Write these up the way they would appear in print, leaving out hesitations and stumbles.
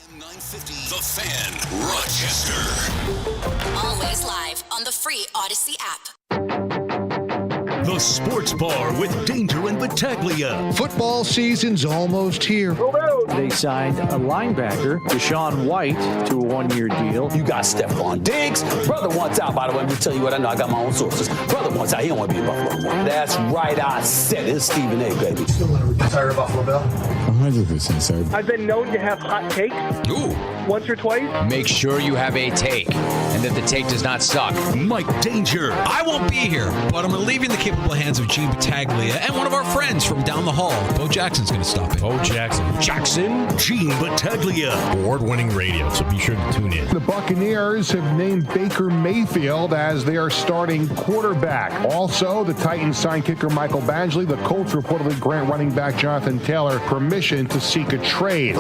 AM 950, The Fan, Rochester. Always live on the free Odyssey app. The Sports Bar with Danger and Battaglia. Football season's almost here. They signed a linebacker, Deshaun White, to a one-year deal. You got Stephon Diggs. Brother wants out, by the way. Let me tell you what I know. I got my own sources. Brother wants out. He don't want to be in Buffalo anymore. That's right. I said it. It's Stephen A., baby. Still want to retire Buffalo Bill? 100%, sir. I've been known to have hot takes. Ooh. Once or twice. Make sure you have a take and that the take does not suck. Mike Danger. I won't be here, but I'm leaving the capable hands of Gene Battaglia and one of our friends from down the hall. Bo Jackson's going to stop in. Bo Jackson. Gene Battaglia. Award-winning radio, so be sure to tune in. The Buccaneers have named Baker Mayfield as their starting quarterback. Also, the Titans signed kicker Michael Badgley. The Colts reportedly grant running back Jonathan Taylor permission to seek a trade.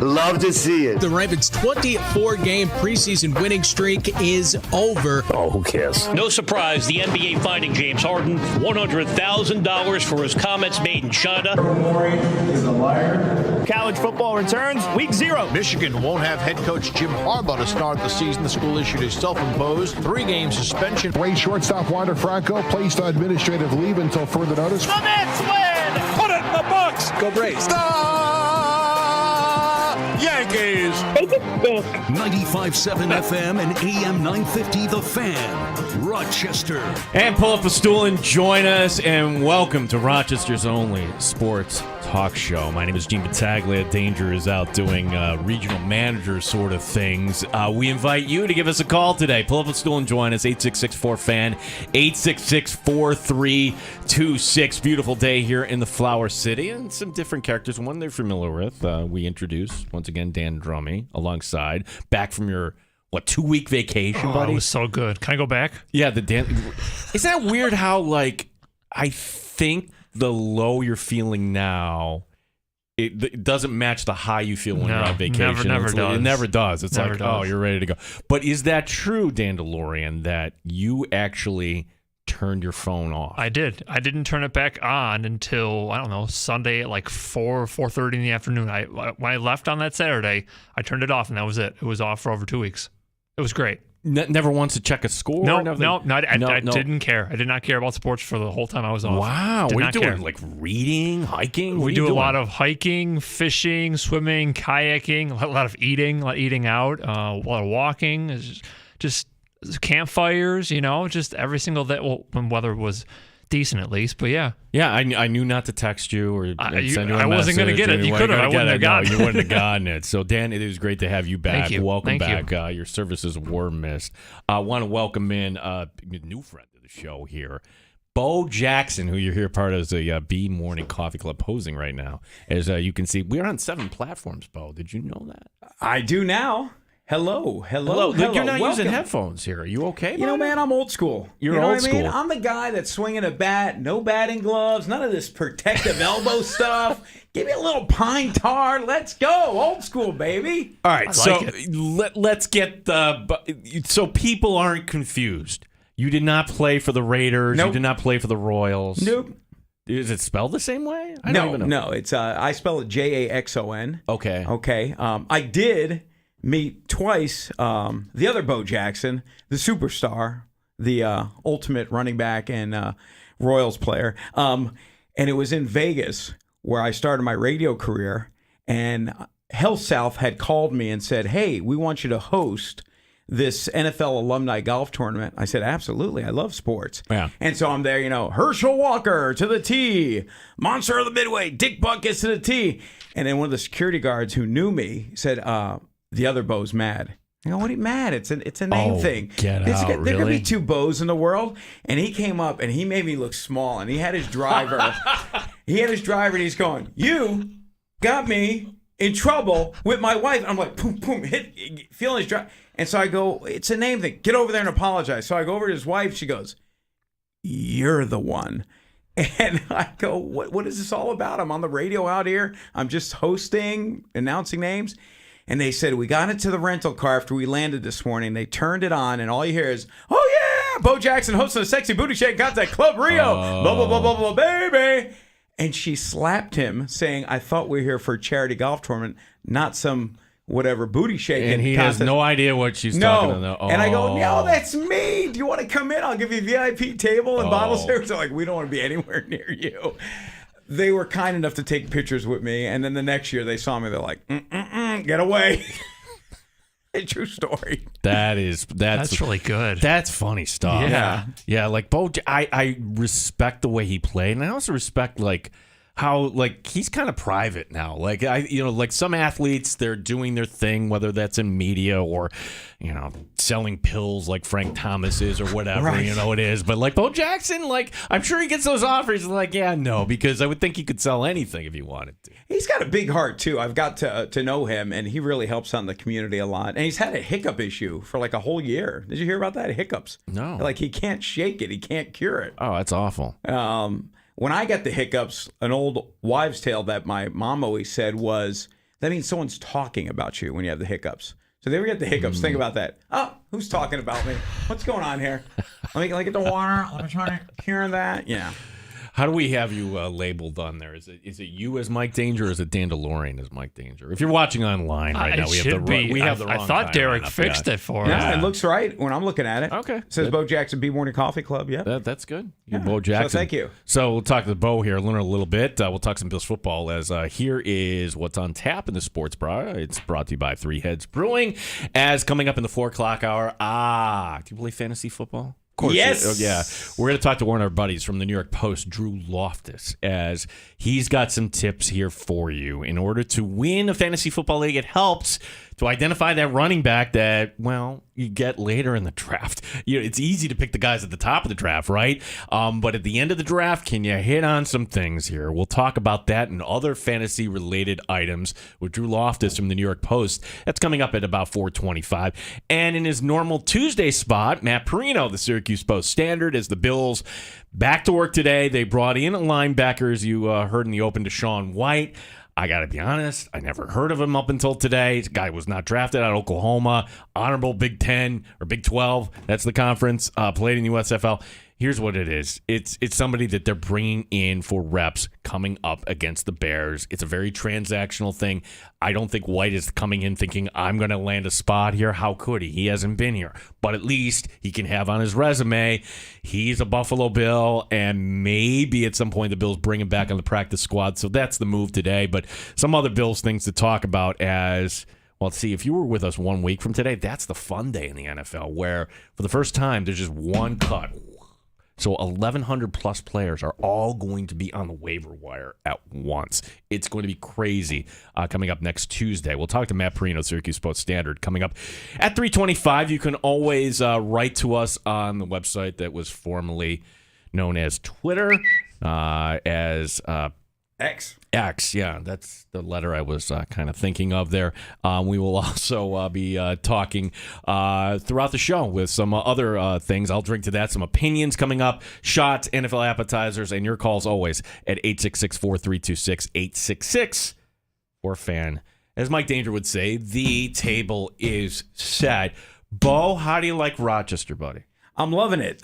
Love to see it. The Ravens' 24-game preseason winning streak is over. Oh, who cares? No surprise, the NBA finding James Harden $100,000 for his comments made in China. Is a liar. College football returns week 0. Michigan won't have head coach Jim Harbaugh to start the season. The school issued a self-imposed 3-game suspension. Ray shortstop Wander Franco placed on administrative leave until further notice. The Mets win! Put it in the books! Go Braves. Yankees. They just stink. 95.7 FM and AM 950, The Fan, Rochester. And pull up a stool and join us, and welcome to Rochester's only sports talk show. My name is Gene Battaglia. Danger is out doing regional manager sort of things. We invite you to give us a call today. Pull up a stool and join us, 866-4FAN, 866-4326. Beautiful day here in the Flower City, and some different characters. One they're familiar with. We introduce, once again, Dan Drummy alongside. Back from your 2-week vacation, buddy? It was so good. Can I go back? Yeah, the Dan. Isn't that weird how, I think the low you're feeling now, it doesn't match the high you feel when you're on vacation. Never does. It never does. It's never like, does. Oh, you're ready to go. But is that true, Dan DeLorean, that you actually turned your phone off? I did. I didn't turn it back on until, I don't know, Sunday at 4:30 in the afternoon. When I left on that Saturday, I turned it off, and that was it. It was off for over 2 weeks. It was great. Never once to check a score? No, I didn't care. I did not care about sports for the whole time I was off. Wow. What are you doing? Reading, hiking? We do a lot of hiking, fishing, swimming, kayaking, a lot of eating out, a lot of walking, just campfires, just every single day. Well, when weather was decent at least, but yeah. Yeah, I knew not to text you or send you a message. I wasn't going to get it. You could have. I wouldn't have gotten it. You wouldn't have gotten it. So, Dan, it is great to have you back. Thank you. Welcome Thank back. Your services were missed. I want to welcome in a new friend of the show here, Bo Jackson, who you're here part of the B Morning Coffee Club hosting right now. As you can see, we're on 7 platforms, Bo. Did you know that? I do now. Hello. You're not using headphones here. Are you okay? You know, man, I'm old school. You're old school. I mean? I'm the guy that's swinging a bat, no batting gloves, none of this protective elbow stuff. Give me a little pine tar. Let's go. Old school, baby. All right, let's get so people aren't confused. You did not play for the Raiders. Nope. You did not play for the Royals. Nope. Is it spelled the same way? I don't even know. No. It's I spell it Jaxon. Okay. I did meet twice the other Bo Jackson, the superstar, the ultimate running back and Royals player. And it was in Vegas where I started my radio career. And Health South had called me and said, hey, we want you to host this NFL alumni golf tournament. I said, absolutely. I love sports. Yeah. And so I'm there, Herschel Walker to the tee, Monster of the Midway, Dick Buck gets to the tee. And then one of the security guards who knew me said, the other Bo's mad. I go, what are you mad? It's a name thing. There could be 2 Bos in the world. And he came up and he made me look small. And he had his driver. And he's going, you got me in trouble with my wife. And I'm like, boom, boom, feeling his drive. And so I go, it's a name thing. Get over there and apologize. So I go over to his wife. She goes, you're the one. And I go, what is this all about? I'm on the radio out here. I'm just hosting, announcing names. And they said, we got into the rental car after we landed this morning. They turned it on, and all you hear is, oh, yeah, Bo Jackson hosting a sexy booty shake contest, Club Rio, blah, blah, blah, blah, blah, baby. And she slapped him, saying, I thought we were here for a charity golf tournament, not some whatever booty shaking. And he has no idea what she's talking about. And I go, no, that's me. Do you want to come in? I'll give you a VIP table and bottle service. They're like, we don't want to be anywhere near you. They were kind enough to take pictures with me, and then the next year they saw me. They're like, get away. A true story. That's really good. That's funny stuff. Yeah. Like Bo, I respect the way he played, and I also respect like how like he's kind of private now. Like like some athletes, they're doing their thing, whether that's in media or selling pills like Frank Thomas is or whatever it is. But like Bo Jackson, like I'm sure he gets those offers. Like no, because I would think he could sell anything if he wanted to. He's got a big heart too. I've got to know him, and he really helps out in the community a lot. And he's had a hiccup issue for like a whole year. Did you hear about that? Hiccups. No. Like he can't shake it. He can't cure it. Oh, that's awful. When I get the hiccups, an old wives' tale that my mom always said was, that means someone's talking about you when you have the hiccups. So they ever get the hiccups, think about that. Oh, who's talking about me? What's going on here? Let me get the water. Let me try to cure that. Yeah. How do we have you labeled on there? Is it you as Mike Danger or is it Dan DeLorean as Mike Danger? If you're watching online right now, we have the wrong I thought Derek fixed it for us. Yeah, it looks right when I'm looking at it. Okay. It says Bo Jackson B Morning Coffee Club. Yeah. That's good. You're Bo Jackson. So thank you. So we'll talk to Bo here, learn a little bit. We'll talk some Bills football as here is what's on tap in the sports bra. It's brought to you by Three Heads Brewing. As coming up in the 4 o'clock hour. Do you play fantasy football? Of course. Yes. Yeah. We're going to talk to one of our buddies from the New York Post, Drew Loftus, as he's got some tips here for you. In order to win a fantasy football league, it helps to identify that running back that, you get later in the draft. It's easy to pick the guys at the top of the draft, right? But at the end of the draft, can you hit on some things here? We'll talk about that and other fantasy-related items with Drew Loftus from the New York Post. That's coming up at about 4:25. And in his normal Tuesday spot, Matt Perino, the Syracuse Post-Standard, as the Bills back to work today. They brought in a linebacker, as you heard in the open, Deshaun White. I got to be honest, I never heard of him up until today. This guy was not drafted out of Oklahoma. Honorable Big 10 or Big 12. That's the conference. Played in the USFL. Here's what it is. It's somebody that they're bringing in for reps coming up against the Bears. It's a very transactional thing. I don't think White is coming in thinking, I'm going to land a spot here. How could he? He hasn't been here. But at least he can have on his resume, he's a Buffalo Bill, and maybe at some point the Bills bring him back on the practice squad. So that's the move today. But some other Bills things to talk about as... Well, see, if you were with us 1 week from today, that's the fun day in the NFL where for the first time there's just one cut. So 1,100-plus players are all going to be on the waiver wire at once. It's going to be crazy coming up next Tuesday. We'll talk to Matt Perino, Syracuse Post-Standard, coming up at 3:25. You can always write to us on the website that was formerly known as Twitter, as X, yeah, that's the letter I was kind of thinking of there. We will also be talking throughout the show with some other things. I'll drink to that. Some opinions coming up, shots, NFL appetizers, and your calls always at 866-4326-866 or fan. As Mike Danger would say, the table is set. Bo, how do you like Rochester, buddy? I'm loving it.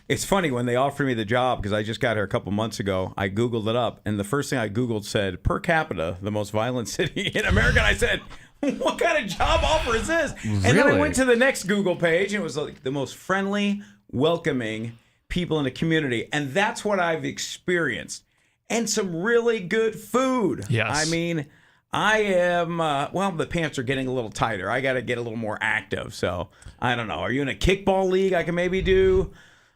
It's funny when they offered me the job, because I just got here a couple months ago. I Googled it up, and the first thing I Googled said, per capita, the most violent city in America. And I said, what kind of job offer is this? Really? And then I went to the next Google page, and it was like the most friendly, welcoming people in the community. And that's what I've experienced. And some really good food. Yes. I mean... I am, the pants are getting a little tighter. I got to get a little more active. So, I don't know. Are you in a kickball league I can maybe do?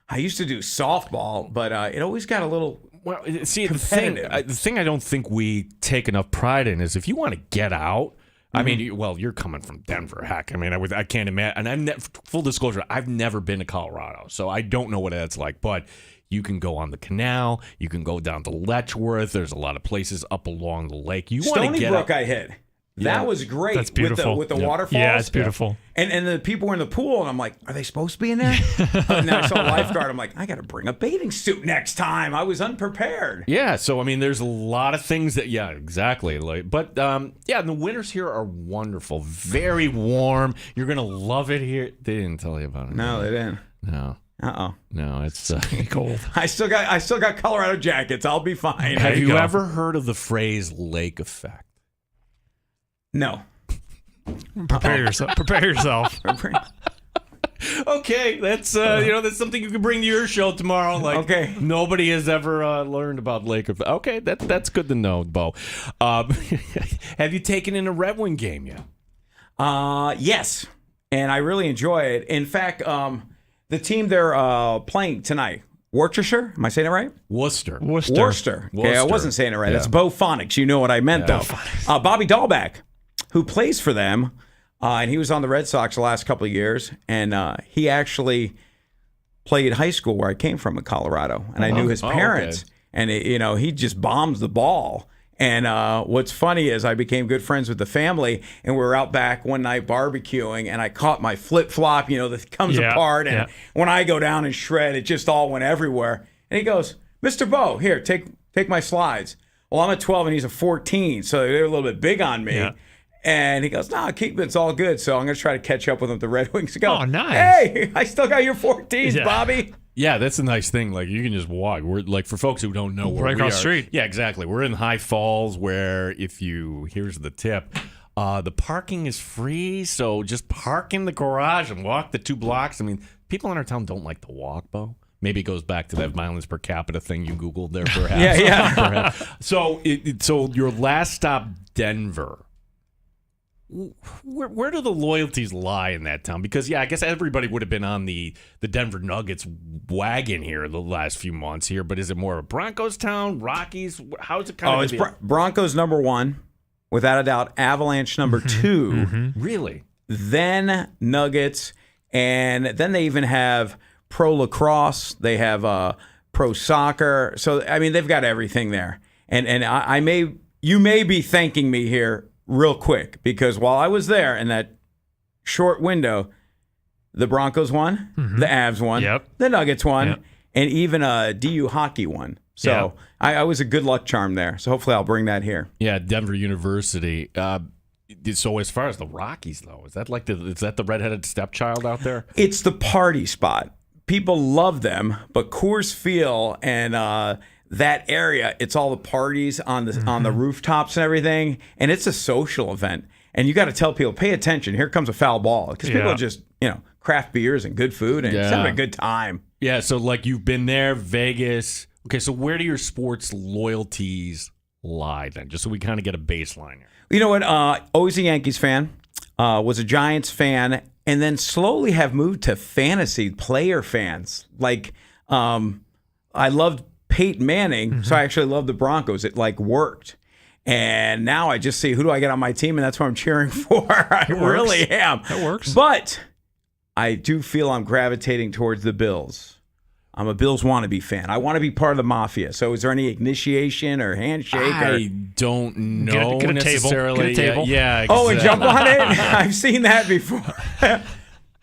I used to do softball, but it always got a little competitive. The thing I don't think we take enough pride in is if you want to get out, I mean, you're coming from Denver. Heck, I mean, I can't imagine. And full disclosure, I've never been to Colorado, so I don't know what that's like. But you can go on the canal. You can go down to Letchworth. There's a lot of places up along the lake. You want to get Stony Brook, out. I hit. That was great. That's beautiful. With the waterfalls. Yeah, it's beautiful. And the people were in the pool, and I'm like, are they supposed to be in there? And then I saw a lifeguard. I'm like, I got to bring a bathing suit next time. I was unprepared. Yeah, so I mean, there's a lot of things that, yeah, exactly. But yeah, the winters here are wonderful. Very warm. You're gonna love it here. They didn't tell you about it. No, they didn't. No. No, it's cold. I still got Colorado jackets. I'll be fine. Have you ever heard of the phrase lake effect? No. Prepare yourself. Prepare yourself. Okay, that's that's something you can bring to your show tomorrow. Like, okay, nobody has ever learned about Laker. Okay, that's good to know, Bo. Have you taken in a Red Wing game yet? Yes, and I really enjoy it. In fact, the team they're playing tonight, Worcestershire. Am I saying it right? Worcester. Okay, I wasn't saying it right. That's Bo Phonics. You know what I meant, though. Bobby Dahlback, who plays for them, and he was on the Red Sox the last couple of years, and he actually played high school where I came from in Colorado, and I knew his parents, and he just bombs the ball. And what's funny is I became good friends with the family, and we were out back one night barbecuing, and I caught my flip-flop, that comes apart, and when I go down and shred, it just all went everywhere. And he goes, Mr. Bo, here, take my slides. Well, I'm a 12 and he's a 14, so they're a little bit big on me. Yeah. And he goes, no, keep it. It's all good. So I'm going to try to catch up with him at the Red Wings. Go, oh, nice. Hey, I still got your 14s, Bobby. Yeah, that's a nice thing. Like, you can just walk. We're like, for folks who don't know where right we across are. the street. Yeah, exactly. We're in High Falls, where here's the tip. The parking is free, so just park in the garage and walk the 2 blocks. I mean, people in our town don't like to walk, Bo. Maybe it goes back to that violence per capita thing you Googled there, perhaps. Yeah. So your last stop, Denver. Where do the loyalties lie in that town? Because, I guess everybody would have been on the Denver Nuggets wagon here the last few months here, but is it more of a Broncos town, Rockies? How's it kind of? It's Broncos number 1, without a doubt. Avalanche number 2. Mm-hmm. Really? Then Nuggets, and then they even have pro lacrosse. They have pro soccer. So, I mean, they've got everything there. And you may be thanking me here real quick, because while I was there in that short window, the Broncos won, the Avs won, the Nuggets won, and even DU hockey won. So I was a good luck charm there. So hopefully I'll bring that here. Yeah, Denver University. So as far as the Rockies, though, is that the redheaded stepchild out there? It's the party spot. People love them, but Coors Field and that area, it's all the parties on the rooftops and everything, and it's a social event. And you got to tell people, pay attention. Here comes a foul ball, because people just craft beers and good food and just having a good time. Yeah. So like, you've been there, Vegas. Okay. So where do your sports loyalties lie then? Just so we kind of get a baseline here. You know what? Always a Yankees fan. Was a Giants fan, and then slowly have moved to fantasy player fans. Like, I loved Peyton Manning, so I actually love the Broncos. It worked. And now I just see, who do I get on my team, and that's what I'm cheering for. I really am. That works. But I do feel I'm gravitating towards the Bills. I'm a Bills wannabe fan. I want to be part of the mafia. So is there any initiation or handshake? I don't know get a necessarily. Table. Get a table. Yeah, exactly. Oh, and jump on it? I've seen that before.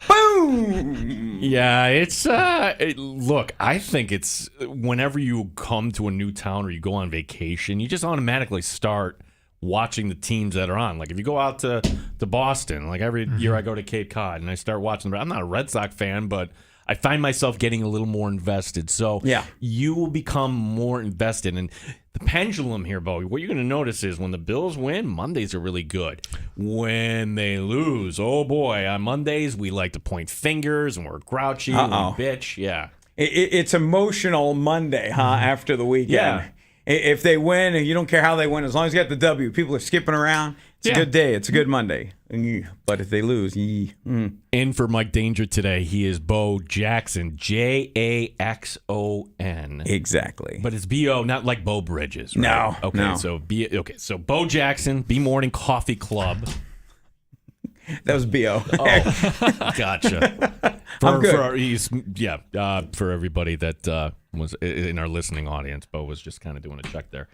Boom! Yeah, it's look, I think it's whenever you come to a new town or you go on vacation, you just automatically start watching the teams that are on. Like, if you go out to Boston, like every year I go to Cape Cod and I start watching them. I'm not a Red Sox fan, but I find myself getting a little more invested. So you will become more invested. And the pendulum here, Bo, what you're going to notice is when the Bills win, Mondays are really good. When they lose, oh boy, on Mondays we like to point fingers and we're grouchy and we bitch. Yeah. It's emotional Monday, after the weekend. Yeah. If they win, you don't care how they win, as long as you got the W. People are skipping around. It's a good day. It's a good Monday. But if they lose, In for Mike Danger today, he is Bo Jackson, Jaxon. Exactly. But it's B-O, not like Bo Bridges, right? No. Okay, no. So Bo Jackson, B Morning Coffee Club. That was B.O. Oh, gotcha. I'm good. For everybody that was in our listening audience, Bo was just kind of doing a check there.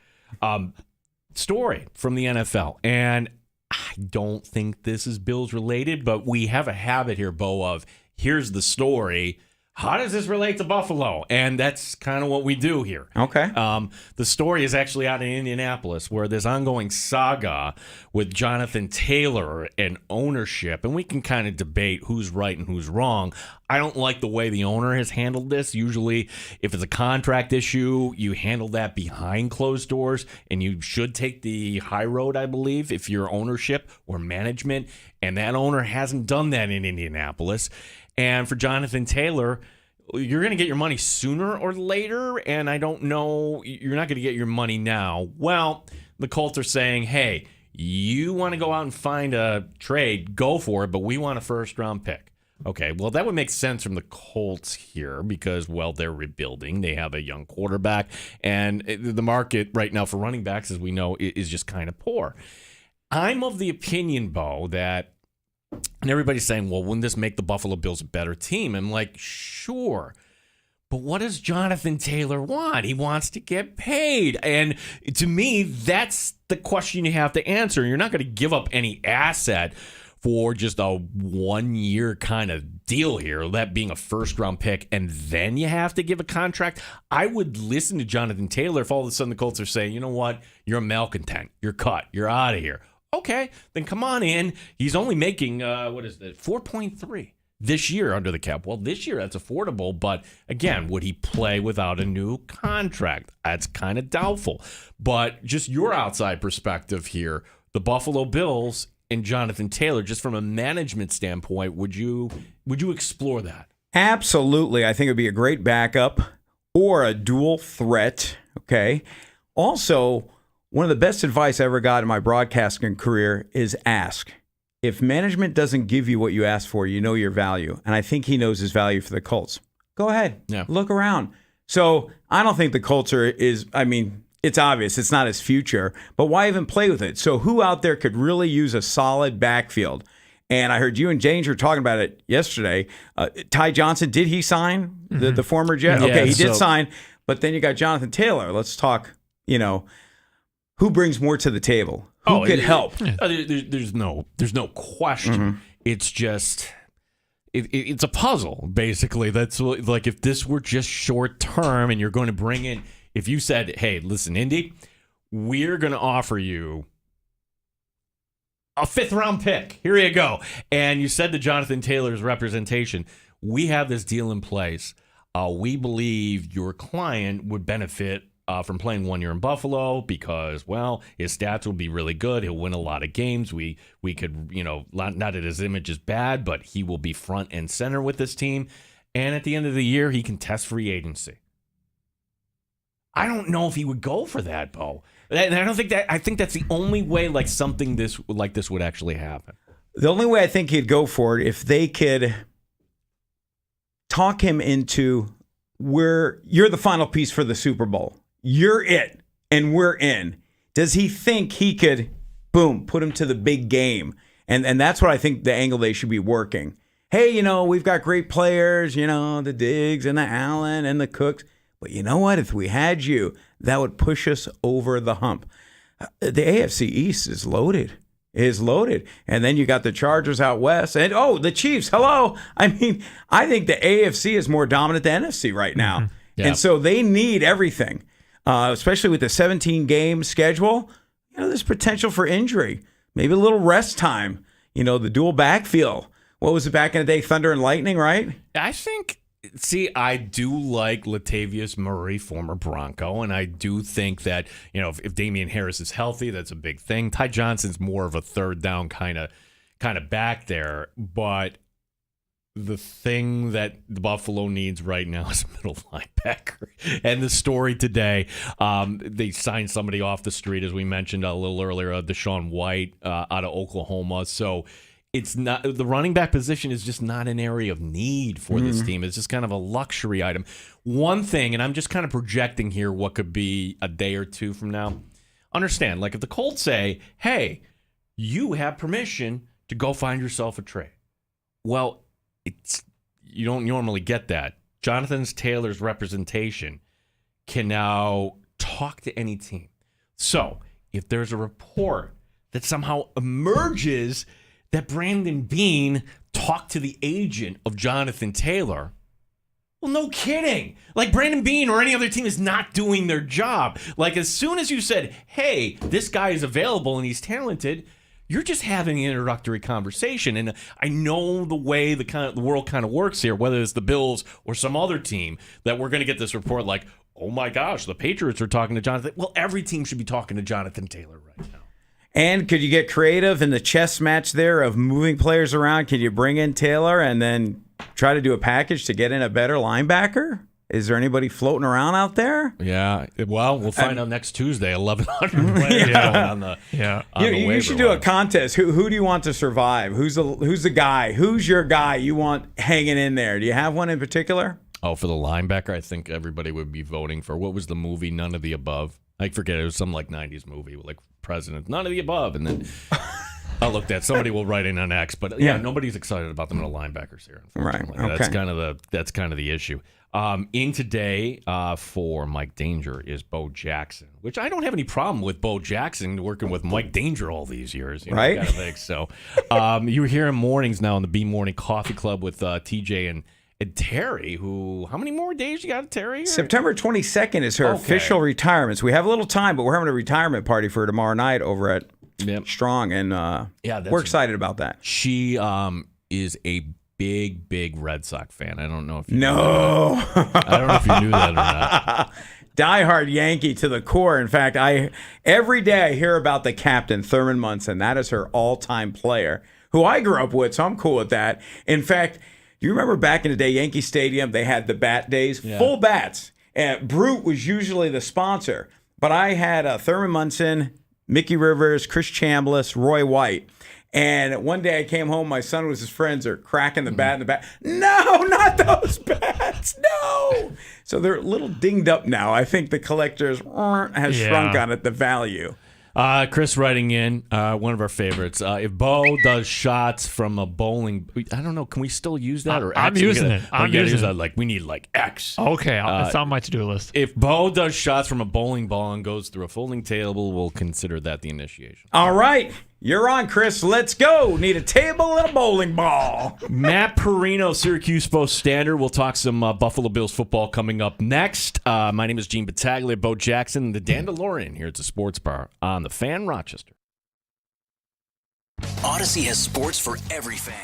Story from the NFL, and I don't think this is Bills related, but we have a habit here, Bo, of here's the story. How does this relate to Buffalo? And that's kind of what we do here. Okay. The story is actually out in Indianapolis, where there's ongoing saga with Jonathan Taylor and ownership, and we can kind of debate who's right and who's wrong. I don't like the way the owner has handled this. Usually, if it's a contract issue, you handle that behind closed doors, and you should take the high road, I believe, if you're ownership or management, and that owner hasn't done that in Indianapolis. And for Jonathan Taylor, you're going to get your money sooner or later, and I don't know, you're not going to get your money now. Well, the Colts are saying, hey, you want to go out and find a trade, go for it, but we want a first-round pick. Okay, well, that would make sense from the Colts here because, well, they're rebuilding. They have a young quarterback, and the market right now for running backs, as we know, is just kind of poor. I'm of the opinion, Bo, that and everybody's saying, well, wouldn't this make the Buffalo Bills a better team? I'm like, sure. But what does Jonathan Taylor want? He wants to get paid. And to me, that's the question you have to answer. You're not going to give up any asset for just a 1 year kind of deal here, that being a first-round pick, and then you have to give a contract. I would listen to Jonathan Taylor if all of a sudden the Colts are saying, you know what, you're a malcontent, you're cut, you're out of here. Okay, then come on in. He's only making, 4.3 this year under the cap. Well, this year that's affordable, but again, would he play without a new contract? That's kind of doubtful. But just your outside perspective here, the Buffalo Bills and Jonathan Taylor, just from a management standpoint, would you explore that? Absolutely. I think it would be a great backup or a dual threat. Okay. Also, one of the best advice I ever got in my broadcasting career is ask. If management doesn't give you what you ask for, you know your value. And I think he knows his value for the Colts. Go ahead. Yeah. Look around. So I don't think the Colts it's obvious. It's not his future. But why even play with it? So who out there could really use a solid backfield? And I heard you and James were talking about it yesterday. Ty Johnson, did he sign? Mm-hmm. The former Jet? Yeah, okay, he did sign. But then you got Jonathan Taylor. Let's talk, who brings more to the table? Who could help? There's no question. Mm-hmm. It's just it's a puzzle, basically. That's like if this were just short term and you're going to bring in, if you said, hey, listen, Indy, we're going to offer you a 5th round pick. Here you go. And you said to Jonathan Taylor's representation, we have this deal in place. We believe your client would benefit from playing 1 year in Buffalo because, well, his stats will be really good. He'll win a lot of games. We could, not that his image is bad, but he will be front and center with this team. And at the end of the year, he can test free agency. I don't know if he would go for that, Bo. And I think that's the only way something like this would actually happen. The only way I think he'd go for it if they could talk him into you're the final piece for the Super Bowl. You're it, and we're in. Does he think he could, boom, put him to the big game? And that's what I think the angle they should be working. Hey, we've got great players, the Diggs and the Allen and the Cooks. But you know what? If we had you, that would push us over the hump. The AFC East is loaded. And then you got the Chargers out west. And, the Chiefs, hello. I think the AFC is more dominant than NFC right now. Mm-hmm. Yeah. And so they need everything. Especially with the 17-game schedule, there's potential for injury. Maybe a little rest time. The dual backfield. What was it back in the day? Thunder and lightning, right? I do like Latavius Murray, former Bronco, and I do think that, if Damian Harris is healthy, that's a big thing. Ty Johnson's more of a third down kind of back there, but the thing that the Buffalo needs right now is a middle linebacker. And the story today, they signed somebody off the street, as we mentioned a little earlier, Deshaun White out of Oklahoma. So it's not, the running back position is just not an area of need for this team. It's just kind of a luxury item. One thing, and I'm just kind of projecting here what could be a day or two from now. Understand, if the Colts say, hey, you have permission to go find yourself a trade. Well, you don't normally get that. Jonathan Taylor's representation can now talk to any team. So if there's a report that somehow emerges that Brandon Beane talked to the agent of Jonathan Taylor, Well, no kidding. Like Brandon Beane or any other team is not doing their job. Like as soon as you said, hey, this guy is available and he's talented, you're just having an introductory conversation. And I know the way the world kind of works here, whether it's the Bills or some other team, that we're going to get this report like, oh my gosh, the Patriots are talking to Jonathan. Well, every team should be talking to Jonathan Taylor right now. And could you get creative in the chess match there of moving players around? Can you bring in Taylor and then try to do a package to get in a better linebacker? Is there anybody floating around out there? Yeah. Well, we'll find out next Tuesday. 1,100 players on the You should do a contest. Who do you want to survive? Who's the guy? Who's your guy you want hanging in there? Do you have one in particular? Oh, for the linebacker, I think everybody would be voting for, what was the movie? None of the Above. I forget. It was some like 90s movie, like President. None of the Above. And then I looked at somebody will write in on X, but yeah, nobody's excited about the middle linebackers here. Right. Okay. That's kind of the issue. In today for Mike Danger is Bo Jackson, which I don't have any problem with Bo Jackson working with Mike Danger all these years. Right. Kind of thing. So you hear him mornings now on the B Morning Coffee Club with TJ and Terry, who, how many more days you got, Terry? September 22nd is her official retirement. So we have a little time, but we're having a retirement party for her tomorrow night over at Strong, and we're excited about that. She is a big Red Sox fan. I don't know if you I don't know if you knew that or not. Diehard Yankee to the core. In fact, every day I hear about the captain, Thurman Munson. That is her all-time player, who I grew up with, so I'm cool with that. In fact, do you remember back in the day, Yankee Stadium, they had the bat days, full bats. Brute was usually the sponsor. But I had Thurman Munson, Mickey Rivers, Chris Chambliss, Roy White. And one day I came home, my son with his friends are cracking the bat in the bat. No, not those bats, no. So they're a little dinged up now. I think the collectors has shrunk on it, the value. Chris writing in, one of our favorites. If Bo does shots from a bowling, I don't know, can we still use that? Or I'm using it. I'm using it. Like, we need like X. Okay, it's on my to-do list. If Bo does shots from a bowling ball and goes through a folding table, we'll consider that the initiation. All right. You're on, Chris. Let's go. Need a table and a bowling ball. Matt Perino, Syracuse Post Standard. We'll talk some Buffalo Bills football coming up next. My name is Gene Battaglia, Bo Jackson, the Dandelion here at the Sports Bar on the Fan Rochester. Odyssey has sports for every fan.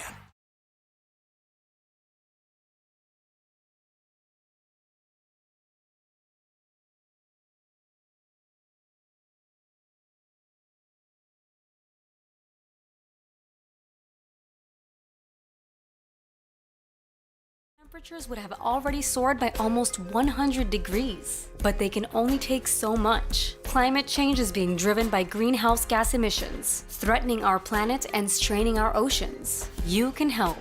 Temperatures would have already soared by almost 100 degrees, but they can only take so much. Climate change is being driven by greenhouse gas emissions, threatening our planet and straining our oceans. You can help.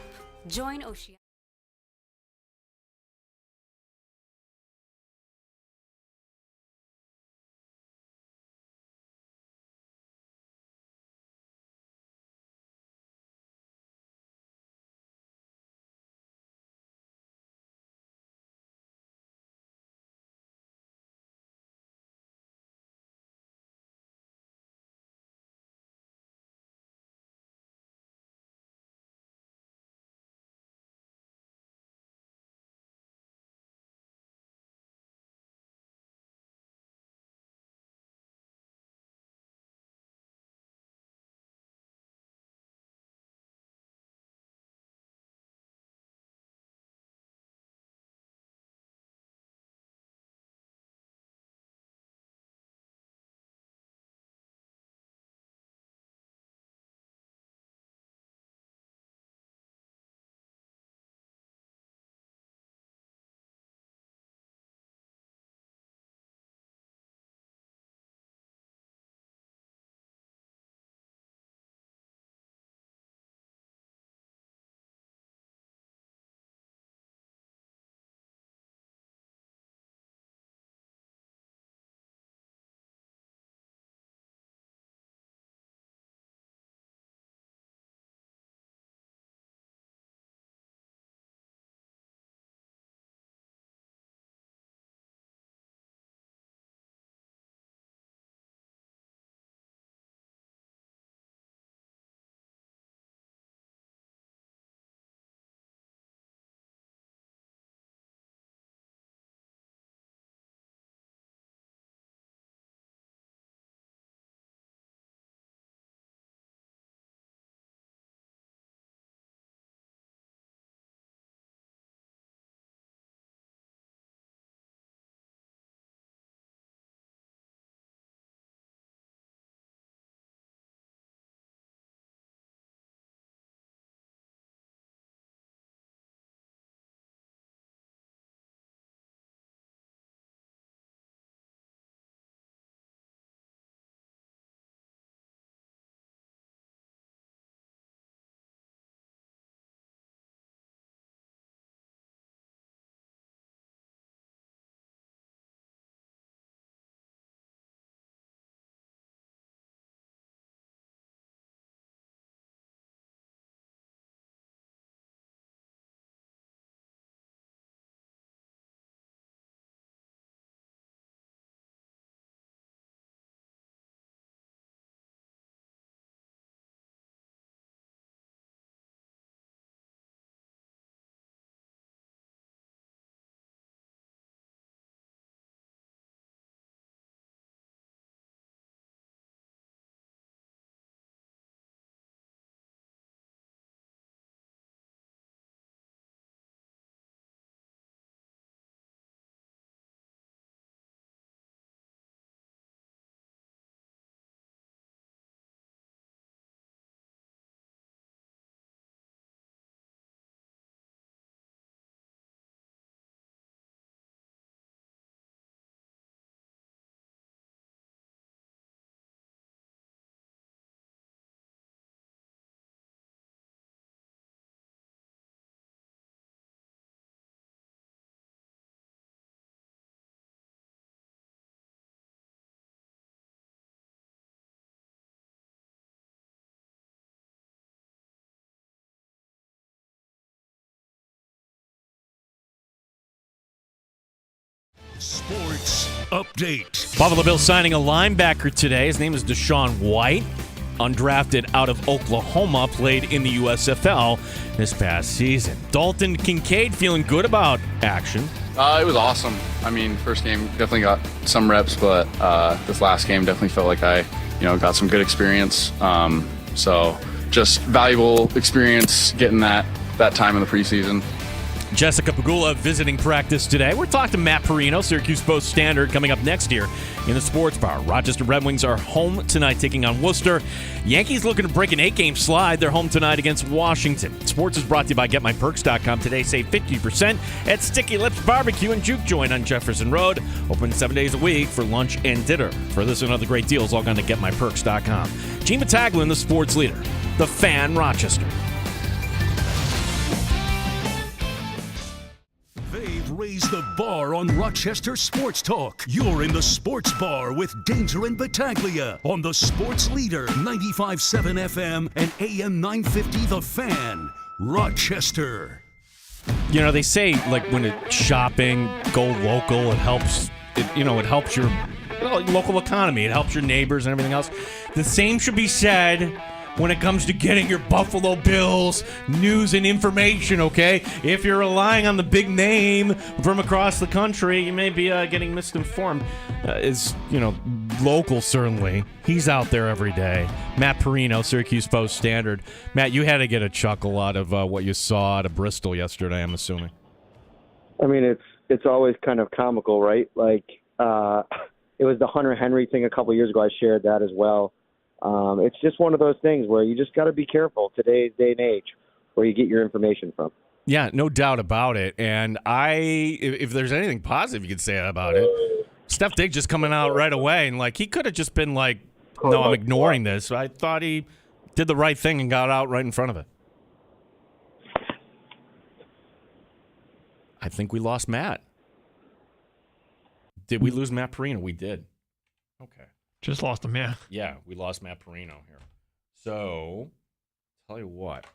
Join Ocean. Sports Update. Buffalo Bills signing a linebacker today. His name is Deshaun White. Undrafted out of Oklahoma, played in the USFL this past season. Dalton Kincaid feeling good about action. It was awesome. I mean, first game definitely got some reps, but this last game definitely felt like I, got some good experience. So just valuable experience getting that time in the preseason. Jessica Pagula visiting practice today. We're talking to Matt Perino, Syracuse Post Standard, coming up next year in the Sports Bar. Rochester Red Wings are home tonight taking on Worcester. Yankees looking to break an 8-game slide. They're home tonight against Washington. Sports is brought to you by GetMyPerks.com. Today, save 50% at Sticky Lips Barbecue and Juke Joint on Jefferson Road. Open 7 days a week for lunch and dinner. For this and other great deals, log on to GetMyPerks.com. Gene Battaglin, the sports leader. The Fan, Rochester. They've raised the bar on Rochester Sports Talk. You're in the Sports Bar with Danger and Battaglia on the Sports Leader, 95.7 FM and AM 950 The Fan, Rochester. They say, like, when it's shopping, go local. It helps, it helps your local economy. It helps your neighbors and everything else. The same should be said when it comes to getting your Buffalo Bills news and information, okay? If you're relying on the big name from across the country, you may be getting misinformed. Local, certainly. He's out there every day. Matt Perino, Syracuse Post Standard. Matt, you had to get a chuckle out of what you saw out of Bristol yesterday, I'm assuming. I mean, it's always kind of comical, right? Like, it was the Hunter Henry thing a couple years ago. I shared that as well. It's just one of those things where you just got to be careful today's day and age where you get your information from. Yeah, no doubt about it. And if there's anything positive you could say about it, Steph Diggs just coming out right away and he could have just been like, no, I'm ignoring this. I thought he did the right thing and got out right in front of it. I think we lost Matt. Did we lose Matt Perino? We did. Okay. Just lost him, yeah. Yeah, we lost Matt Perino here. So, tell you what.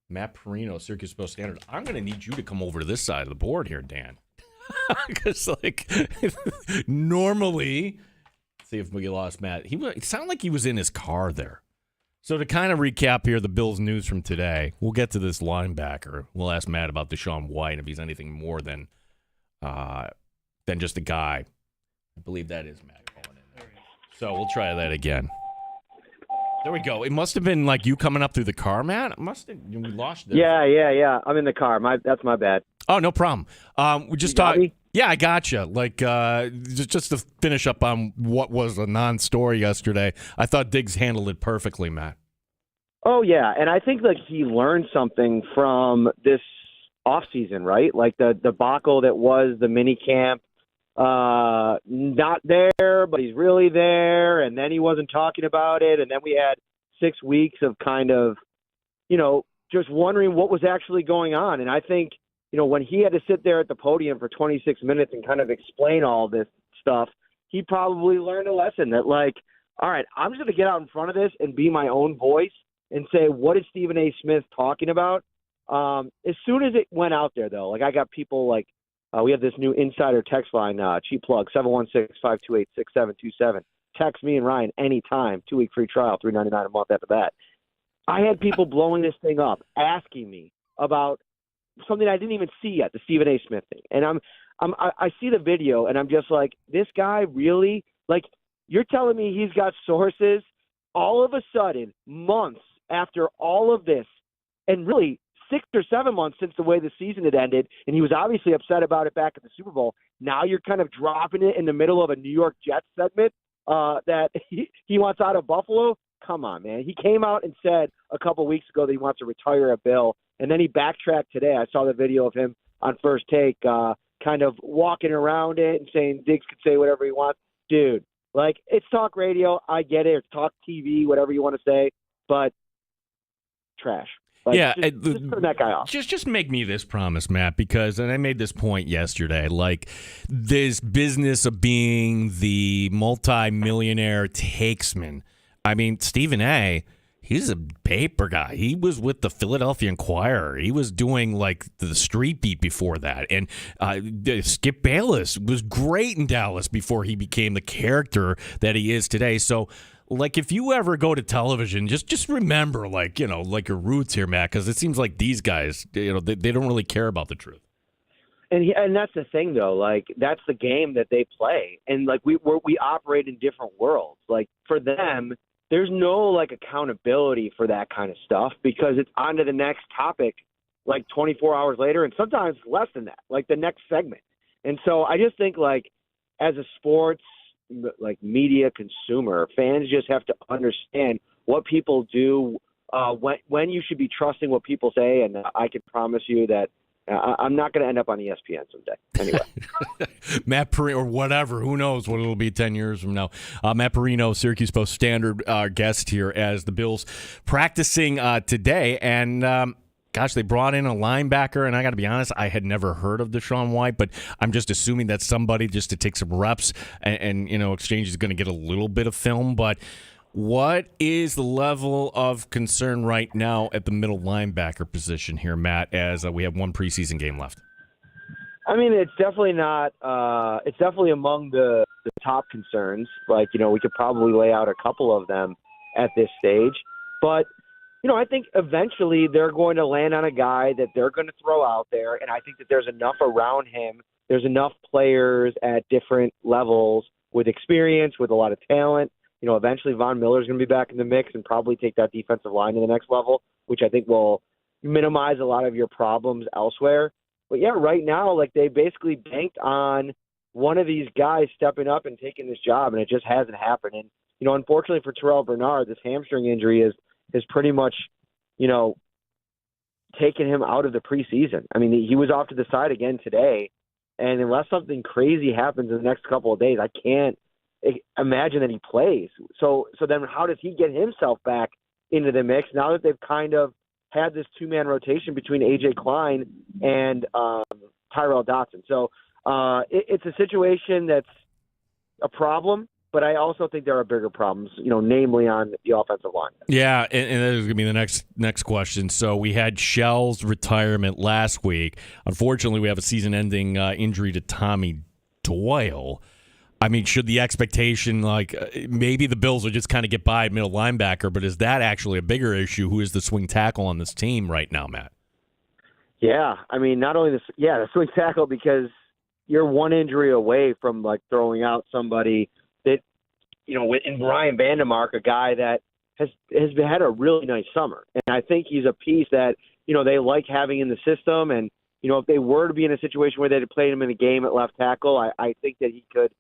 Matt Perino, Syracuse Post Standard. I'm going to need you to come over to this side of the board here, Dan. Because, normally, see if we lost Matt. It sounded like he was in his car there. So, to kind of recap here, the Bills news from today, we'll get to this linebacker. We'll ask Matt about Deshaun White, if he's anything more than just a guy. I believe that is Matt calling in there. So we'll try that again. There we go. It must have been like you coming up through the car, Matt. We lost this. Yeah. I'm in the car. That's my bad. Oh, no problem. We just talked. Yeah, I gotcha. Just to finish up on what was a non-story yesterday, I thought Diggs handled it perfectly, Matt. Oh, yeah. And I think he learned something from this offseason, right? Like the debacle that was the mini camp. Not there, but he's really there, and then he wasn't talking about it, and then we had 6 weeks of kind of, just wondering what was actually going on. And I think, when he had to sit there at the podium for 26 minutes and kind of explain all this stuff, he probably learned a lesson that, all right, I'm just going to get out in front of this and be my own voice and say, what is Stephen A. Smith talking about? As soon as it went out there, though, I got people we have this new insider text line, cheap plug, 716-528-6727. Text me and Ryan anytime, 2-week free trial, $3.99 a month after that. I had people blowing this thing up, asking me about something I didn't even see yet, the Stephen A. Smith thing. And I see the video, and I'm just like, this guy really, you're telling me he's got sources all of a sudden, months after all of this, and really 6 or 7 months since the way the season had ended, and he was obviously upset about it back at the Super Bowl. Now you're kind of dropping it in the middle of a New York Jets segment that he wants out of Buffalo. Come on, man. He came out and said a couple weeks ago that he wants to retire a Bill, and then he backtracked today. I saw the video of him on First Take kind of walking around it and saying Diggs could say whatever he wants. Dude, it's talk radio. I get it. It's talk TV, whatever you want to say, but trash. Just turn that guy off. Just make me this promise, Matt, and I made this point yesterday, this business of being the multi-millionaire takesman. I mean, Stephen A., He's a paper guy. He was with the Philadelphia Inquirer. He was doing like the street beat before that. And Skip Bayless was great in Dallas before he became the character that he is today. So, like, if you ever go to television, just remember, like your roots here, Matt, because it seems like these guys, they don't really care about the truth. And that's the thing, though. Like, that's the game that they play, and like we operate in different worlds. Like, for them, there's no like accountability for that kind of stuff because it's on to the next topic, like 24 hours later, and sometimes less than that, like the next segment. And so I just think, like, as a sports like media consumer, fans just have to understand what people do, when you should be trusting what people say, and I can promise you that. I'm not going to end up on ESPN someday. Anyway. Matt Perino, or whatever. Who knows what it'll be 10 years from now. Matt Perino, Syracuse Post-Standard, our guest here as the Bills practicing today. And, gosh, they brought in a linebacker. And I got to be honest, I had never heard of Deshaun White. But I'm just assuming that's somebody just to take some reps. And Exchange is going to get a little bit of film. But what is the level of concern right now at the middle linebacker position here, Matt, as we have one preseason game left? I mean, it's definitely not it's definitely among the top concerns. Like, we could probably lay out a couple of them at this stage. But, I think eventually they're going to land on a guy that they're going to throw out there, and I think that there's enough around him. There's enough players at different levels with experience, with a lot of talent. Eventually Von Miller's going to be back in the mix and probably take that defensive line to the next level, which I think will minimize a lot of your problems elsewhere. But, yeah, right now, like, they basically banked on one of these guys stepping up and taking this job, and it just hasn't happened. And, unfortunately for Terrell Bernard, this hamstring injury is pretty much, taken him out of the preseason. I mean, he was off to the side again today, and unless something crazy happens in the next couple of days, I can't imagine that he plays. So then how does he get himself back into the mix now that they've kind of had this two-man rotation between A.J. Klein and Tyrell Dotson? So it's a situation that's a problem, but I also think there are bigger problems, namely on the offensive line. Yeah, and that is going to be the next question. So we had Shell's retirement last week. Unfortunately, we have a season-ending injury to Tommy Doyle. I mean, should the expectation, maybe the Bills will just kind of get by at middle linebacker, but is that actually a bigger issue? Who is the swing tackle on this team right now, Matt? Yeah, I mean, not only the swing tackle, because you're one injury away from, throwing out somebody that, in Brian Vandemark, a guy that has had a really nice summer. And I think he's a piece that, they like having in the system. And, if they were to be in a situation where they'd played him in a game at left tackle, I think that he could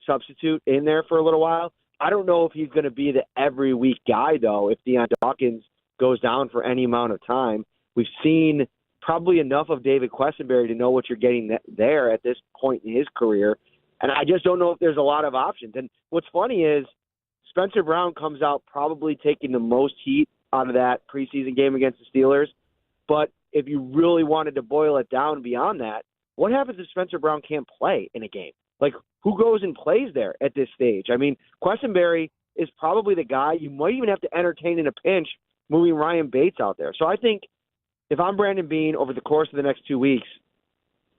substitute in there for a little while. I don't know if he's going to be the every week guy, though, if Deion Dawkins goes down for any amount of time. We've seen probably enough of David Questenberry to know what you're getting there at this point in his career. And I just don't know if there's a lot of options. And what's funny is Spencer Brown comes out probably taking the most heat out of that preseason game against the Steelers. But if you really wanted to boil it down beyond that, what happens if Spencer Brown can't play in a game? Like, who goes and plays there at this stage? I mean, Questenberry is probably the guy. You might even have to entertain in a pinch moving Ryan Bates out there. So I think if I'm Brandon Beane over the course of the next 2 weeks,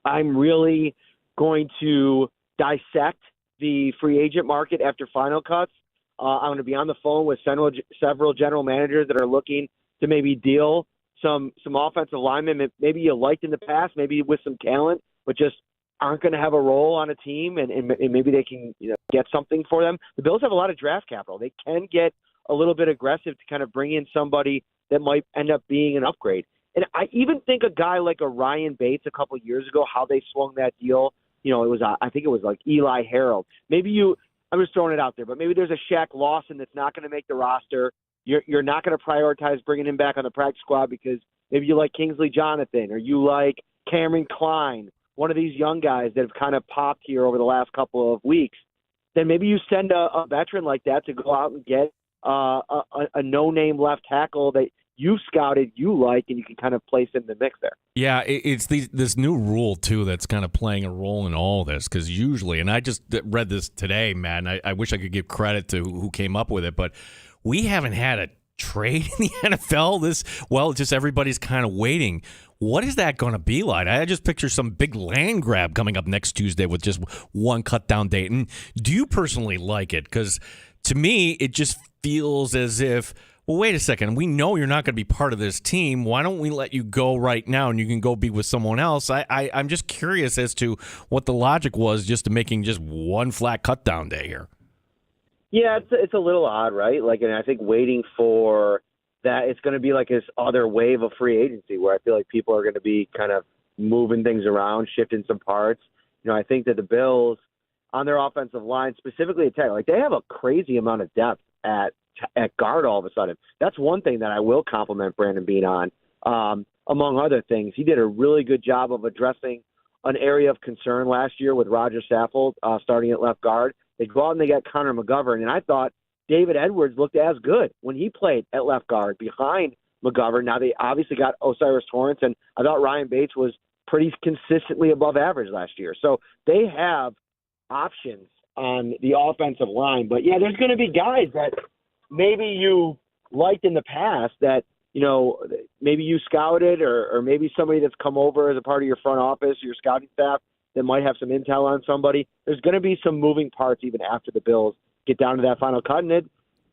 I'm really going to dissect the free agent market after final cuts. I'm going to be on the phone with several general managers that are looking to maybe deal some offensive linemen maybe you liked in the past, maybe with some talent, but just aren't going to have a role on a team, and maybe they can get something for them. The Bills have a lot of draft capital. They can get a little bit aggressive to kind of bring in somebody that might end up being an upgrade. And I even think a guy like a Ryan Bates a couple of years ago, how they swung that deal, I think it was like Eli Harold. I'm just throwing it out there, but maybe there's a Shaq Lawson that's not going to make the roster. You're not going to prioritize bringing him back on the practice squad because maybe you like Kingsley Jonathan or you like Cameron Klein, one of these young guys that have kind of popped here over the last couple of weeks. Then maybe you send a veteran like that to go out and get a no-name left tackle that you scouted, you like, and you can kind of place in the mix there. Yeah, it's this new rule, too, that's kind of playing a role in all this, because usually, and I just read this today, Matt, and I wish I could give credit to who came up with it, but we haven't had a trade in the NFL just everybody's kind of waiting. What is that going to be like? I just picture some big land grab coming up next Tuesday with just one cut down date. And do you personally like it? Because to me, it just feels as if, well, wait a second. We know you're not going to be part of this team. Why don't we let you go right now and you can go be with someone else? I'm just curious as to what the logic was just to making just one flat cut down day here. Yeah, it's a little odd, right? Like, and I think waiting for that, it's going to be like this other wave of free agency where I feel like people are going to be kind of moving things around, shifting some parts. I think that the Bills on their offensive line, specifically attack, like they have a crazy amount of depth at guard all of a sudden. That's one thing that I will compliment Brandon Beane on. Among other things, he did a really good job of addressing an area of concern last year with Roger Saffold starting at left guard. They go out and they got Connor McGovern, and I thought David Edwards looked as good when he played at left guard behind McGovern. Now they obviously got Osiris Torrance, and I thought Ryan Bates was pretty consistently above average last year. So they have options on the offensive line. But, yeah, there's going to be guys that maybe you liked in the past that, maybe you scouted or maybe somebody that's come over as a part of your front office, your scouting staff, that might have some intel on somebody. There's going to be some moving parts even after the Bills get down to that final cut. And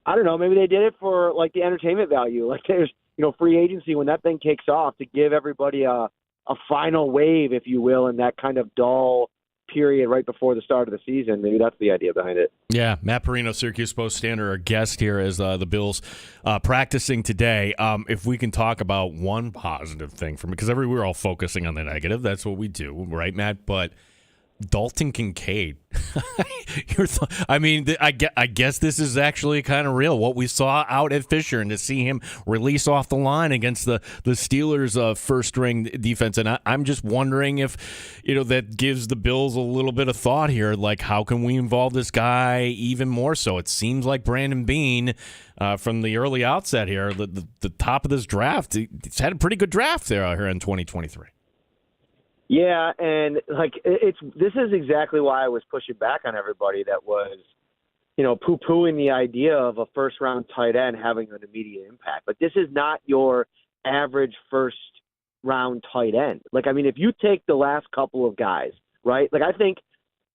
I don't know, maybe they did it for like the entertainment value. Like there's, free agency when that thing kicks off to give everybody a final wave, if you will, in that kind of dull period right before the start of the season. Maybe that's the idea behind it. Yeah, Matt Perino, Syracuse Post-Standard, our guest here as the Bills practicing today. If we can talk about one positive thing from it, because we're all focusing on the negative. That's what we do, right, Matt? But Dalton Kincaid. I guess this is actually kind of real. What we saw out at Fisher, and to see him release off the line against the Steelers' first-string defense, and I'm just wondering if that gives the Bills a little bit of thought here. Like, how can we involve this guy even more so? It seems like Brandon Beane, from the early outset here, the top of this draft, he's had a pretty good draft there here in 2023. Yeah, and this is exactly why I was pushing back on everybody that was, poo-pooing the idea of a first-round tight end having an immediate impact. But this is not your average first-round tight end. If you take the last couple of guys, right? I think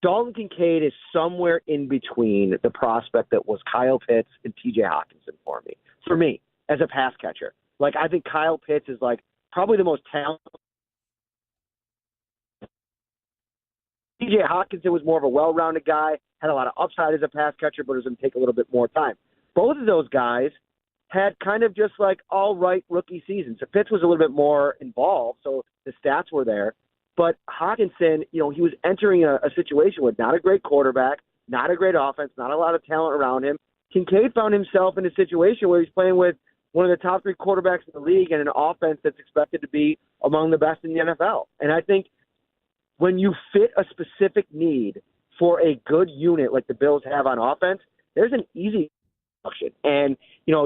Dalton Kincaid is somewhere in between the prospect that was Kyle Pitts and T.J. Hawkinson for me, as a pass catcher. I think Kyle Pitts is, probably the most talented. T.J. Hawkinson was more of a well-rounded guy, had a lot of upside as a pass catcher, but it was going to take a little bit more time. Both of those guys had kind of just all right rookie seasons. So Pitts was a little bit more involved, so the stats were there. But Hawkinson, he was entering a situation with not a great quarterback, not a great offense, not a lot of talent around him. Kincaid found himself in a situation where he's playing with one of the top three quarterbacks in the league and an offense that's expected to be among the best in the NFL. And I think when you fit a specific need for a good unit like the Bills have on offense, there's an easy option. And,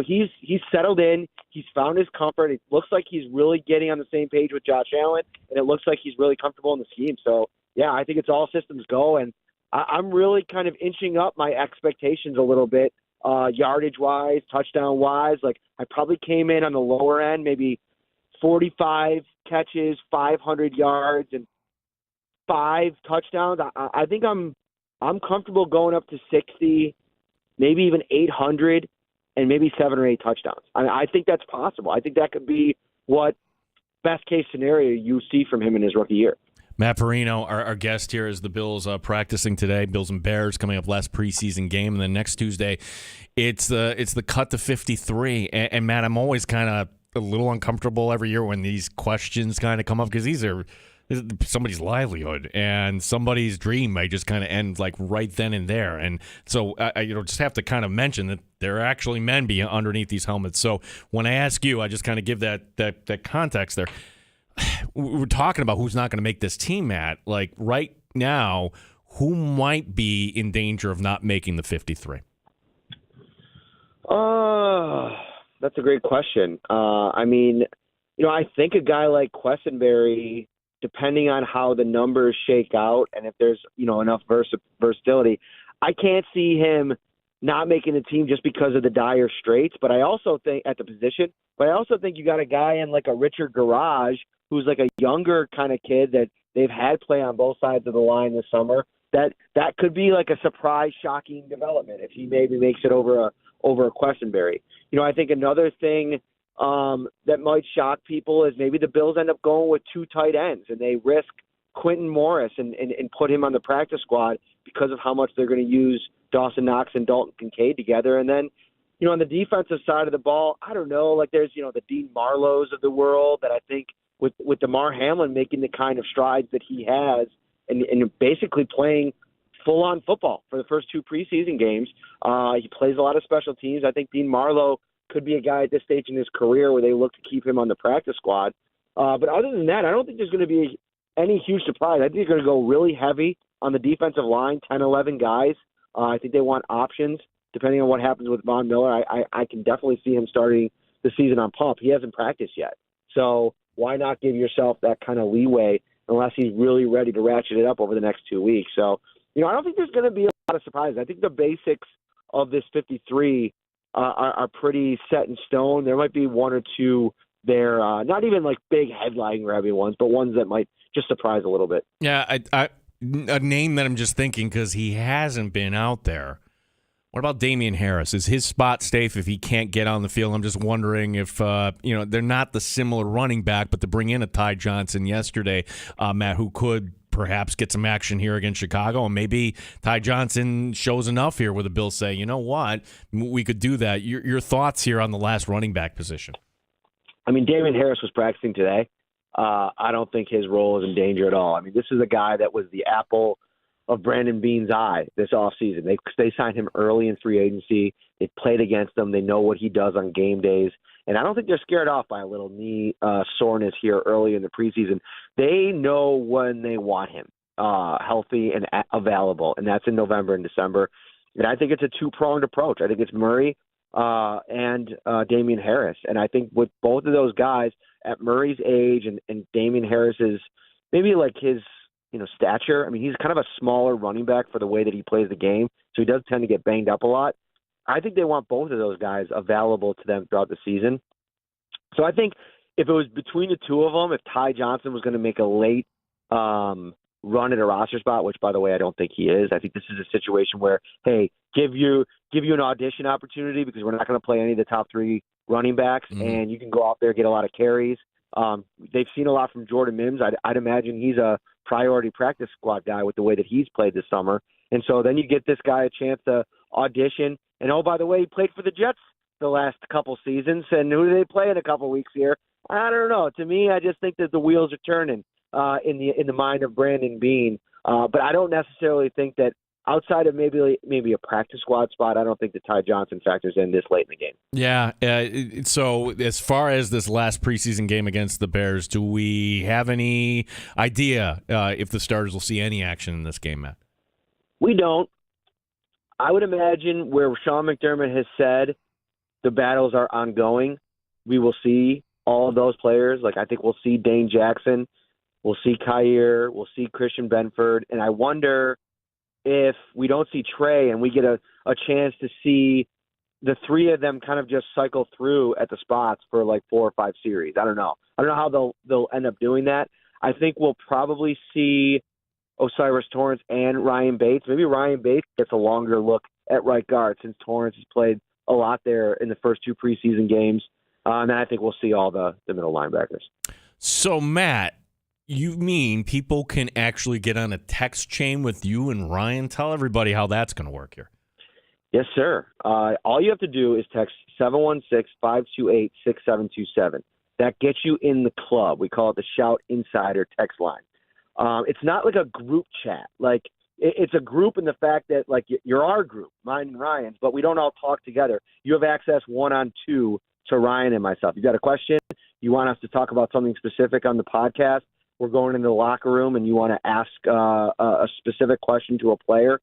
he's settled in. He's found his comfort. It looks like he's really getting on the same page with Josh Allen, and it looks like he's really comfortable in the scheme. So, yeah, I think it's all systems go, and I'm really kind of inching up my expectations a little bit, yardage-wise, touchdown-wise. I probably came in on the lower end, maybe 45 catches, 500 yards, and 5 touchdowns. I think I'm comfortable going up to 60, maybe even 800, and maybe 7 or 8 touchdowns. I think that's possible. I think that could be what best case scenario you see from him in his rookie year. Matt Perino, our guest here, is the Bills practicing today. Bills and Bears coming up last preseason game, and then next Tuesday, it's the cut to 53. And Matt, I'm always kind of a little uncomfortable every year when these questions kind of come up, because these are somebody's livelihood and somebody's dream may just kind of end right then and there. And so I just have to kind of mention that there are actually men underneath these helmets. So when I ask you, I just kind of give that context there. We're talking about who's not going to make this team, Matt. Right now, who might be in danger of not making the 53? That's a great question. I think a guy like Quessenberry, depending on how the numbers shake out and if there's, enough versatility, I can't see him not making the team just because of the dire straits. But I also think at the position, but I also think you got a guy in like a Richard Garage who's like a younger kind of kid that they've had play on both sides of the line this summer. That could be like a surprise, shocking development if he maybe makes it over a Questenberry. I think another thing that might shock people is maybe the Bills end up going with 2 tight ends and they risk Quentin Morris and put him on the practice squad because of how much they're going to use Dawson Knox and Dalton Kincaid together. And then, on the defensive side of the ball, I don't know, like there's, the Dean Marlows of the world that I think with DeMar Hamlin making the kind of strides that he has and basically playing full-on football for the first 2 preseason games. He plays a lot of special teams. I think Dean Marlowe could be a guy at this stage in his career where they look to keep him on the practice squad. But other than that, I don't think there's going to be any huge surprise. I think they're going to go really heavy on the defensive line, 10, 11 guys. I think they want options depending on what happens with Von Miller. I can definitely see him starting the season on pup. He hasn't practiced yet. So why not give yourself that kind of leeway unless he's really ready to ratchet it up over the next 2 weeks? So, I don't think there's going to be a lot of surprises. I think the basics of this 53 are pretty set in stone. There might be 1 or 2 there, not even like big headline-grabbing ones, but ones that might just surprise a little bit. Yeah, a name that I'm just thinking because he hasn't been out there. What about Damian Harris? Is his spot safe if he can't get on the field? I'm just wondering if, they're not the similar running back, but to bring in a Ty Johnson yesterday, Matt, who could perhaps get some action here against Chicago, and maybe Ty Johnson shows enough here where the Bills say, you know what, we could do that. Your thoughts here on the last running back position? I mean, Damian Harris was practicing today. I don't think his role is in danger at all. I mean, this is a guy that was the apple of Brandon Beane's eye this offseason. They signed him early in free agency. They played against him. They know what he does on game days. And I don't think they're scared off by a little knee soreness here early in the preseason. They know when they want him healthy and available, and that's in November and December. And I think it's a 2-pronged approach. I think it's Murray and Damian Harris. And I think with both of those guys at Murray's age and Damian Harris's maybe like his stature. I mean, he's kind of a smaller running back for the way that he plays the game, so he does tend to get banged up a lot. I think they want both of those guys available to them throughout the season. So I think if it was between the two of them, if Ty Johnson was going to make a late run at a roster spot, which, by the way, I don't think he is, I think this is a situation where, hey, give you an audition opportunity because we're not going to play any of the top 3 running backs, and you can go out there and get a lot of carries. They've seen a lot from Jordan Mims. I'd imagine he's a priority practice squad guy with the way that he's played this summer. And so then you get this guy a chance to audition. And, oh, by the way, he played for the Jets the last couple seasons. And who do they play in a couple weeks here? I don't know. To me, I just think that the wheels are turning in the mind of Brandon Beane. But I don't necessarily think that outside of maybe a practice squad spot, I don't think that Ty Johnson factors in this late in the game. Yeah. So as far as this last preseason game against the Bears, do we have any idea if the starters will see any action in this game, Matt? We don't. I would imagine where Sean McDermott has said the battles are ongoing, we will see all of those players. Like, I think we'll see Dane Jackson, we'll see Kyer, we'll see Christian Benford, and I wonder if we don't see Trey and we get a chance to see the 3 of them kind of just cycle through at the spots for like 4 or 5 series. I don't know how they'll end up doing that. I think we'll probably see Osiris Torrance and Ryan Bates. Maybe Ryan Bates gets a longer look at right guard since Torrance has played a lot there in the first 2 preseason games. And then I think we'll see all the middle linebackers. So, Matt, you mean people can actually get on a text chain with you and Ryan? Tell everybody how that's going to work here. Yes, sir. All you have to do is text 716-528-6727. That gets you in the club. We call it the Shout Insider text line. It's not like a group chat. Like, it's a group in the fact that, like, you're our group, mine and Ryan's, but we don't all talk together. You have access 1-on-2 to Ryan and myself. You got a question? You want us to talk about something specific on the podcast? We're going into the locker room and you want to ask a specific question to a player,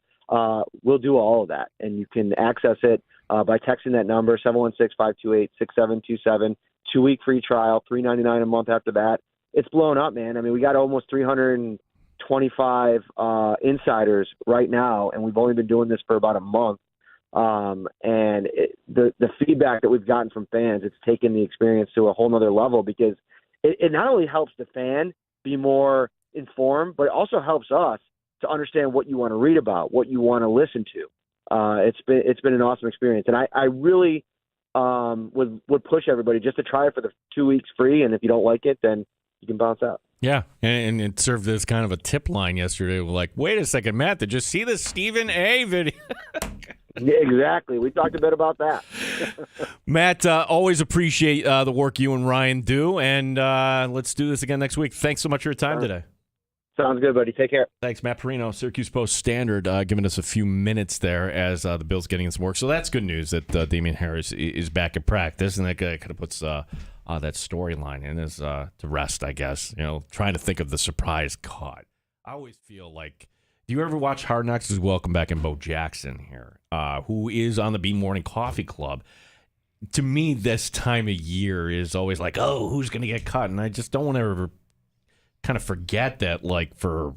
we'll do all of that. And you can access it by texting that number, 716-528-6727, 2-week free trial, $3.99 a month after that. It's blown up, man. I mean, we got almost 325 insiders right now, and we've only been doing this for about a month. The feedback that we've gotten from fans, it's taken the experience to a whole nother level because it not only helps the fan be more informed, but it also helps us to understand what you want to read about, what you want to listen to. It's been an awesome experience, and I really would push everybody just to try it for the 2 weeks free, and if you don't like it, then you can bounce out. Yeah, and it served as kind of a tip line yesterday. We're like, wait a second, Matt, did you see the Stephen A. video? Yeah, exactly. We talked a bit about that. Matt, always appreciate the work you and Ryan do, and let's do this again next week. Thanks so much for your time today. Sounds good, buddy. Take care. Thanks, Matt Perino, Syracuse Post-Standard, giving us a few minutes there as the Bills getting in some work. So that's good news that Damian Harris is back at practice, and that kind of puts that storyline in as to rest, I guess. Trying to think of the surprise caught. I always feel like, do you ever watch Hard Knocks? Welcome back in Bo Jackson here, who is on the B Morning Coffee Club. To me, this time of year is always like, oh, who's going to get cut? And I just don't want to ever kind of forget that, like, for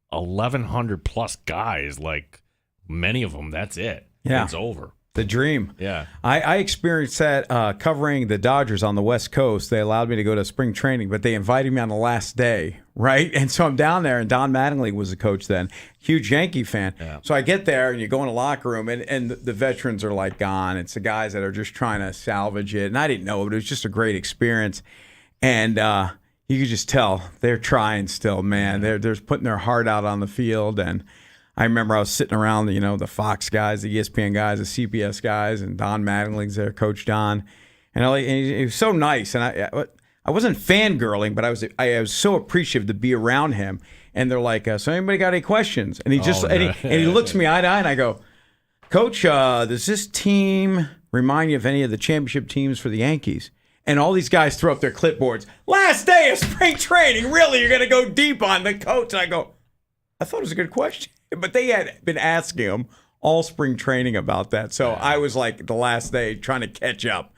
1,100 plus guys, like, many of them, that's it. Yeah. It's over. The dream. Yeah. I experienced that covering the Dodgers on the West Coast. They allowed me to go to spring training, but they invited me on the last day, right? And so I'm down there, and Don Mattingly was the coach then, huge Yankee fan. Yeah. So I get there, and you go in the locker room, and the veterans are, like, gone. It's the guys that are just trying to salvage it. And I didn't know, but it was just a great experience. And you could just tell they're trying still, man. They're putting their heart out on the field. And I remember I was sitting around, the Fox guys, the ESPN guys, the CBS guys, and Don Mattingly's there, Coach Don. And he was so nice. And I wasn't fangirling, but I was so appreciative to be around him. And they're like, so anybody got any questions? And he just and he looks me eye to eye, and I go, Coach, does this team remind you of any of the championship teams for the Yankees? And all these guys throw up their clipboards. Last day of spring training. Really, you're going to go deep on the coach? And I go, I thought it was a good question. But they had been asking him all spring training about that. So I was like the last day trying to catch up.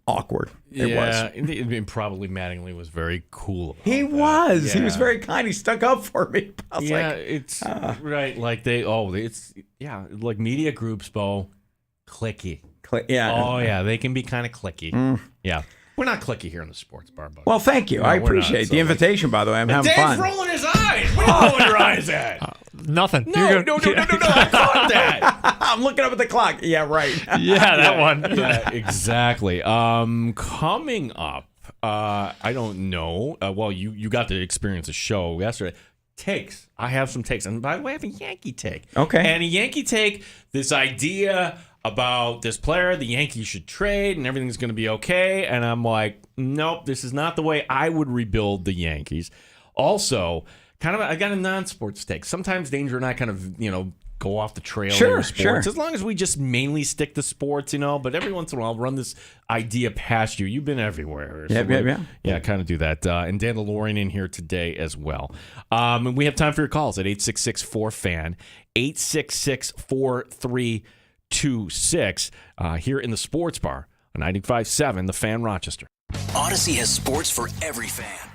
Awkward. It was. And probably Mattingly was very cool about He that. was. Yeah. He was very kind. He stuck up for me. I was like, it's right. Like like media groups, Bo, clicky. Yeah. Oh, yeah. They can be kind of clicky. Yeah. We're not clicky here in the sports bar, buddy. Well, thank you. No, I we're appreciate not, the invitation, by the way. I'm having Dave's fun. rolling his eyes. What are you rolling your eyes at? Nothing. No. I caught that. I'm looking up at the clock. Yeah, right. Yeah, that one. Yeah, exactly. Coming up, I don't know. Well, you got to experience a show yesterday. Takes. I have some takes. And by the way, I have a Yankee take. Okay. And a Yankee take, this idea about this player the Yankees should trade and everything's going to be okay. And I'm like, nope, this is not the way I would rebuild the Yankees. Also, I got a non-sports take. Sometimes Danger and I kind of, go off the trail in sports. As long as we just mainly stick to sports, but every once in a while I'll run this idea past you. You've been everywhere. So yeah, kind of do that. And Dan DeLorean in here today as well. And we have time for your calls at 866-4FAN, 866-4326 here in the Sports Bar on 95.7 The Fan Rochester. Odyssey has sports for every fan.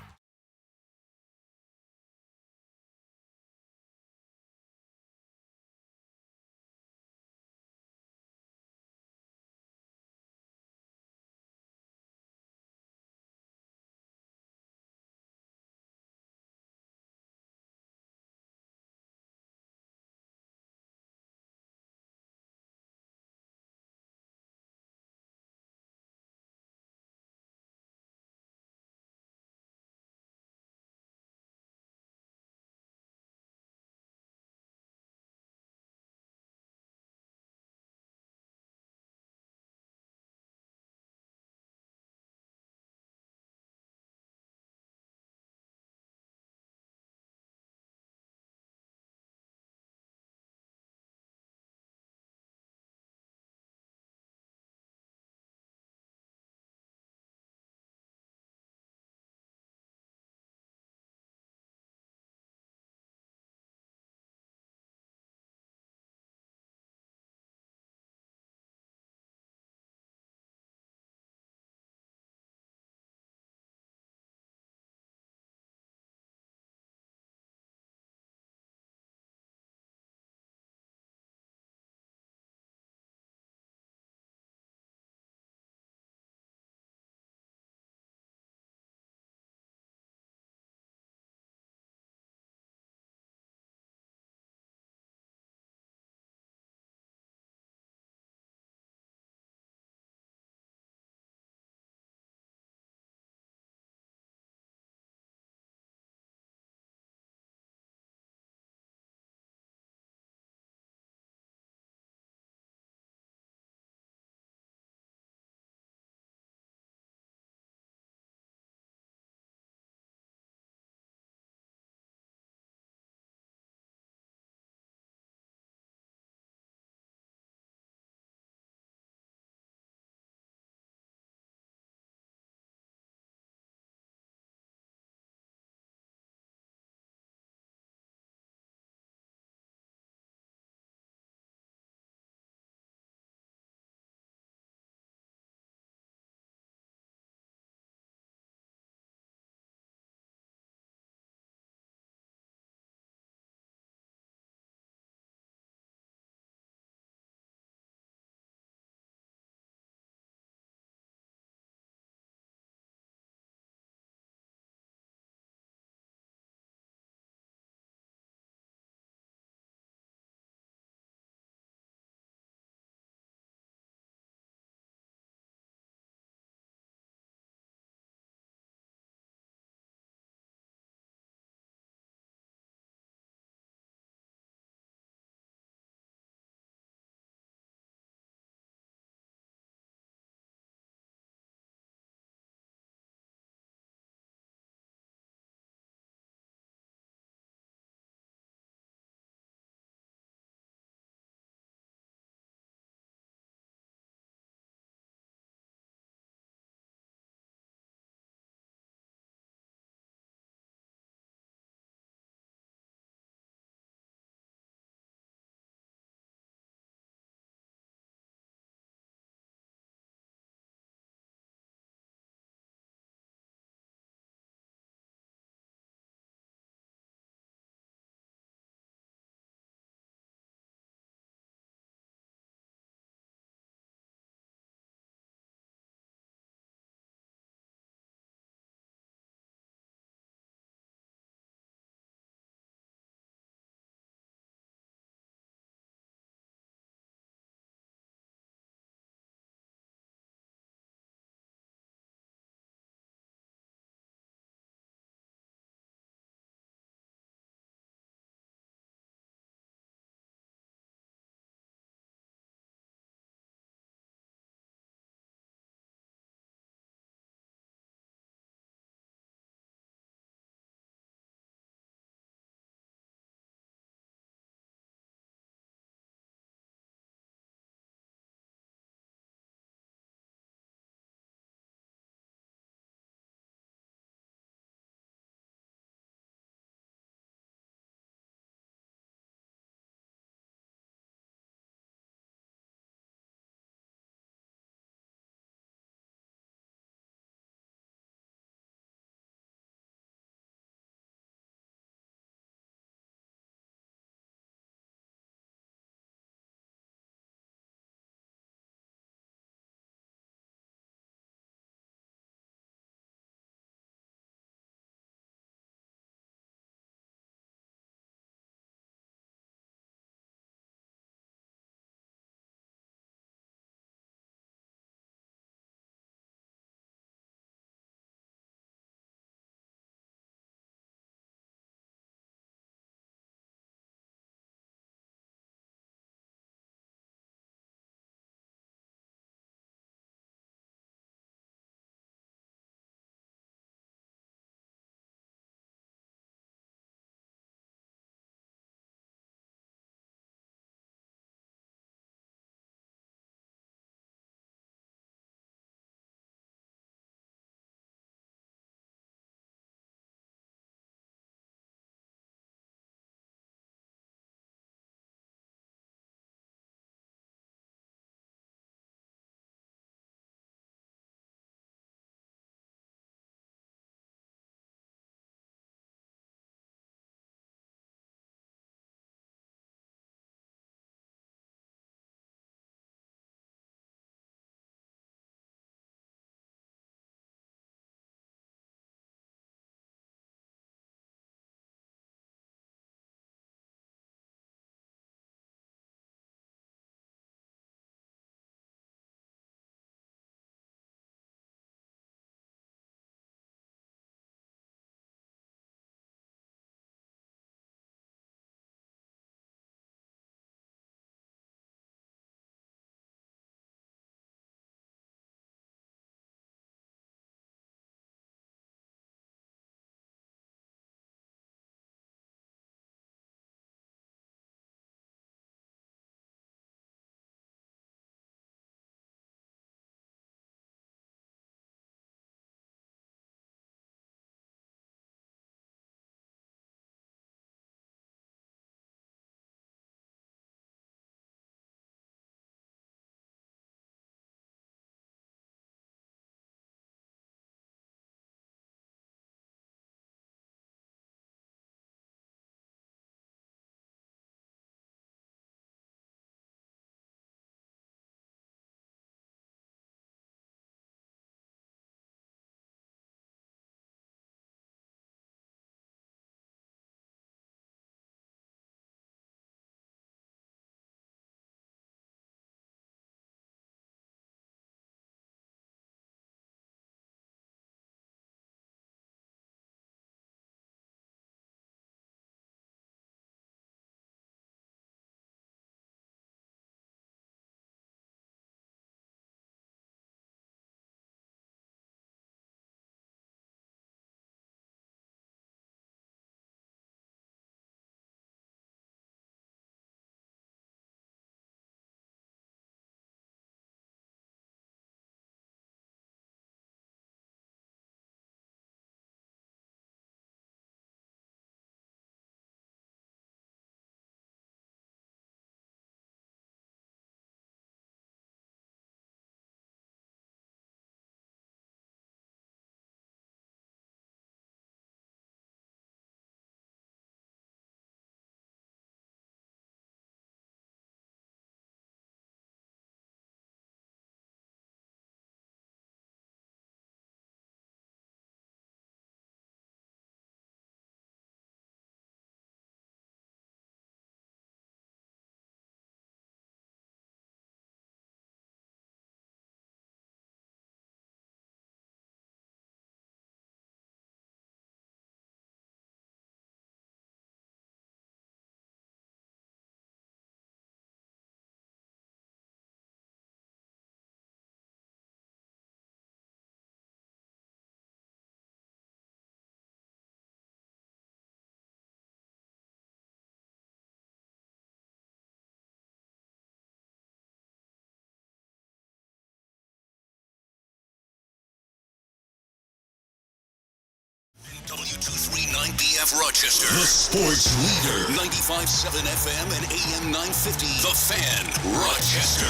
WBF Rochester, the sports leader. 95.7 FM and AM 950. The Fan, Rochester.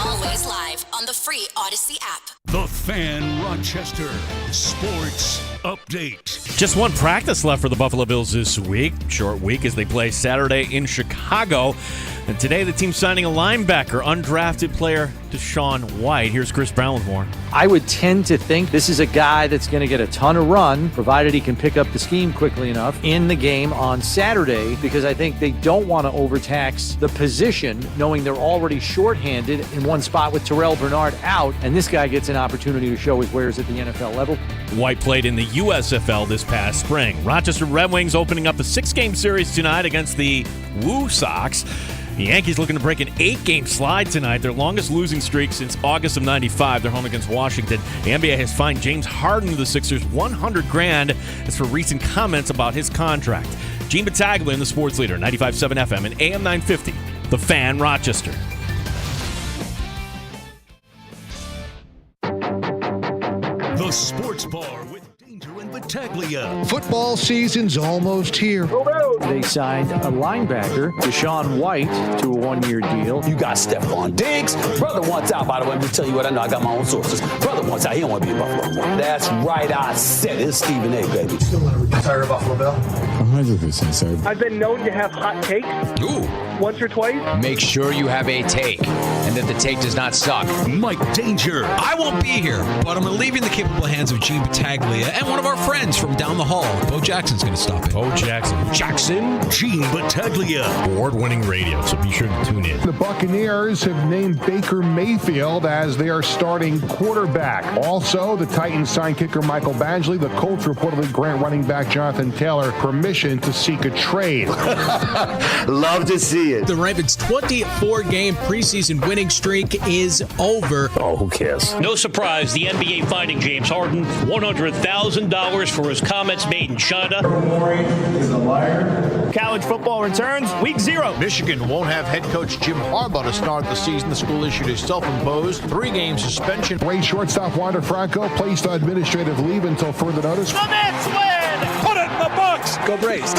Always live on the free Odyssey app. The Fan, Rochester. Sports update. Just one practice left for the Buffalo Bills this week. Short week as they play Saturday in Chicago. And today the team's signing a linebacker, undrafted player Deshaun White. Here's Chris Brown with more. I would tend to think this is a guy that's going to get a ton of run, provided he can pick up the scheme quickly enough in the game on Saturday, because I think they don't want to overtax the position, knowing they're already shorthanded in one spot with Terrell Bernard out, and this guy gets an opportunity to show his wares at the NFL level. White played in the USFL this past spring. Rochester Red Wings opening up a 6-game series tonight against the Woo Sox. The Yankees looking to break an 8-game slide tonight, their longest losing streak since August of '95. They're home against Washington. The NBA has fined James Harden of the Sixers $100,000 as for recent comments about his contract. Gene Battaglia in the sports leader, 95.7 FM and AM 950. The Fan, Rochester. The Sports Bar with Danger and Battaglia. Football season's almost here. They signed a linebacker, Deshaun White, to a 1-year deal. You got Stephon Diggs. Brother wants out, by the way. Let me tell you what I know. I got my own sources. Brother wants out. He don't want to be in Buffalo anymore. That's right. I said it. It's Stephen A, baby. Still want to retire a Buffalo Bill? 100%, sir. I've been known to have hot takes. Ooh. Once or twice. Make sure you have a take and that the take does not suck. Mike Danger. I won't be here, but I'm leaving the capable hands of Gene Battaglia and one of our friends from down the hall. Bo Jackson's going to stop in. Bo Jackson. Gene Battaglia. Award-winning radio, so be sure to tune in. The Buccaneers have named Baker Mayfield as their starting quarterback. Also, the Titans signed kicker Michael Bangley. The Colts reportedly grant running back Jonathan Taylor permission to seek a trade. Love to see it. The Ravens' 24-game preseason winning streak is over. Oh, who cares? No surprise, the NBA finding James Harden $100,000 for his comments made in China. Is a liar. College football returns week 0. Michigan won't have head coach Jim Harbaugh to start the season. The school issued a self-imposed 3-game suspension. Rays shortstop Wander Franco placed on administrative leave until further notice. The Mets win! Put it in the books! Go Braves.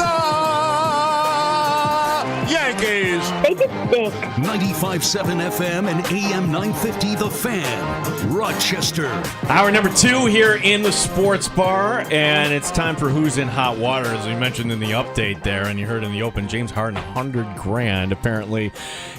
Yankees. Take it sick. 95.7 FM and AM 950. The Fan, Rochester. Hour number 2 here in the sports bar, and it's time for Who's in Hot Water, as we mentioned in the update there, and you heard in the open, James Harden, $100,000. Apparently,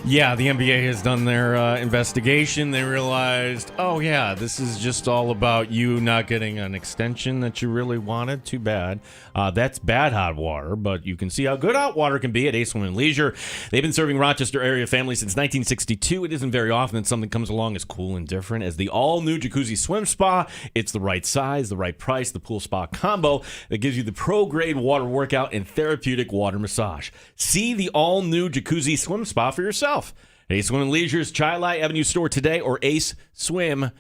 yeah, the NBA has done their investigation. They realized, oh yeah, this is just all about you not getting an extension that you really wanted. Too bad. That's bad hot water, but you can see how good hot water can be at Ace Swim & Leisure. They've been serving Rochester area families since 1962. It isn't very often that something comes along as cool and different as the all-new Jacuzzi Swim Spa. It's the right size, the right price, the pool spa combo that gives you the pro-grade water workout and therapeutic water massage. See the all-new Jacuzzi Swim Spa for yourself. Ace Swim & Leisure's Chilai Avenue store today or aceswim.com.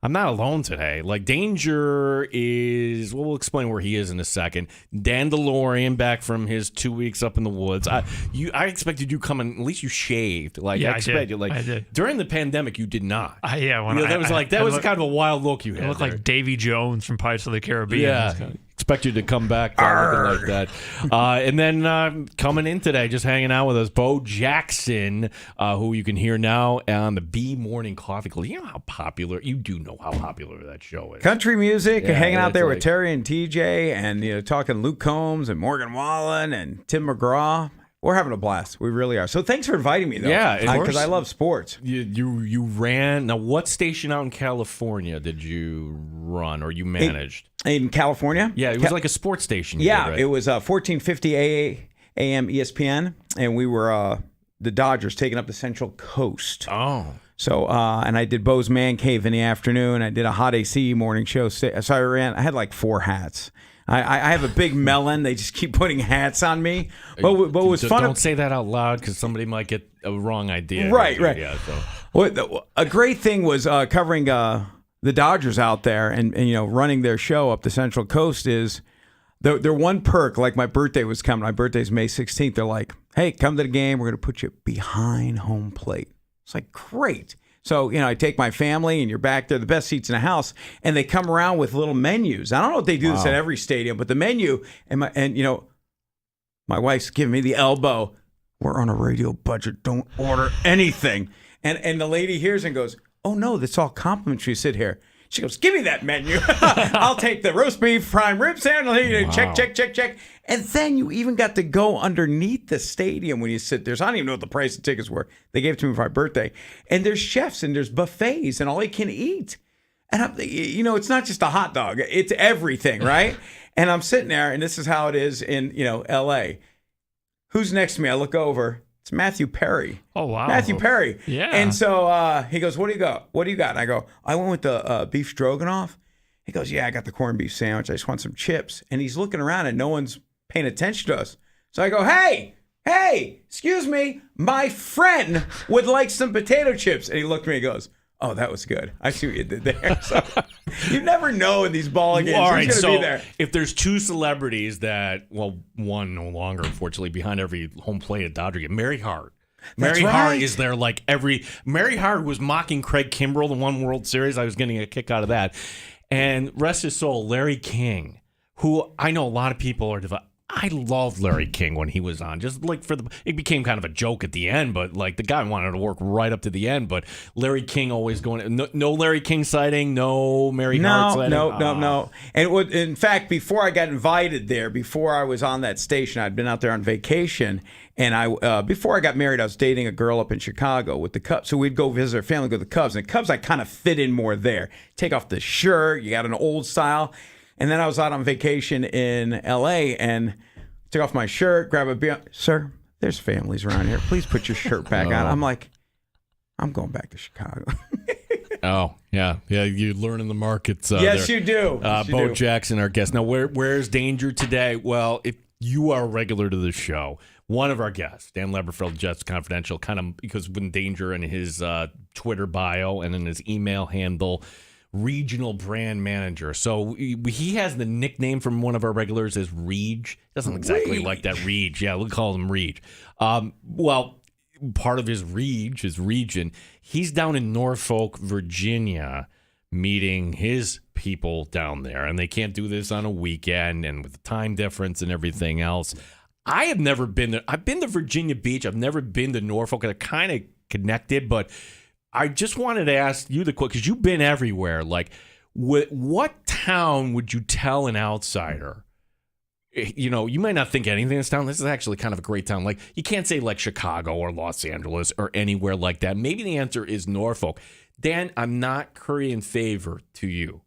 I'm not alone today. Like, Danger is, well, we'll explain where he is in a second. Dandalorian back from his 2 weeks up in the woods. I expected you coming, at least you shaved. Like, yeah, I expected. I did. During the pandemic, you did not. Yeah, that was kind of a wild look you had. It looked there. like Davy Jones from Pirates of the Caribbean. Yeah. Expect you to come back looking like that. And then coming in today, just hanging out with us, Bo Jackson, who you can hear now on the B Morning Coffee Club. You know how popular, you do know how popular that show is. Country music, Yeah, hanging out there like- with Terry and TJ, and talking Luke Combs and Morgan Wallen and Tim McGraw. We're having a blast. We really are. So thanks for inviting me, though. Yeah, because I love sports. You ran. Now, what station out in California did you run or you managed? In California? Yeah, it was like a sports station. you Yeah, did, right? it was 1450 AM ESPN, and we were the Dodgers taking up the Central Coast. Oh. So, and I did Bo's Man Cave in the afternoon. I did a Hot AC morning show. So I had like 4 hats. I have a big melon. They just keep putting hats on me. But it was fun. Don't say that out loud because somebody might get a wrong idea. Right. Yeah, so. Well, a great thing was covering the Dodgers out there and running their show up the Central Coast is their one perk. Like my birthday was coming. My birthday's May 16th. They're like, hey, come to the game. We're going to put you behind home plate. It's like, great. So, I take my family, and you're back there, the best seats in the house, and they come around with little menus. I don't know if they do this at every stadium, but the menu, my wife's giving me the elbow. We're on a radio budget. Don't order anything. And the lady hears and goes, oh, no, that's all complimentary. Sit here. She goes, give me that menu. I'll take the roast beef, prime rib sandwich. Check. And then you even got to go underneath the stadium when you sit there. So I don't even know what the price of tickets were. They gave it to me for my birthday. And there's chefs and there's buffets and all you can eat. And it's not just a hot dog. It's everything, right? And I'm sitting there, and this is how it is in, L.A. Who's next to me? I look over. It's Matthew Perry. Oh, wow. Matthew Perry. Yeah. And so he goes, what do you got? What do you got? And I go, I went with the beef stroganoff. He goes, yeah, I got the corned beef sandwich. I just want some chips. And he's looking around, and no one's paying attention to us. So I go, hey, excuse me. My friend would like some potato chips. And he looked at me and goes, oh, that was good. I see what you did there. So you never know in these ball games All who's right, going to so be there. if there's two celebrities that, one no longer, unfortunately, behind every home plate at Dodger game, Mary Hart. Mary Hart is there like every. Mary Hart was mocking Craig Kimbrell, the one World Series. I was getting a kick out of that. And rest his soul, Larry King, who I know a lot of people are I loved Larry King when he was on. Just like it became kind of a joke at the end, but like the guy wanted to work right up to the end. But Larry King always going, no Larry King sighting, no Mary Hart sighting. No. And in fact, before I got invited there, before I was on that station, I'd been out there on vacation. And before I got married, I was dating a girl up in Chicago with the Cubs. So we'd go visit her family, go to the Cubs. And the Cubs, I kind of fit in more there. Take off the shirt, you got an old style. And then I was out on vacation in L.A. and took off my shirt, grab a beer. Sir, there's families around here. Please put your shirt back on. I'm like, I'm going back to Chicago. Oh, yeah. You're learning the markets. Yes, there. you do. Bo Jackson, our guest. Now, where's Danger today? Well, if you are a regular to the show, one of our guests, Dan Leberfeld, Jets Confidential, kind of because when Danger in his Twitter bio and in his email handle, regional brand manager. So he has the nickname from one of our regulars as Reej. Doesn't exactly like that Reej. Yeah, we'll call him Reej. Well, part of his region, he's down in Norfolk, Virginia, meeting his people down there. And they can't do this on a weekend and with the time difference and everything else. I have never been there. I've been to Virginia Beach. I've never been to Norfolk. They're kind of connected, but I just wanted to ask you the question, because you've been everywhere. Like, what town would you tell an outsider? You might not think anything of this town. This is actually kind of a great town. Like, you can't say like Chicago or Los Angeles or anywhere like that. Maybe the answer is Norfolk. Dan, I'm not currying favor to you.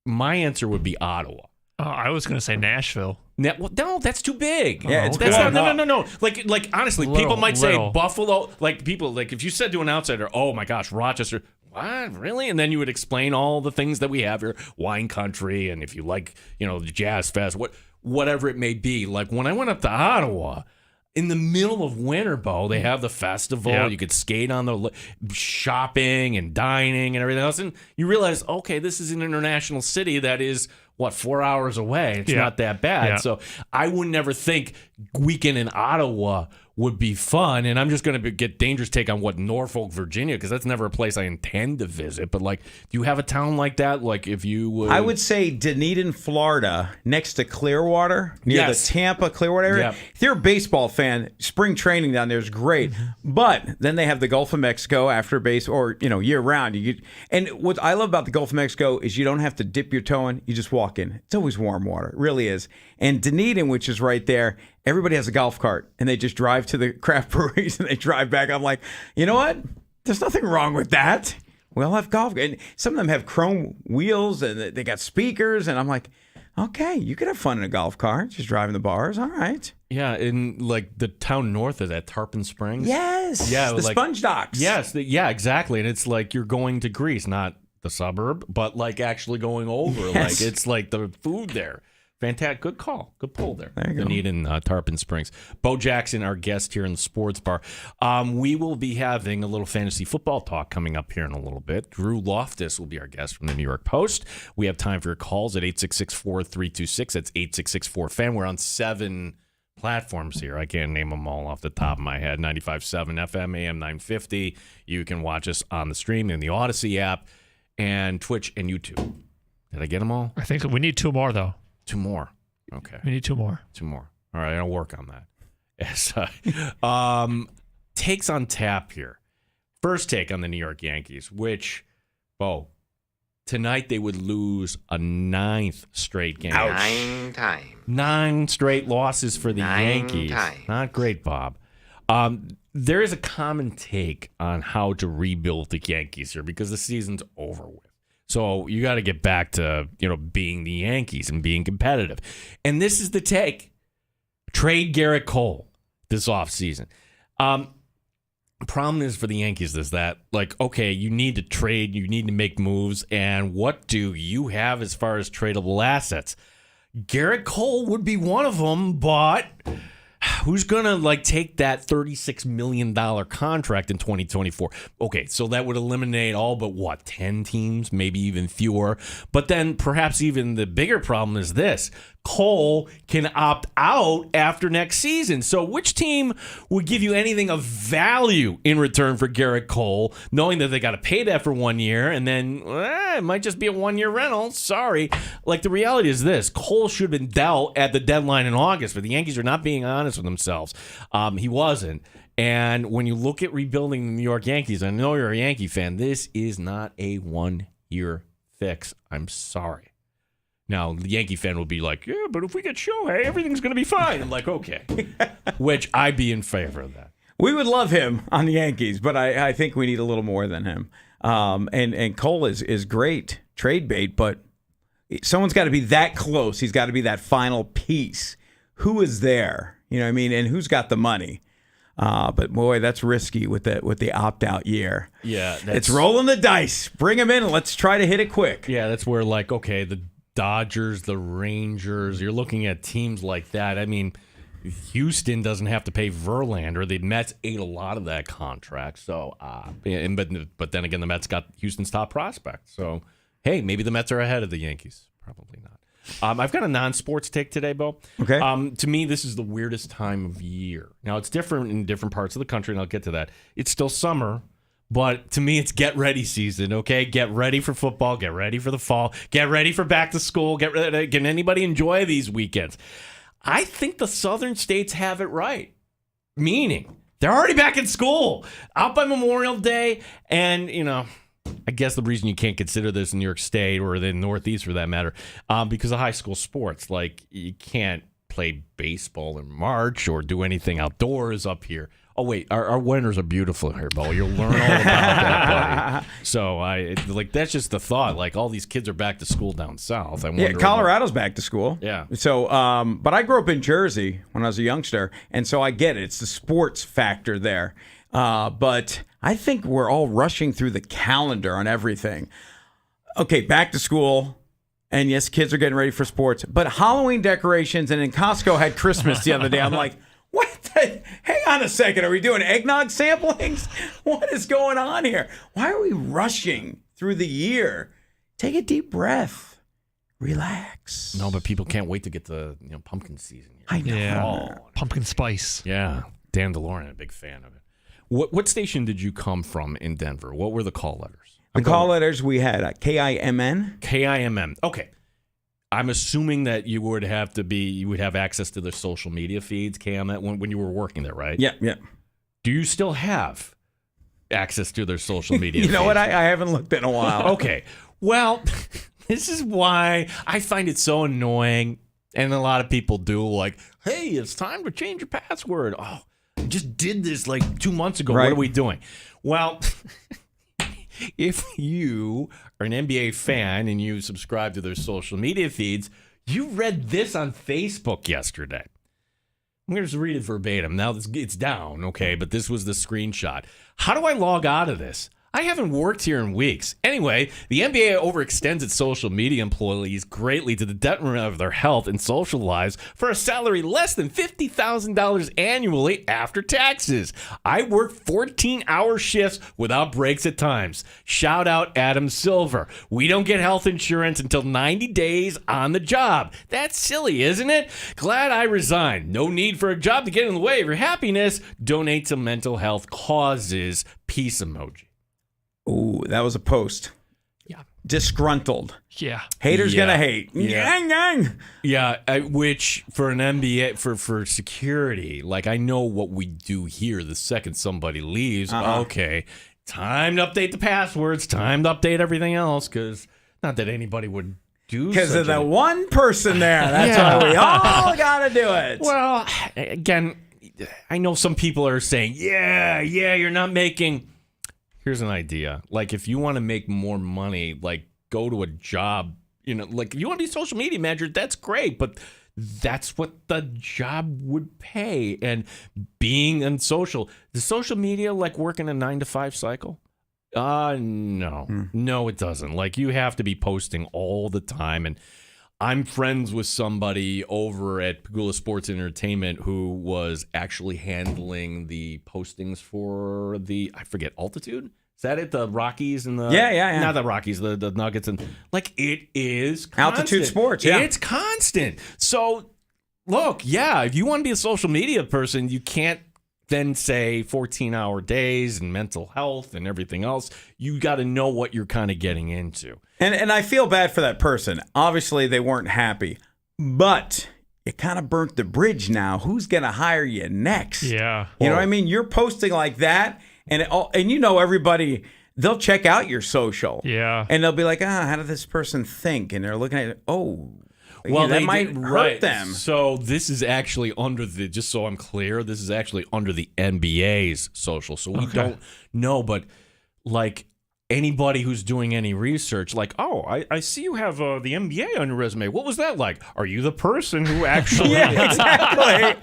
My answer would be Ottawa. Oh, I was going to say Nashville. No, that's too big. Yeah, it's no. Like honestly, people might say little. Buffalo. Like if you said to an outsider, "Oh my gosh, Rochester." What, really? And then you would explain all the things that we have here, wine country, and if you like, the Jazz Fest, whatever it may be. Like when I went up to Ottawa, in the middle of winter, Bo, they have the festival. Yep. You could skate on the shopping and dining and everything else, and you realize, okay, this is an international city that is 4 hours away. It's not that bad. Yeah. So I would never think weekend in Ottawa would be fun. And I'm just going to get Danger's take on Norfolk, Virginia, because that's never a place I intend to visit. But do you have a town like that? Like if you would... I would say Dunedin, Florida, next to Clearwater, near the Tampa, Clearwater area. Yep. If you're a baseball fan, spring training down there is great. But then they have the Gulf of Mexico after base, or year round. And what I love about the Gulf of Mexico is you don't have to dip your toe in; you just walk in. It's always warm water, it really is. And Dunedin, which is right there, everybody has a golf cart, and they just drive to the craft breweries and they drive back. I'm like, you know what? There's nothing wrong with that. We all have golf, and some of them have chrome wheels, and they got speakers, and I'm like, okay, you could have fun in a golf cart, just driving the bars. All right. Yeah, in the town north of that, Tarpon Springs. Yes. Yeah, the sponge docks. Yes. Yeah, exactly. And it's like you're going to Greece, not the suburb, but actually going over. Yes. It's like the food there. Fantastic. Good call. Good pull there. There you go. Dunedin, Tarpon Springs. Bo Jackson, our guest here in the Sports Bar. We will be having a little fantasy football talk coming up here in a little bit. Drew Loftus will be our guest from the New York Post. We have time for your calls at 866-4326. That's 866-4-FAN. We're on 7 platforms here. I can't name them all off the top of my head. 95.7 FM, AM 950. You can watch us on the stream in the Odyssey app and Twitch and YouTube. Did I get them all? I think we need 2 more, though. 2 more. Okay. We need 2 more. 2 more. All right, I'll work on that. Yes. Takes on tap here. First take on the New York Yankees, which, tonight they would lose a 9th straight game. Ouch. 9 times. 9 straight losses for the 9 Yankees. times. Not great, Bob. There is a common take on how to rebuild the Yankees here because the season's over with. So you got to get back to, being the Yankees and being competitive. And this is the take. Trade Garrett Cole this offseason. Problem is for the Yankees is that, you need to trade, you need to make moves, and what do you have as far as tradable assets? Garrett Cole would be one of them, but who's going to take that $36 million contract in 2024? Okay, so that would eliminate all but 10 teams, maybe even fewer. But then perhaps even the bigger problem is this. Cole can opt out after next season. So which team would give you anything of value in return for Garrett Cole, knowing that they got to pay that for 1 year, and then it might just be a 1-year rental? Sorry. The reality is this. Cole should have been dealt at the deadline in August, but the Yankees are not being honest with themselves. He wasn't. And when you look at rebuilding the New York Yankees, I know you're a Yankee fan, this is not a 1-year fix. I'm sorry. Now, the Yankee fan will be like, yeah, but if we get Shohei, everything's going to be fine. I'm like, okay. Which I'd be in favor of that. We would love him on the Yankees, but I think we need a little more than him. And Cole is great trade bait, but someone's got to be that close. He's got to be that final piece. Who is there? You know what I mean? And who's got the money? But boy, that's risky with the opt-out year. Yeah. It's rolling the dice. Bring him in and let's try to hit it quick. Yeah, that's where the Dodgers, the Rangers, you're looking at teams like that. I mean, Houston doesn't have to pay Verlander. The Mets ate a lot of that contract. So, but then again, the Mets got Houston's top prospect. So, hey, maybe the Mets are ahead of the Yankees. Probably not. I've got a non-sports take today, Bo. Okay. To me, this is the weirdest time of year. Now, it's different in different parts of the country, and I'll get to that. It's still summer. But to me, it's get ready season, okay? Get ready for football. Get ready for the fall. Get ready for back to school. Can anybody enjoy these weekends? I think the southern states have it right. Meaning, they're already back in school, out by Memorial Day. And, I guess the reason you can't consider this in New York State or the Northeast for that matter, because of high school sports. You can't play baseball in March or do anything outdoors up here. Oh, wait, our winters are beautiful here, Bo. You'll learn all about that, buddy. So, that's just the thought. All these kids are back to school down south. Colorado's back to school. Yeah. So, but I grew up in Jersey when I was a youngster, and so I get it. It's the sports factor there. But I think we're all rushing through the calendar on everything. Okay, back to school. And yes, kids are getting ready for sports. But Halloween decorations, and then Costco had Christmas the other day. I'm like, what? Hang on a second. Are we doing eggnog samplings? What is going on here? Why are we rushing through the year? Take a deep breath. Relax. No, but people can't wait to get to pumpkin season. I know. Yeah. Pumpkin spice. Yeah. Dan DeLorean, a big fan of it. What station did you come from in Denver? What were the call letters? The call letters we had KIMN. KIMN. Okay. I'm assuming that you would have access to their social media feeds, KIMN, when you were working there, right? Yeah. Do you still have access to their social media feeds? You know what? I haven't looked in a while. Okay. Well, this is why I find it so annoying, and a lot of people do, hey, it's time to change your password. Oh, I just did this 2 months ago. Right. What are we doing? Well, if you are an NBA fan and you subscribe to their social media feeds, you read this on Facebook yesterday. I'm going to just read it verbatim. Now it's down, okay, but this was the screenshot. How do I log out of this? I haven't worked here in weeks. Anyway, the NBA overextends its social media employees greatly to the detriment of their health and social lives for a salary less than $50,000 annually after taxes. I work 14-hour shifts without breaks at times. Shout out Adam Silver. We don't get health insurance until 90 days on the job. That's silly, isn't it? Glad I resigned. No need for a job to get in the way of your happiness. Donate to mental health causes. Peace emoji. Ooh, that was a post. Yeah. Disgruntled. Yeah. Haters gonna hate. Yeah. Gang, gang. Yeah, which for an NBA, for security, like I know what we do here the second somebody leaves. Okay, time to update the passwords, time to update everything else, because not that anybody would do because of the one person there. That's why we all gotta do it. Well, again, I know some people are saying, yeah, you're not making... Here's an idea. Like, if you want to make more money, like, go to a job, like, you want to be a social media manager, that's great, but that's what the job would pay. And being on social, does social media, like, work in a 9-to-5 cycle? No, it doesn't. Like, you have to be posting all the time. And I'm friends with somebody over at Pagula Sports Entertainment who was actually handling the postings for the, I forget, Altitude? Is that it? The Rockies and the... Yeah. Not the Rockies, the Nuggets. And like, it is constant. Altitude Sports, yeah. It's constant. So, look, if you want to be a social media person, you can't then say 14-hour days and mental health and everything else. You got to know what you're kind of getting into. And I feel bad for that person. Obviously, they weren't happy. But you kind of burnt the bridge now. Who's going to hire you next? Yeah. You know what I mean? You're posting like that, and everybody, they'll check out your social. Yeah. And they'll be like, how did this person think? And they're looking at it, Well, that might hurt them. So this is actually under the, just so I'm clear, this is actually under the NBA's social. So we don't know, but like anybody who's doing any research, like, I see you have the NBA on your resume. What was that like? Are you the person who actually... Yeah, exactly.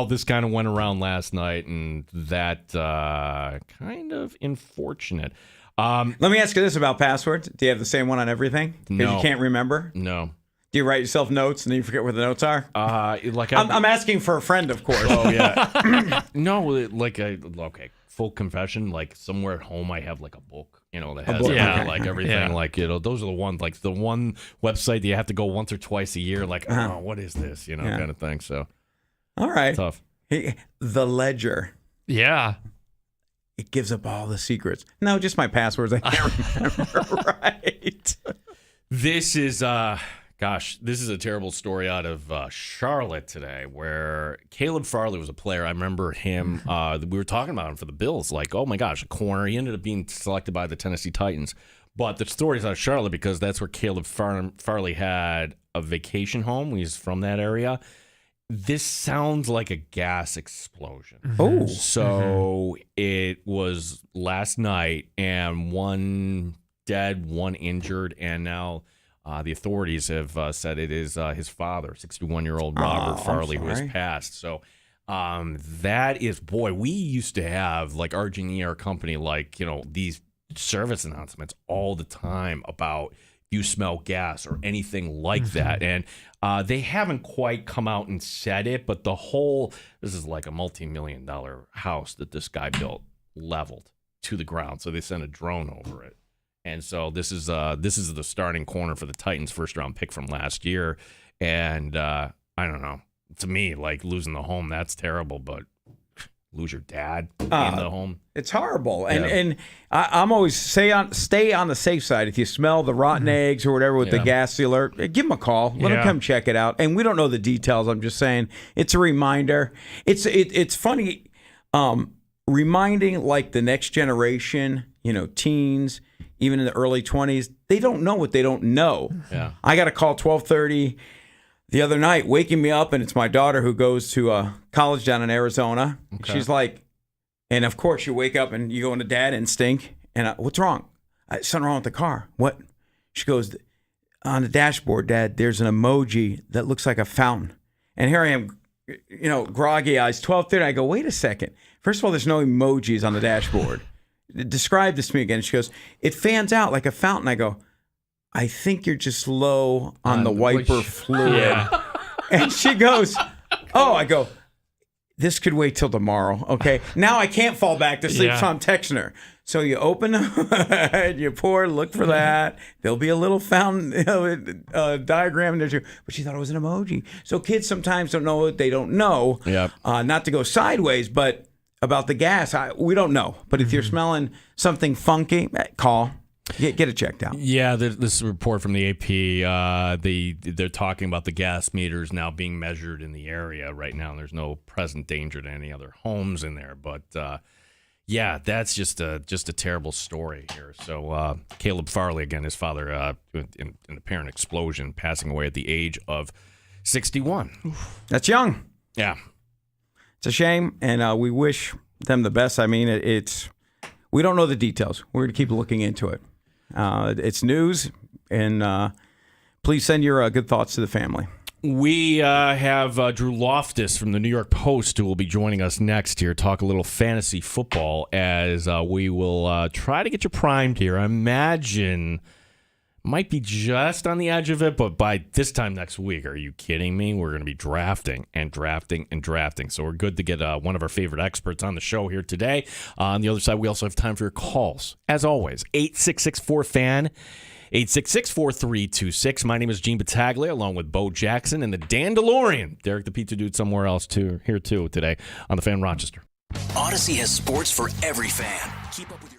This kind of went around last night, and that kind of unfortunate. Let me ask you this about passwords. Do you have the same one on everything? Because you can't remember? No. Do you write yourself notes and then you forget where the notes are? I'm asking for a friend, of course. Oh, yeah. No, full confession, like somewhere at home I have like a book, that has like everything, like, those are the ones, like the one website that you have to go once or twice a year, like, what is this, kind of thing, so. All right. Tough. The Ledger. Yeah. It gives up all the secrets. No, just my passwords. I can't remember. Right. This is this is a terrible story out of Charlotte today, where Caleb Farley was a player. I remember him. We were talking about him for the Bills. Like, oh my gosh, a corner. He ended up being selected by the Tennessee Titans. But the story is out of Charlotte because that's where Caleb Farley had a vacation home. He's from that area. This sounds like a gas explosion. Oh. So it was last night, and one dead, one injured, and now the authorities have said it is his father, 61-year-old Robert Farley, who has passed. So that is, we used to have, like, RG&E, our company, like, these service announcements all the time about you smell gas or anything like that. And they haven't quite come out and said it, but this is like a multi-million-dollar house that this guy built, leveled to the ground. So they sent a drone over it. And so this is the starting corner for the Titans' first-round pick from last year. And I don't know. To me, like, losing the home, that's terrible, but lose your dad in the home. It's horrible. And I'm always stay on the safe side. If you smell the rotten eggs or whatever with the gas sealer, give them a call. Let them come check it out. And we don't know the details. I'm just saying it's a reminder. It's funny, reminding like the next generation, teens, even in the early 20s, they don't know what they don't know. Yeah. I got a call 12:30 the other night, waking me up, and it's my daughter who goes to college down in Arizona. Okay. She's like, and of course you wake up and you go into dad instinct, and what's wrong? Something wrong with the car. What? She goes, on the dashboard, Dad, there's an emoji that looks like a fountain. And here I am groggy eyes, 12:30. I go, wait a second. First of all, there's no emojis on the dashboard. Describe this to me again. She goes, it fans out like a fountain. I go, I think you're just low on the wiper fluid. Yeah. And she goes, oh, I go, this could wait till tomorrow. Okay. Now I can't fall back to sleep, so I'm texting her. So you open the hood, you pour, look for that. There'll be a little fountain diagram in there too. But she thought it was an emoji. So kids sometimes don't know what they don't know. Yep. Not to go sideways, but about the gas, we don't know. But if you're smelling something funky, call. Get it checked out. Yeah, this report from the AP, they're talking about the gas meters now being measured in the area right now. There's no present danger to any other homes in there, but yeah, that's just a terrible story here. So Caleb Farley, again, his father, in an apparent explosion, passing away at the age of 61. That's young. Yeah, it's a shame, and we wish them the best. I mean, we don't know the details. We're going to keep looking into it. It's news, and please send your good thoughts to the family. We have Drew Loftus from the New York Post who will be joining us next here, talk a little fantasy football as we will try to get you primed here. I imagine might be just on the edge of it, but by this time next week, are you kidding me? We're going to be drafting and drafting and drafting. So we're good to get one of our favorite experts on the show here today. On the other side, we also have time for your calls. As always, 866-4FAN, 866-4326. My name is Gene Battaglia, along with Bo Jackson and the Dan DeLorean. Derek the Pizza Dude somewhere else here too today on the Fan Rochester. Odyssey has sports for every fan. Keep up with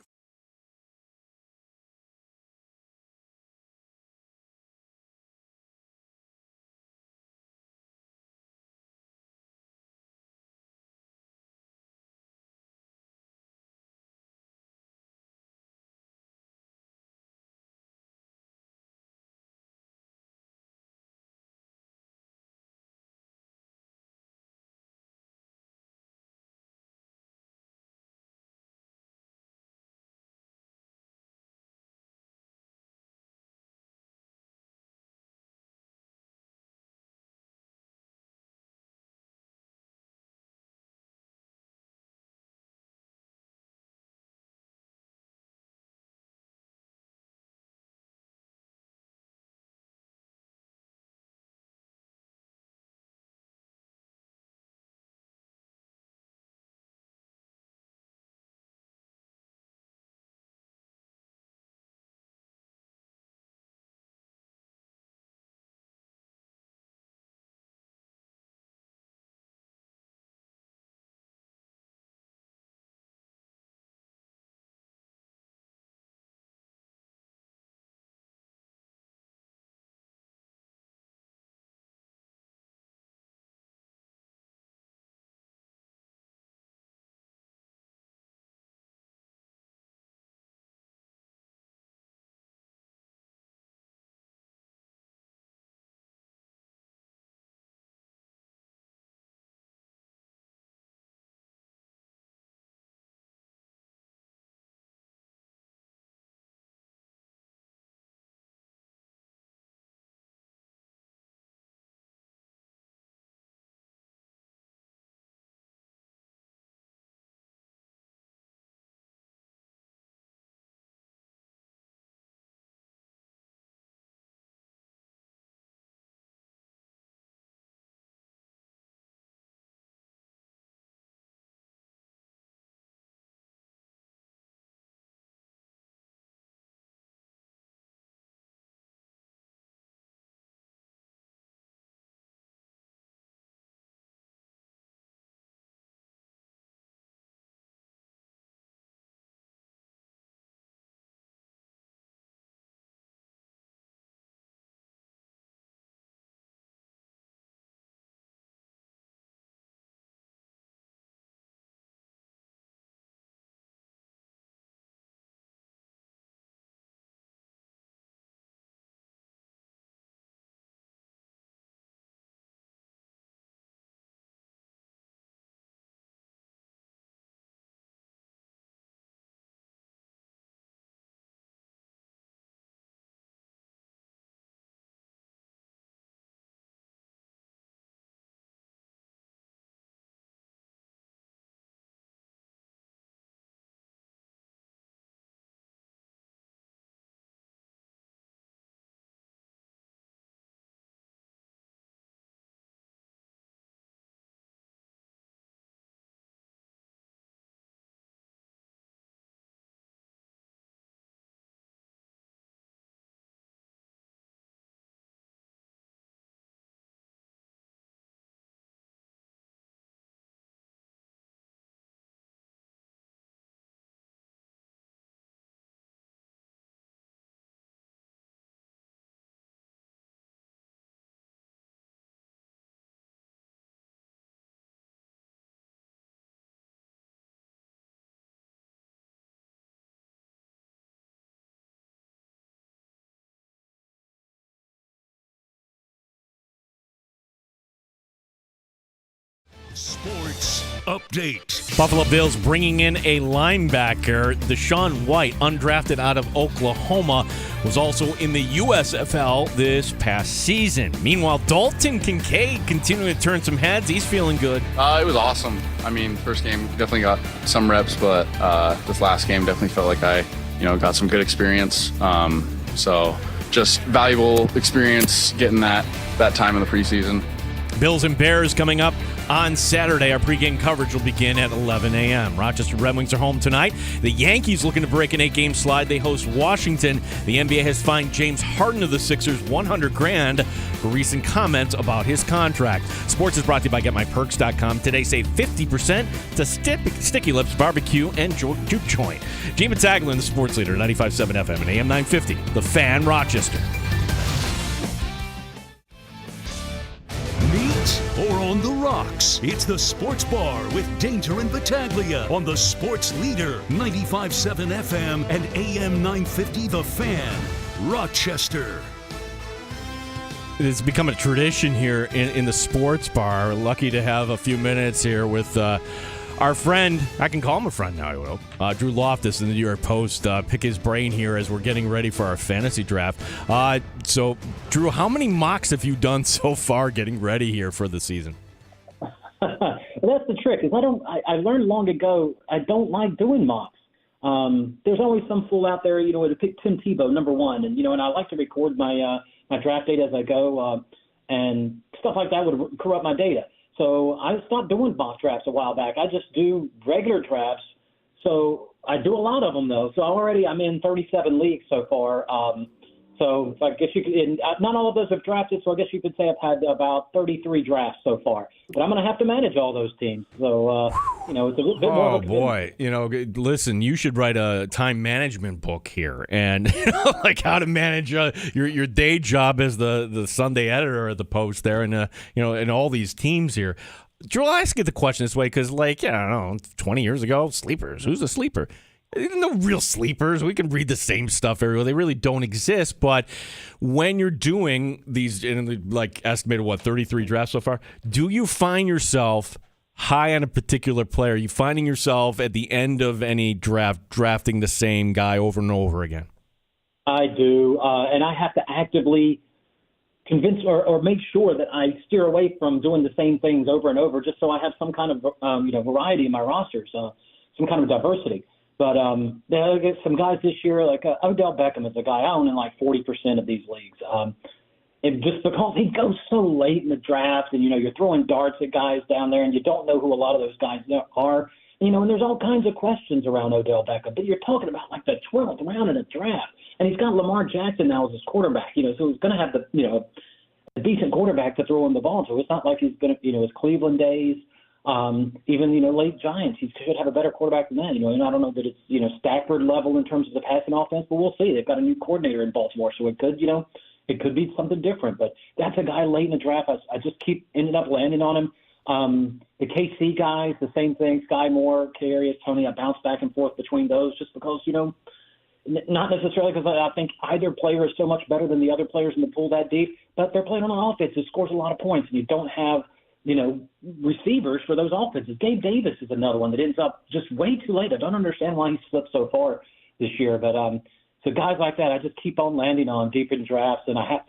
Sports Update. Buffalo Bills bringing in a linebacker. Deshaun White, undrafted out of Oklahoma, was also in the USFL this past season. Meanwhile, Dalton Kincaid continuing to turn some heads. He's feeling good. It was awesome. I mean, first game definitely got some reps, but this last game definitely felt like I, got some good experience. So just valuable experience getting that time in the preseason. Bills and Bears coming up on Saturday. Our pregame coverage will begin at 11 a.m. Rochester Red Wings are home tonight. The Yankees looking to break an 8-game slide. They host Washington. The NBA has fined James Harden of the Sixers $100,000 for recent comments about his contract. Sports is brought to you by GetMyPerks.com. Today, save 50% to Sticky Lips Barbecue and Juke Joint. Gene Battaglin, the sports leader, 95.7 FM and AM 950. The Fan, Rochester. Or on the rocks. It's the Sports Bar with Danger and Battaglia on the Sports Leader, 95.7 FM and AM 950 The Fan, Rochester. It's become a tradition here in the Sports Bar. We're lucky to have a few minutes here with our friend, I can call him a friend now, I will, Drew Loftus in the New York Post. Pick his brain here as we're getting ready for our fantasy draft. So, Drew, how many mocks have you done so far getting ready here for the season? Well, that's the trick. Is I learned long ago I don't like doing mocks. There's always some fool out there, to pick Tim Tebow number one, and and I like to record my draft data as I go, and stuff like that would corrupt my data. So I stopped doing mock drafts a while back. I just do regular drafts. So I do a lot of them, though. So I'm in 37 leagues so far. So I guess not all of those have drafted, so I guess you could say I've had about 33 drafts so far. But I'm going to have to manage all those teams. So, it's a bit more. Oh, boy. Listen, you should write a time management book here and, like how to manage your day job as the Sunday editor of the Post there and, and all these teams here. Drew, I'll ask you the question this way because, I don't know, 20 years ago, sleepers. Who's a sleeper? No real sleepers. We can read the same stuff everywhere. They really don't exist. But when you're doing these, estimated, 33 drafts so far, do you find yourself high on a particular player? Are you finding yourself at the end of any draft drafting the same guy over and over again? I do. And I have to actively convince or make sure that I steer away from doing the same things over and over just so I have some kind of, variety in my rosters, some kind of diversity. But I get some guys this year, like Odell Beckham is a guy I own in 40% of these leagues. And just because he goes so late in the draft and, you're throwing darts at guys down there and you don't know who a lot of those guys are, and there's all kinds of questions around Odell Beckham. But you're talking about the 12th round in a draft. And he's got Lamar Jackson now as his quarterback, so he's going to have a decent quarterback to throw him the ball. So it's not like he's going to, his Cleveland days. Even, late Giants, he should have a better quarterback than that, and I don't know that it's, Stafford level in terms of the passing offense, but we'll see. They've got a new coordinator in Baltimore, so it could, it could be something different, but that's a guy late in the draft. I just keep ending up landing on him. The KC guys, the same thing, Sky Moore, Kadarius Toney, I bounce back and forth between those just because, not necessarily because I think either player is so much better than the other players in the pool that deep, but they're playing on an offense that scores a lot of points, and you don't have receivers for those offenses. Gabe Davis is another one that ends up just way too late. I don't understand why he slipped so far this year, but so guys like that, I just keep on landing on deep in drafts, and I have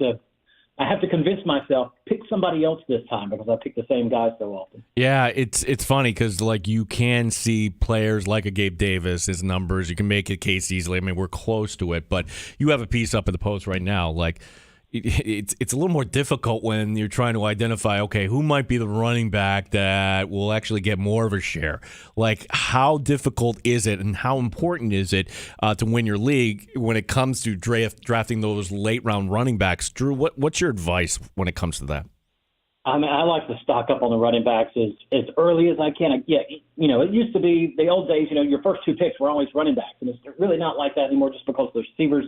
to convince myself pick somebody else this time because I pick the same guys so often. Yeah, it's funny because you can see players like a Gabe Davis, his numbers. You can make a case easily. I mean, we're close to it, but you have a piece up in the Post right now, It's a little more difficult when you're trying to identify, okay, who might be the running back that will actually get more of a share. How difficult is it and how important is it to win your league when it comes to drafting those late-round running backs? Drew, what's your advice when it comes to that? I mean, I like to stock up on the running backs as early as I can. It used to be the old days, your first two picks were always running backs, and it's really not like that anymore just because the receivers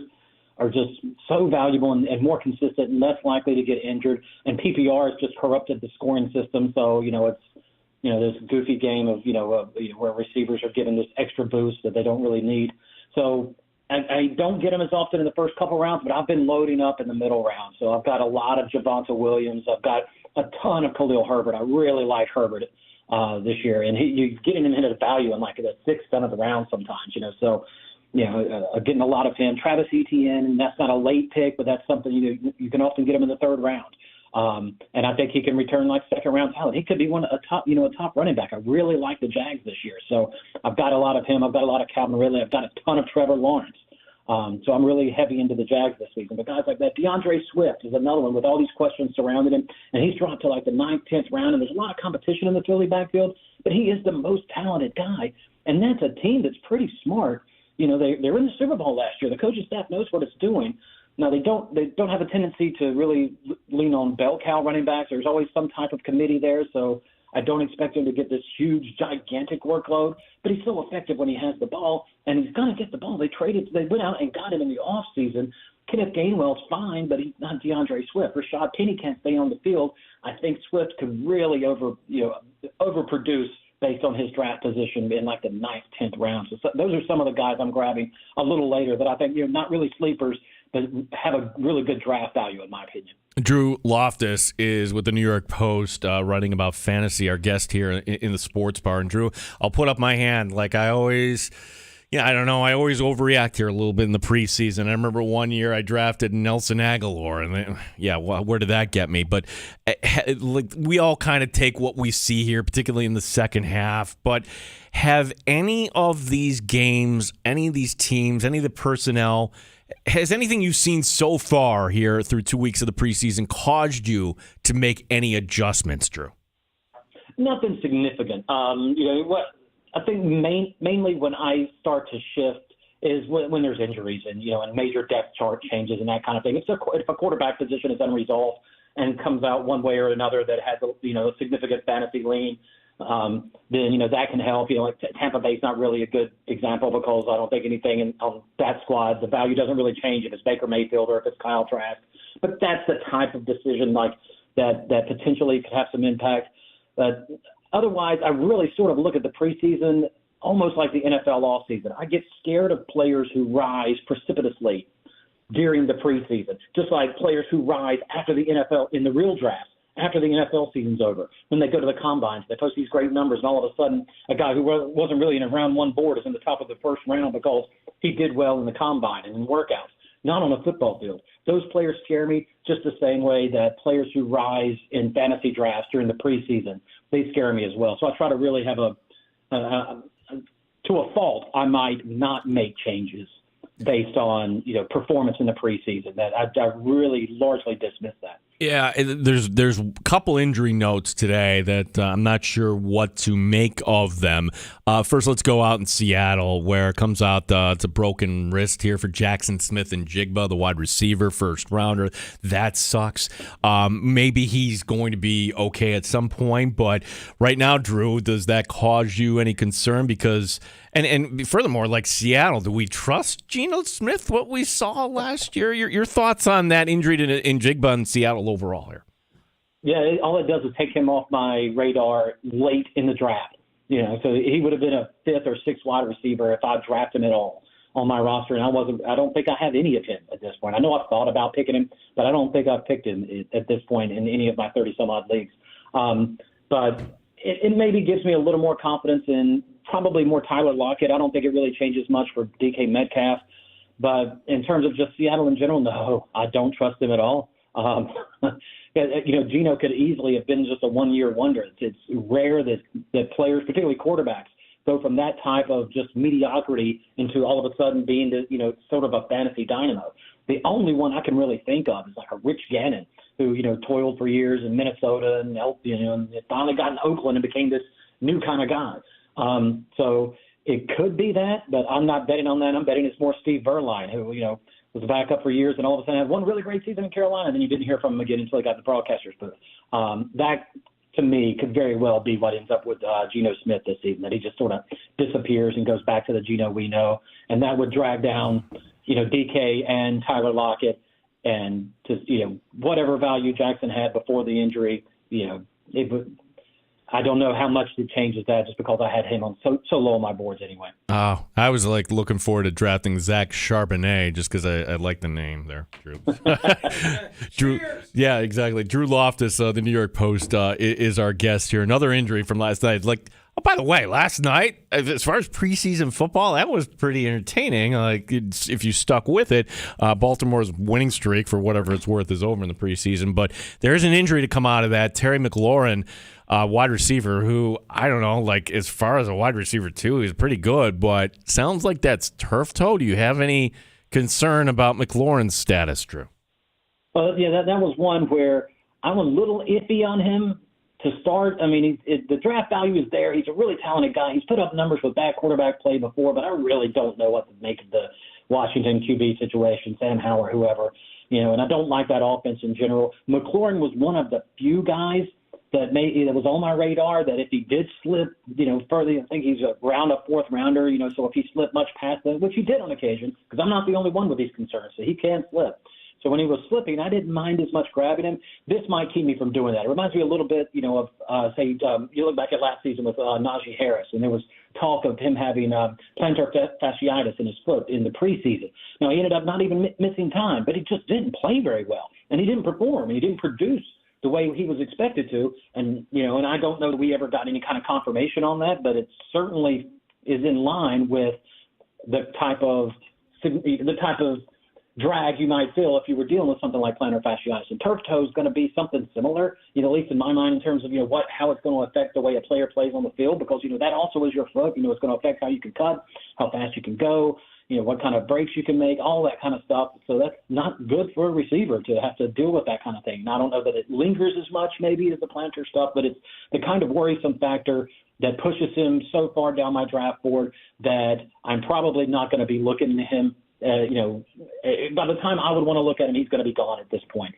are just so valuable and more consistent and less likely to get injured. And PPR has just corrupted the scoring system. So, it's, this goofy game of, where receivers are given this extra boost that they don't really need. So I don't get them as often in the first couple rounds, but I've been loading up in the middle round. So I've got a lot of Javonte Williams. I've got a ton of Khalil Herbert. I really like Herbert. this year, and you're getting him into the value in like the 6th, 7th round sometimes, So, getting a lot of him. Travis Etienne, and that's not a late pick, but that's something you can often get him in the 3rd round. And I think he can return like 2nd round talent. He could be a top running back. I really like the Jags this year, so I've got a lot of him. I've got a lot of Calvin Ridley. I've got a ton of Trevor Lawrence. So I'm really heavy into the Jags this season. But guys like that, DeAndre Swift is another one with all these questions surrounding him, and he's dropped to like the 9th, 10th round, and there's a lot of competition in the Philly backfield, but he is the most talented guy, and that's a team that's pretty smart. They're in the Super Bowl last year. The coaching staff knows what it's doing. Now, they don't have a tendency to really lean on bell cow running backs. There's always some type of committee there, so I don't expect him to get this huge, gigantic workload, but he's so effective when he has the ball, and he's going to get the ball. They went out and got him in the offseason. Kenneth Gainwell's fine, but he's not DeAndre Swift. Rashad Penny can't stay on the field. I think Swift could really overproduce based on his draft position in like the 9th, 10th round. So those are some of the guys I'm grabbing a little later that I think not really sleepers, but have a really good draft value in my opinion. Drew Loftus is with the New York Post writing about fantasy, our guest here in the sports bar. And Drew, I'll put up my hand like I always I always overreact here a little bit in the preseason. I remember one year I drafted Nelson Aguilar, and where did that get me? But we all kind of take what we see here, particularly in the second half. But have any of these games, any of these teams, any of the personnel, has anything you've seen so far here through 2 weeks of the preseason caused you to make any adjustments, Drew? Nothing significant. What I think mainly when I start to shift is when there's injuries and major depth chart changes and that kind of thing. If a quarterback position is unresolved and comes out one way or another that has a significant fantasy lean, then that can help. Like Tampa Bay's not really a good example because I don't think anything on that squad, the value doesn't really change if it's Baker Mayfield or if it's Kyle Trask. But that's the type of decision like that potentially could have some impact. But otherwise, I really sort of look at the preseason almost like the NFL offseason. I get scared of players who rise precipitously during the preseason, just like players who rise after the NFL in the real draft. After the NFL season's over, when they go to the combines, they post these great numbers, and all of a sudden, a guy who wasn't really in a round one board is in the top of the first round because he did well in the combine and in workouts, not on a football field. Those players scare me just the same way that players who rise in fantasy drafts during the preseason, they scare me as well. So I try to really have to a fault, I might not make changes based on performance in the preseason. That I really largely dismiss that. Yeah, there's a couple injury notes today that I'm not sure what to make of them. First, let's go out in Seattle, where it comes out it's a broken wrist here for Jackson Smith-Njigba, the wide receiver, first rounder. That sucks. Maybe he's going to be okay at some point, but right now, Drew, does that cause you any concern? Because and furthermore, like Seattle, do we trust Geno Smith, what we saw last year? Your thoughts on that injury to Njigba in Seattle overall here? Yeah, all it does is take him off my radar late in the draft. So he would have been a 5th or 6th wide receiver if I drafted him at all on my roster, and I don't think I have any of him at this point. I know I've thought about picking him, but I don't think I've picked him at this point in any of my 30-some-odd leagues. But it maybe gives me a little more confidence in probably more Tyler Lockett. I don't think it really changes much for DK Metcalf. But in terms of just Seattle in general, no, I don't trust him at all. Geno could easily have been just a one-year wonder. It's rare that players, particularly quarterbacks, go from that type of just mediocrity into all of a sudden being sort of a fantasy dynamo. The only one I can really think of is like a Rich Gannon, who toiled for years in Minnesota and and finally got in Oakland and became this new kind of guy. So it could be that, but I'm not betting on that. I'm betting it's more Steve Verline, who was a backup for years and all of a sudden had one really great season in Carolina, and then you didn't hear from him again until he got the broadcaster's booth. That, to me, could very well be what ends up with Geno Smith this season, that he just sort of disappears and goes back to the Geno we know, and that would drag down, DK and Tyler Lockett, and to whatever value Jackson had before the injury, it would. I don't know how much it changes that just because I had him on so low on my boards anyway. Oh, I was like looking forward to drafting Zach Charbonnet just because I like the name there, Drew. Drew, yeah, exactly. Drew Loftus, the New York Post, is our guest here. Another injury from last night. Like, oh, by the way, last night, as far as preseason football, that was pretty entertaining. Like, if you stuck with it, Baltimore's winning streak, for whatever it's worth, is over in the preseason. But there's an injury to come out of that. Terry McLaurin, wide receiver, who, I don't know, like, as far as a wide receiver, too, he's pretty good, but sounds like that's turf toe. Do you have any concern about McLaurin's status, Drew? Well, yeah, that was one where I'm a little iffy on him to start. I mean, the draft value is there. He's a really talented guy. He's put up numbers with bad quarterback play before, but I really don't know what to make of the Washington QB situation, Sam Howell, whoever, and I don't like that offense in general. McLaurin was one of the few guys that was on my radar that if he did slip, further, I think he's around a fourth rounder, so if he slipped much past that, which he did on occasion, because I'm not the only one with these concerns, so he can slip. So when he was slipping, I didn't mind as much grabbing him. This might keep me from doing that. It reminds me a little bit, of, you look back at last season with Najee Harris, and there was talk of him having plantar fasciitis in his foot in the preseason. Now, he ended up not even missing time, but he just didn't play very well, and he didn't perform, and he didn't produce the way he was expected to. And, and I don't know that we ever got any kind of confirmation on that, but it certainly is in line with the type of drag you might feel if you were dealing with something like plantar fasciitis. And turf toe is going to be something similar, at least in my mind, in terms of, how it's going to affect the way a player plays on the field, because, that also is your foot. It's going to affect how you can cut, how fast you can go, what kind of breaks you can make, all that kind of stuff. So that's not good for a receiver to have to deal with that kind of thing. And I don't know that it lingers as much maybe as the plantar stuff, but it's the kind of worrisome factor that pushes him so far down my draft board that I'm probably not going to be looking at him. By the time I would want to look at him, he's going to be gone at this point,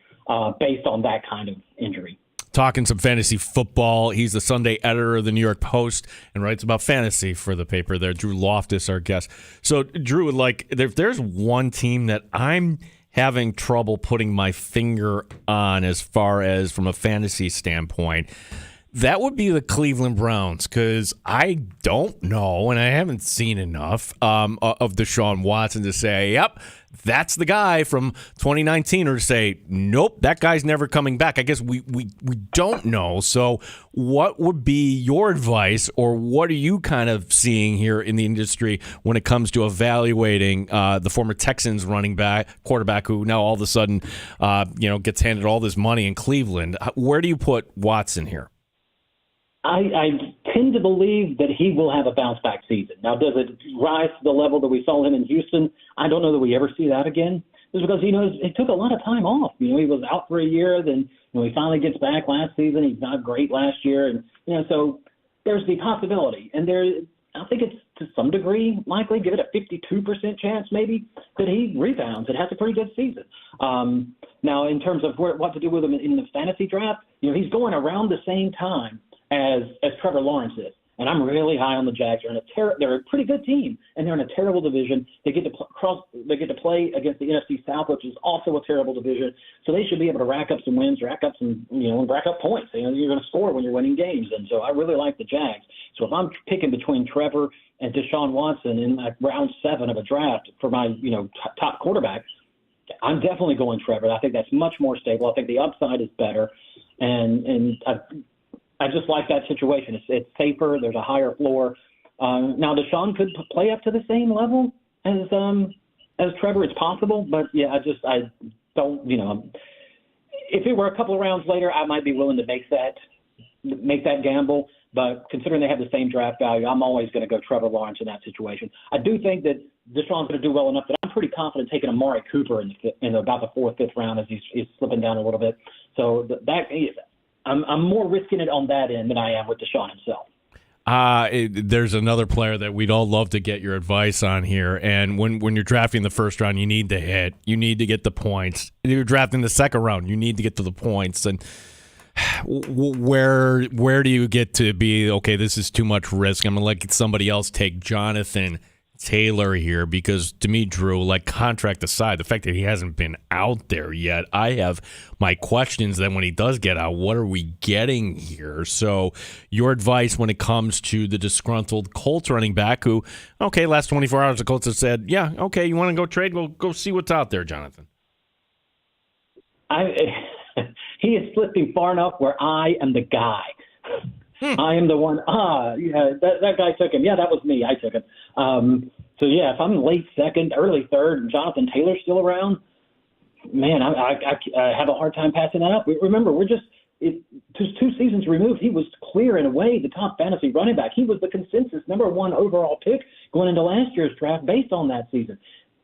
based on that kind of injury. Talking some fantasy football. He's the Sunday editor of the New York Post and writes about fantasy for the paper there. Drew Loftus, our guest. So, Drew, if there's one team that I'm having trouble putting my finger on as far as from a fantasy standpoint, that would be the Cleveland Browns, because I don't know, and I haven't seen enough of Deshaun Watson to say, yep, that's the guy from 2019, or to say, nope, that guy's never coming back. I guess we don't know. So what would be your advice, or what are you kind of seeing here in the industry when it comes to evaluating the former Texans quarterback who now all of a sudden gets handed all this money in Cleveland? Where do you put Watson here? I tend to believe that he will have a bounce-back season. Now, does it rise to the level that we saw him in Houston? I don't know that we ever see that again. Just because, it took a lot of time off. He was out for a year, then he finally gets back last season. He's not great last year. And, so there's the possibility. And I think it's to some degree likely, give it a 52% chance maybe, that he rebounds and has a pretty good season. Now, in terms of what to do with him in the fantasy draft, he's going around the same time as Trevor Lawrence is. And I'm really high on the Jags. They're a pretty good team, and they're in a terrible division. They get to play against the NFC South, which is also a terrible division. So they should be able to rack up some wins, rack up points. You're going to score when you're winning games. And so I really like the Jags. So if I'm picking between Trevor and Deshaun Watson in round 7 of a draft for my top quarterback, I'm definitely going Trevor. I think that's much more stable. I think the upside is better, and I just like that situation. It's safer. There's a higher floor. Now, Deshaun could play up to the same level as Trevor. It's possible, but yeah, I don't. If it were a couple of rounds later, I might be willing to make that gamble. But considering they have the same draft value, I'm always going to go Trevor Lawrence in that situation. I do think that Deshaun's going to do well enough that I'm pretty confident taking Amari Cooper in about the 4th, 5th round as he's slipping down a little bit. So I'm more risking it on that end than I am with Deshaun himself. There's another player that we'd all love to get your advice on here. And when you're drafting the first round, you need to hit. You need to get the points. If you're drafting the second round, you need to get to the points. And where do you get to be, okay, this is too much risk. I'm going to let somebody else take Jonathan Taylor here? Because to me, Drew, like contract aside, the fact that he hasn't been out there yet, I have my questions that when he does get out, what are we getting here? So your advice when it comes to the disgruntled Colts running back who, okay, last 24 hours, the Colts have said, yeah, okay, you want to go trade? Well, go see what's out there, Jonathan. He is slipping far enough where I am the guy. I am the one. That guy took him. Yeah, that was me. I took him. So yeah, if I'm late second, early third, and Jonathan Taylor's still around, man, I have a hard time passing that up. Remember, we're just two seasons removed. He was clear in a way the top fantasy running back. He was the consensus number one overall pick going into last year's draft based on that season.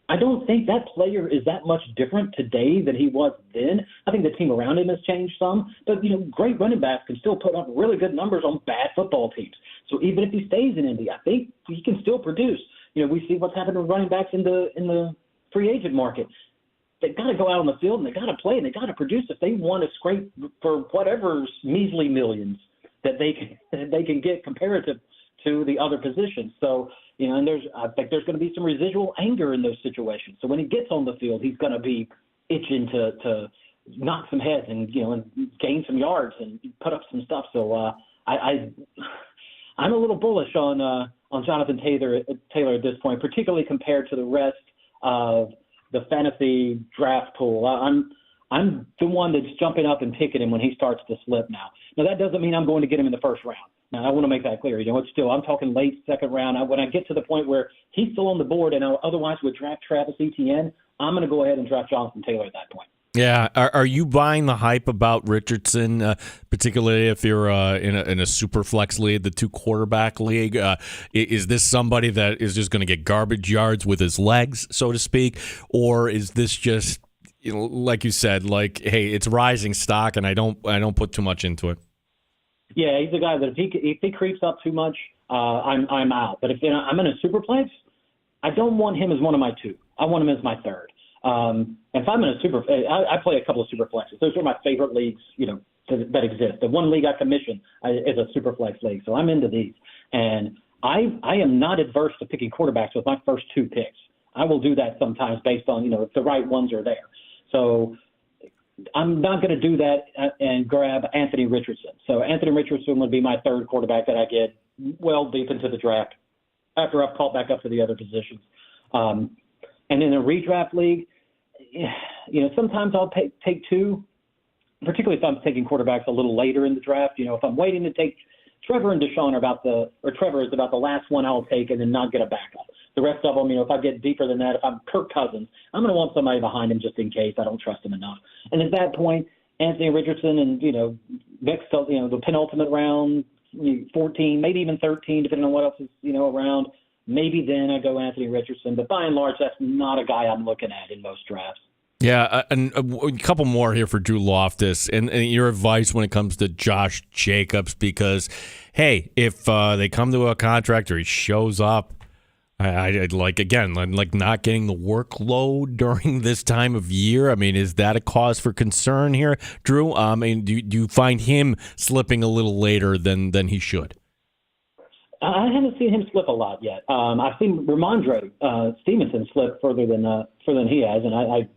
I don't think that player is that much different today than he was then. I think the team around him has changed some, but great running backs can still put up really good numbers on bad football teams. So even if he stays in Indy, I think he can still produce. We see what's happened with running backs in the free agent market. They've got to go out on the field and they got to play and they got to produce if they want to scrape for whatever's measly millions that they can get comparative to the other positions. So, and I think there's going to be some residual anger in those situations. So when he gets on the field, he's going to be itching to knock some heads and gain some yards and put up some stuff. So I'm a little bullish on Jonathan Taylor at this point, particularly compared to the rest of the fantasy draft pool. I'm the one that's jumping up and picking him when he starts to slip now. Now that doesn't mean I'm going to get him in the first round. Now, I want to make that clear. It's still, I'm talking late second round. When I get to the point where he's still on the board and I otherwise would draft Travis Etienne, I'm going to go ahead and draft Jonathan Taylor at that point. Yeah. Are you buying the hype about Richardson, particularly if you're in a super flex league, the 2-quarterback league? Is this somebody that is just going to get garbage yards with his legs, so to speak? Or is this just, like you said, like, hey, it's rising stock and I don't put too much into it? Yeah, he's a guy that if he creeps up too much, I'm out. But if I'm in a super flex, I don't want him as one of my two. I want him as my third. If I'm in a super, I play a couple of super flexes. Those are my favorite leagues, that exist. The one league I commission is a super flex league, so I'm into these. And I am not adverse to picking quarterbacks with my first two picks. I will do that sometimes based on if the right ones are there. So I'm not going to do that and grab Anthony Richardson. So Anthony Richardson would be my third quarterback that I get well deep into the draft after I've caught back up to the other positions. And in a redraft league, sometimes I'll take two, particularly if I'm taking quarterbacks a little later in the draft. If I'm waiting to take Trevor and Deshaun Trevor is about the last one I'll take and then not get a backup. The rest of them, if I get deeper than that, if I'm Kirk Cousins, I'm going to want somebody behind him just in case I don't trust him enough. And at that point, Anthony Richardson and, next, the penultimate round, 14, maybe even 13, depending on what else is, around, maybe then I go Anthony Richardson. But by and large, that's not a guy I'm looking at in most drafts. Yeah, and a couple more here for Drew Loftus, and your advice when it comes to Josh Jacobs, because, hey, if they come to a contract or he shows up, I'd like not getting the workload during this time of year. I mean, is that a cause for concern here, Drew? Do you find him slipping a little later than he should? I haven't seen him slip a lot yet. I've seen Ramondre Stevenson slip further than he has, and I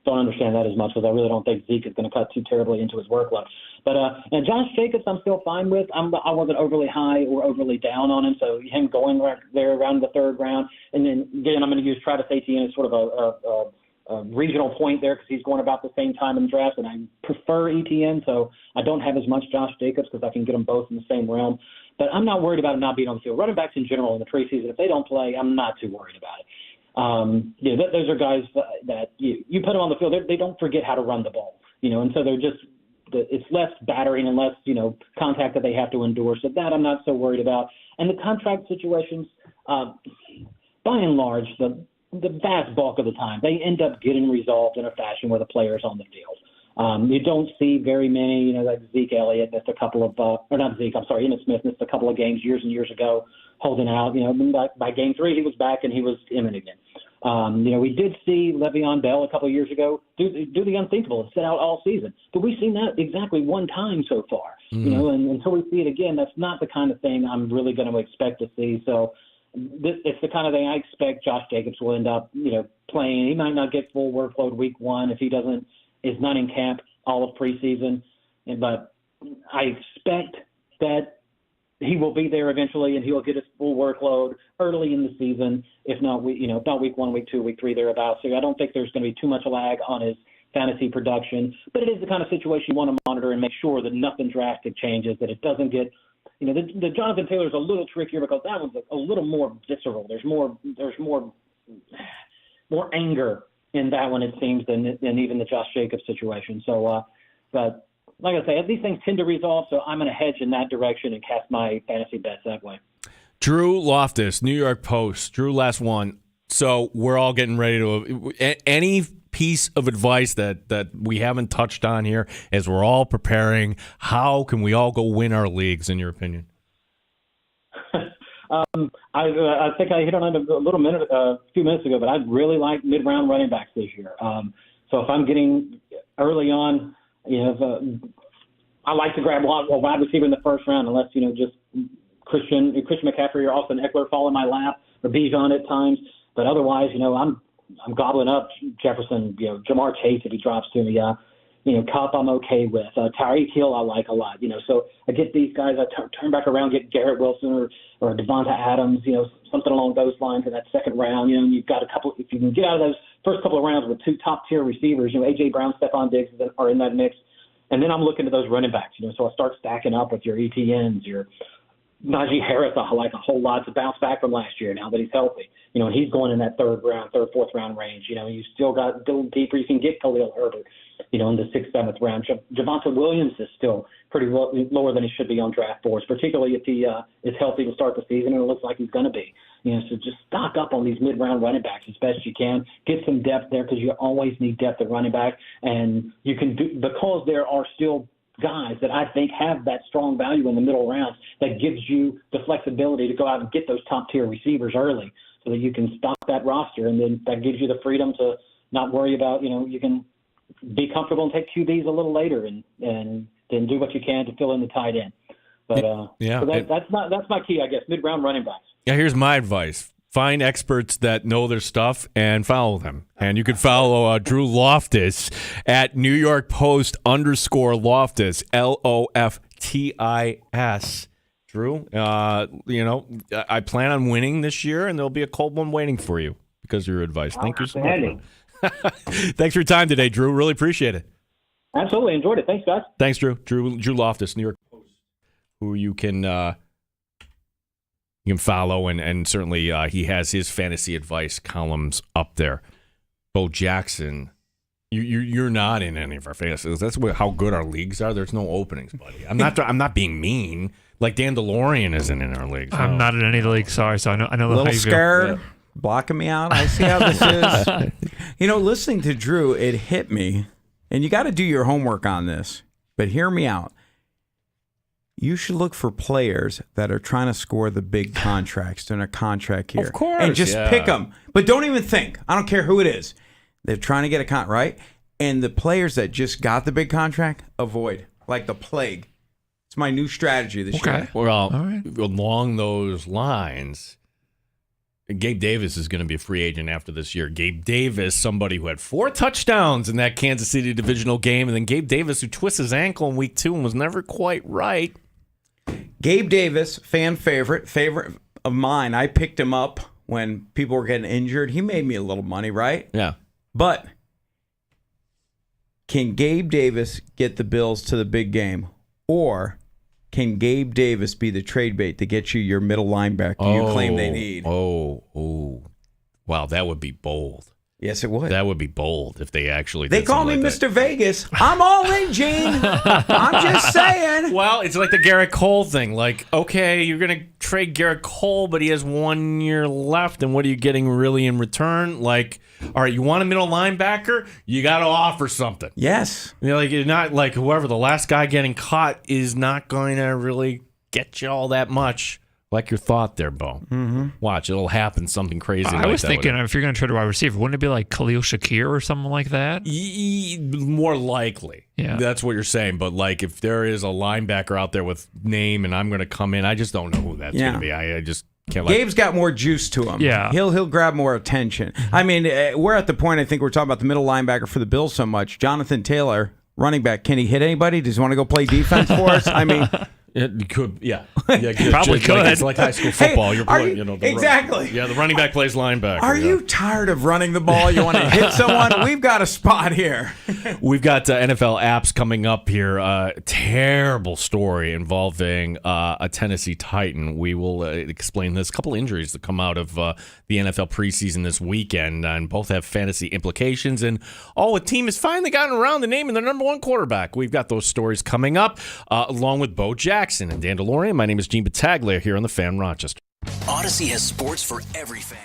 don't understand that as much because I really don't think Zeke is going to cut too terribly into his workload. But and Josh Jacobs, I'm still fine with. I wasn't overly high or overly down on him, so him going right there around the third round. And then again, I'm going to use Travis Etienne as sort of a regional point there because he's going about the same time in the draft, and I prefer Etienne, so I don't have as much Josh Jacobs because I can get them both in the same realm. But I'm not worried about him not being on the field. Running backs in general in the preseason, if they don't play, I'm not too worried about it. Those are guys that you put them on the field, they don't forget how to run the ball, and so they're just it's less battering and less contact that they have to endure. So that I'm not so worried about. And the contract situations, by and large, the vast bulk of the time, they end up getting resolved in a fashion where the player's on the field. You don't see very many, like Zeke Elliott missed a couple of, or not Zeke, I'm sorry, Emmitt Smith missed a couple of games years and years ago holding out. By game 3, he was back and he was imminent again. We did see Le'Veon Bell a couple of years ago do the unthinkable and sit out all season. But we've seen that exactly one time so far. And until we see it again, that's not the kind of thing I'm really going to expect to see. So it's the kind of thing I expect Josh Jacobs will end up, playing. He might not get full workload week one if he is not in camp all of preseason, but I expect that he will be there eventually, and he'll get his full workload early in the season, if not week one, week two, week three, thereabouts. So I don't think there's going to be too much lag on his fantasy production, but it is the kind of situation you want to monitor and make sure that nothing drastic changes, that it doesn't get, the Jonathan Taylor's a little trickier because that one's a little more visceral. There's more anger in that one, it seems, than even the Josh Jacobs situation. So, but like I say, these things tend to resolve, so I'm going to hedge in that direction and cast my fantasy bets that way. Drew Loftus, New York Post. Drew, last one. So we're all getting ready to any piece of advice that we haven't touched on here as we're all preparing. How can we all go win our leagues, in your opinion? I think I hit on it a few minutes ago, but I really like mid-round running backs this year. So if I'm getting early on, I like to grab a wide receiver in the first round, unless just Christian McCaffrey or Austin Eckler fall in my lap, or Bijan at times. But otherwise, I'm gobbling up Jefferson, Jamar Chase if he drops to me. Cup I'm okay with. Tyreek Hill I like a lot. So I get these guys. I turn back around, get Garrett Wilson or Devonta Adams. Something along those lines in that second round. You've got a couple. If you can get out of those first couple of rounds with two top tier receivers, AJ Brown, Stephon Diggs are in that mix. And then I'm looking at those running backs. So I start stacking up with your ETNs, your Najee Harris, I like a whole lot to bounce back from last year now that he's healthy. And he's going in that third, fourth round range. You still got go deeper. You can get Khalil Herbert, in the sixth, seventh round. Javonte Williams is still pretty lower than he should be on draft boards, particularly if he is healthy to start the season, and it looks like he's going to be. So just stock up on these mid-round running backs as best you can. Get some depth there because you always need depth at running back, and you can do because there are still guys that I think have that strong value in the middle rounds that gives you the flexibility to go out and get those top-tier receivers early so that you can stock that roster, and then that gives you the freedom to not worry about, you can be comfortable and take QBs a little later and then do what you can to fill in the tight end. But so that's my key, I guess, mid-round running backs. Yeah, here's my advice. Find experts that know their stuff and follow them. And you can follow Drew Loftus at New York Post _Loftus, LOFTIS. Drew, I plan on winning this year, and there'll be a cold one waiting for you because of your advice. Thank you so much. Thanks for your time today, Drew. Really appreciate it. Absolutely. Enjoyed it. Thanks, guys. Thanks, Drew. Drew Loftus, New York Post, who you can follow, and certainly he has his fantasy advice columns up there. Bo Jackson, you're not in any of our fantasies. That's how good our leagues are. There's no openings, buddy. I'm not being mean. Like Dan DeLorean isn't in our leagues. I'm not in any of the leagues. Sorry, so I know. A little scared, blocking me out. I see how this is. Listening to Drew, it hit me, and you got to do your homework on this. But hear me out. You should look for players that are trying to score the big contracts during a contract year. Of course. And just pick them. But don't even think. I don't care who it is. They're trying to get a contract, right? And the players that just got the big contract, avoid. Like the plague. It's my new strategy this year. Well, along those lines, Gabe Davis is going to be a free agent after this year. Gabe Davis, somebody who had 4 touchdowns in that Kansas City divisional game, and then Gabe Davis, who twisted his ankle in week 2 and was never quite right. Gabe Davis, fan favorite of mine. I picked him up when people were getting injured. He made me a little money, right? Yeah. But can Gabe Davis get the Bills to the big game? Or can Gabe Davis be the trade bait to get you your middle linebacker you claim they need? Wow, that would be bold. Yes, it would. That would be bold if they actually did. They call me Mr. Vegas. I'm all in, Gene. I'm just saying. Well, it's like the Garrett Cole thing. Like, okay, you're going to trade Garrett Cole, but he has 1 year left, and what are you getting really in return? Like, all right, you want a middle linebacker? You got to offer something. Yes. You're not like whoever, the last guy getting caught is not going to really get you all that much. Like your thought there, Bo. Mm-hmm. Watch, it'll happen, something crazy like that. I was thinking if you're going to trade a wide receiver, wouldn't it be like Khalil Shakir or something like that? More likely. Yeah. That's what you're saying. But like if there is a linebacker out there with name and I'm going to come in, I just don't know who that's going to be. I just Gabe's got more juice to him. Yeah. He'll grab more attention. I mean, we're at the point, I think we're talking about the middle linebacker for the Bills so much. Jonathan Taylor, running back, can he hit anybody? Does he want to go play defense for us? I mean... It could, yeah. Probably could. It's like high school football. Hey, You're playing, exactly. The running back plays linebacker. Are you tired of running the ball? You want to hit someone? We've got a spot here. We've got NFL apps coming up here. Terrible story involving a Tennessee Titan. We will explain this. A couple injuries that come out of the NFL preseason this weekend, and both have fantasy implications. And a team has finally gotten around to naming their number one quarterback. We've got those stories coming up, along with Bo Jackson and Dan DeLorean. My name is Gene Battaglia here on the Fan Rochester. Odyssey has sports for every fan.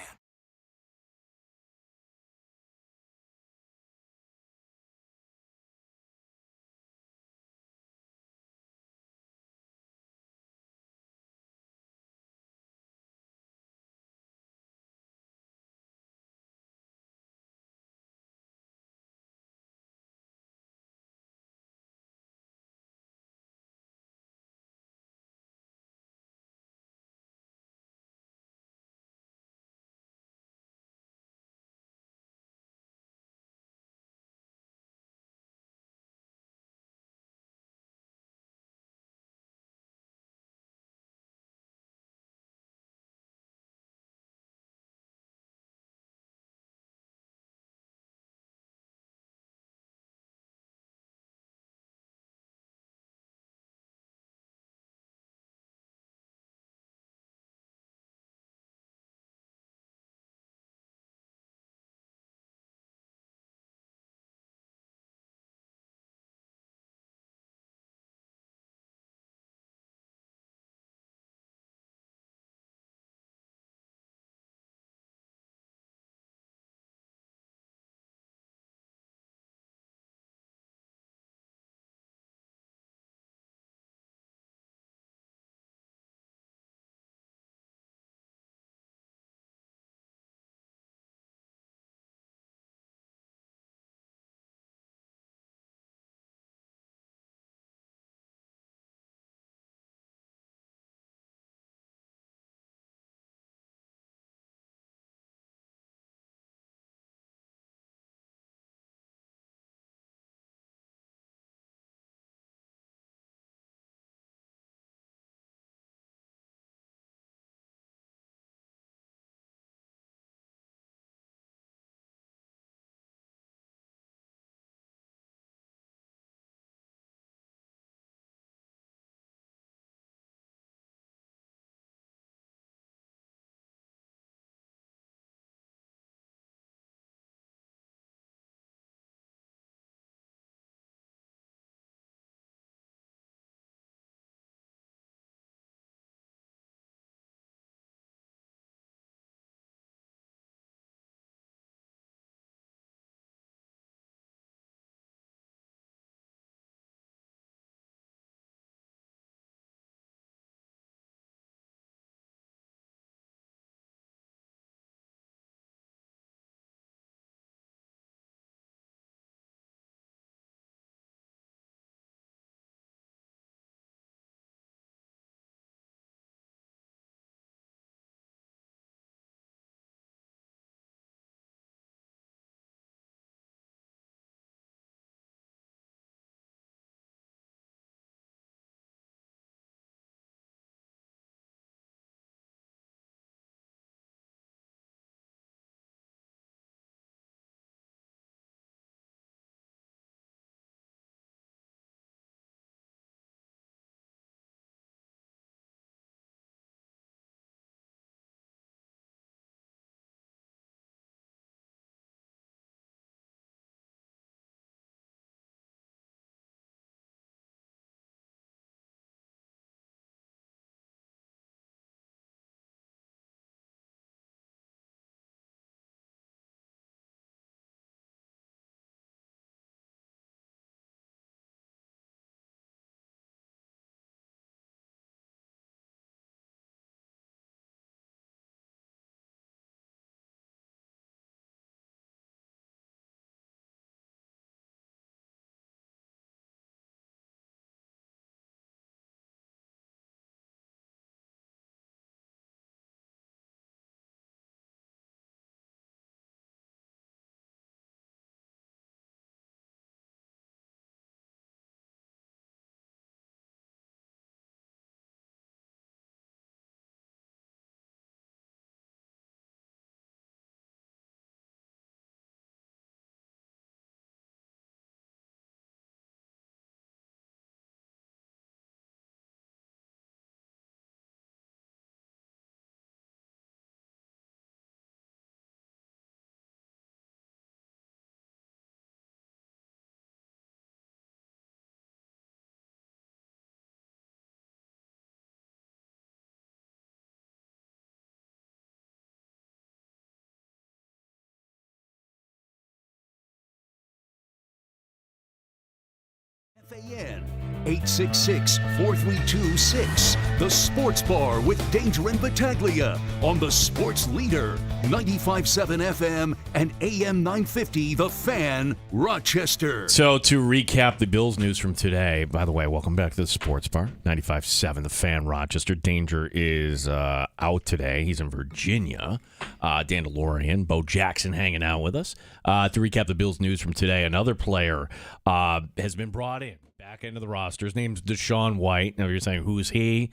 FAN 866-432-6. The Sports Bar with Danger and Battaglia on the Sports Leader 95.7 FM and AM 950 The Fan, Rochester. So to recap the Bills news from today, by the way, welcome back to the Sports Bar 95.7 The Fan, Rochester. Danger is out today. He's in Virginia. Dan DeLorean, Bo Jackson hanging out with us. To recap the Bills news from today, another player has been brought in. Back into the roster. His name's Deshaun White. Now you're saying, who's he?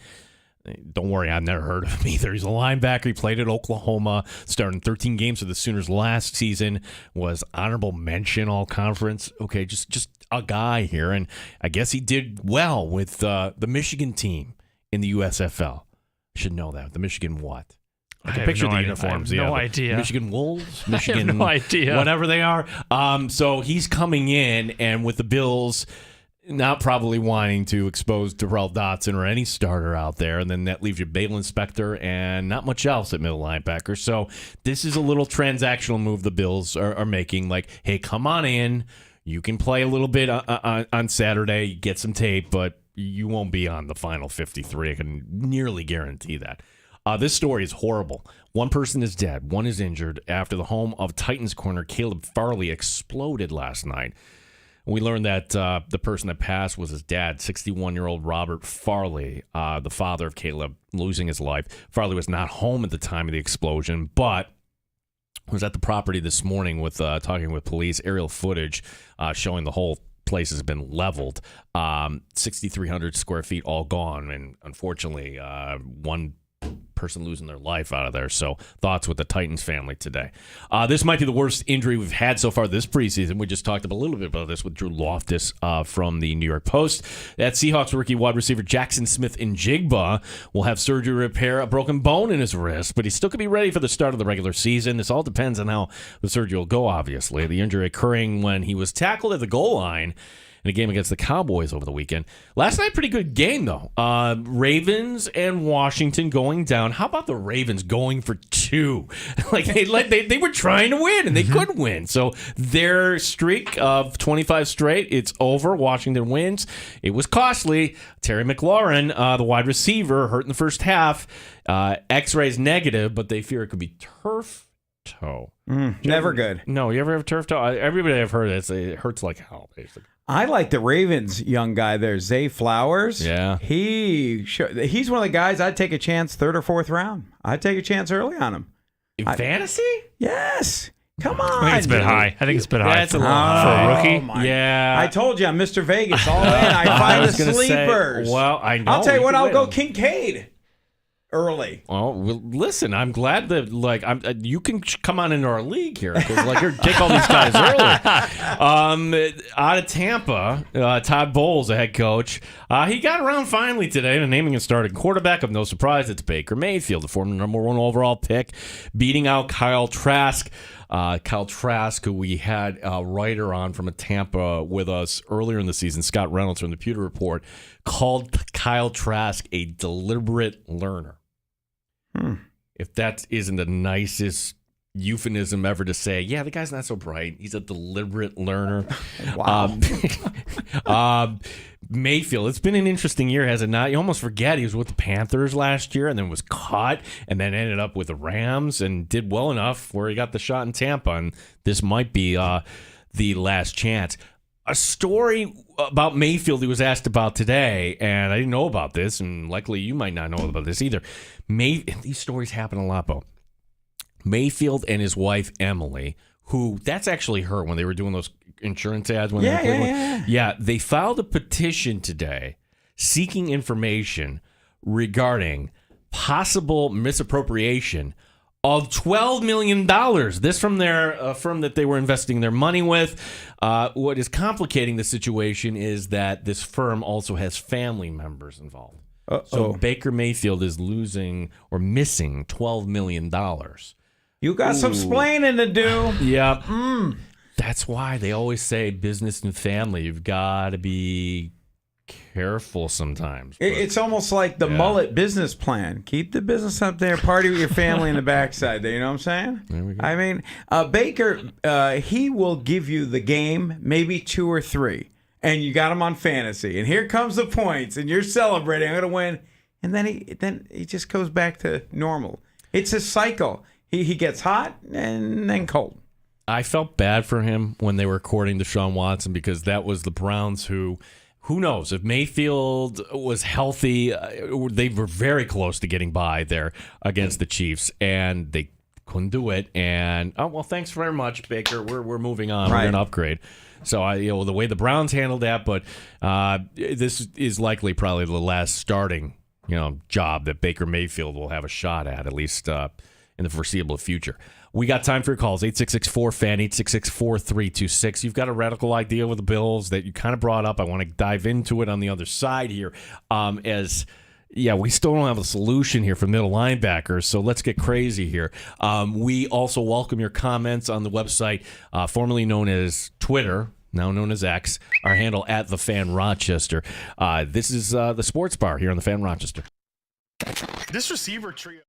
Don't worry, I've never heard of him either. He's a linebacker. He played at Oklahoma, started in 13 games for the Sooners last season, was honorable mention all conference. Okay, just a guy here. And I guess he did well with the Michigan team in the USFL. Should know that. The Michigan what? I can picture the uniforms. I have no idea. Michigan Wolves? Michigan, I have no idea. Whatever they are. So he's coming in, and with the Bills not probably wanting to expose Darrell Dotson or any starter out there, and then that leaves you Balin Spector and not much else at middle linebacker. So this is a little transactional move the Bills are making. Like, hey, come on in. You can play a little bit on Saturday, get some tape, but you won't be on the final 53. I can nearly guarantee that. This story is horrible. One person is dead. One is injured after the home of Titans corner Caleb Farley exploded last night. We learned that the person that passed was his dad, 61-year-old Robert Farley, the father of Caleb, losing his life. Farley was not home at the time of the explosion, but was at the property this morning with talking with police. Aerial footage showing the whole place has been leveled. 6,300 square feet all gone, and unfortunately, one person losing their life out of there. So thoughts with the Titans family today. This might be the worst injury we've had so far this preseason. We just talked a little bit about this with Drew Loftus from the New York Post. That Seahawks rookie wide receiver Jackson Smith-Njigba will have surgery to repair a broken bone in his wrist, but he still could be ready for the start of the regular season. This all depends on how the surgery will go, obviously. The injury occurring when he was tackled at the goal line in a game against the Cowboys over the weekend. Last night, pretty good game, though. Ravens and Washington going down. How about the Ravens going for two? They were trying to win, and they couldn't win. So their streak of 25 straight, it's over. Washington wins. It was costly. Terry McLaurin, the wide receiver, hurt in the first half. X-rays negative, but they fear it could be turf toe. Never good. No, you ever have turf toe? Everybody I've heard it hurts like hell, basically. I like the Ravens young guy there, Zay Flowers. Yeah. He's one of the guys I'd take a chance third or fourth round. I'd take a chance early on him. In fantasy? Yes. Come on. I think it's a bit high. That's a lot for a rookie. Yeah. I told you, I'm Mr. Vegas. All in. I find the sleepers. I know. I'll tell you what, I'll go Kincaid early. Well, listen, I'm glad that you can come on into our league here because you're take all these guys early. Out of Tampa, Todd Bowles, the head coach, he got around finally today to naming a starting quarterback. Of no surprise, it's Baker Mayfield, the former number 1 overall pick, beating out Kyle Trask. Kyle Trask, who we had a writer on from Tampa with us earlier in the season, Scott Reynolds from the Pewter Report, called Kyle Trask a deliberate learner. If that isn't the nicest euphemism ever to say, yeah, the guy's not so bright. He's a deliberate learner. Wow. Mayfield, it's been an interesting year, has it not? You almost forget he was with the Panthers last year and then was caught and then ended up with the Rams and did well enough where he got the shot in Tampa. And this might be the last chance. A story about Mayfield he was asked about today, and I didn't know about this, and likely you might not know about this either. These stories happen a lot, Bo. Mayfield and his wife, Emily, who, that's actually her when they were doing those insurance ads. Yeah, they filed a petition today seeking information regarding possible misappropriation of $12 million. This from their firm that they were investing their money with. What is complicating the situation is that this firm also has family members involved. So Baker Mayfield is losing or missing $12 million. You got some splaining to do. Yeah. That's why they always say business and family. You've got to be careful sometimes. It's almost like the mullet business plan. Keep the business up there, party with your family in the backside there. You know what I'm saying? There we go. I mean, Baker, he will give you the game, maybe 2 or 3. and you got him on fantasy, and here comes the points, and you're celebrating, I'm going to win, and then he just goes back to normal. It's a cycle. He gets hot and then cold. I felt bad for him when they were courting Deshaun Watson because that was the Browns who knows, if Mayfield was healthy, they were very close to getting by there against the Chiefs, and they couldn't do it. And, thanks very much, Baker. We're moving on. Right. We're going to upgrade. So, the way the Browns handled that, but this is likely probably the last starting, job that Baker Mayfield will have a shot at least in the foreseeable future. We got time for your calls, 866-4FAN, 866-4326. You've got a radical idea with the Bills that you kind of brought up. I want to dive into it on the other side here we still don't have a solution here for middle linebackers, so let's get crazy here. We also welcome your comments on the website, formerly known as Twitter, now known as X, our handle at The Fan Rochester. This is the Sports Bar here on The Fan Rochester. This receiver trio.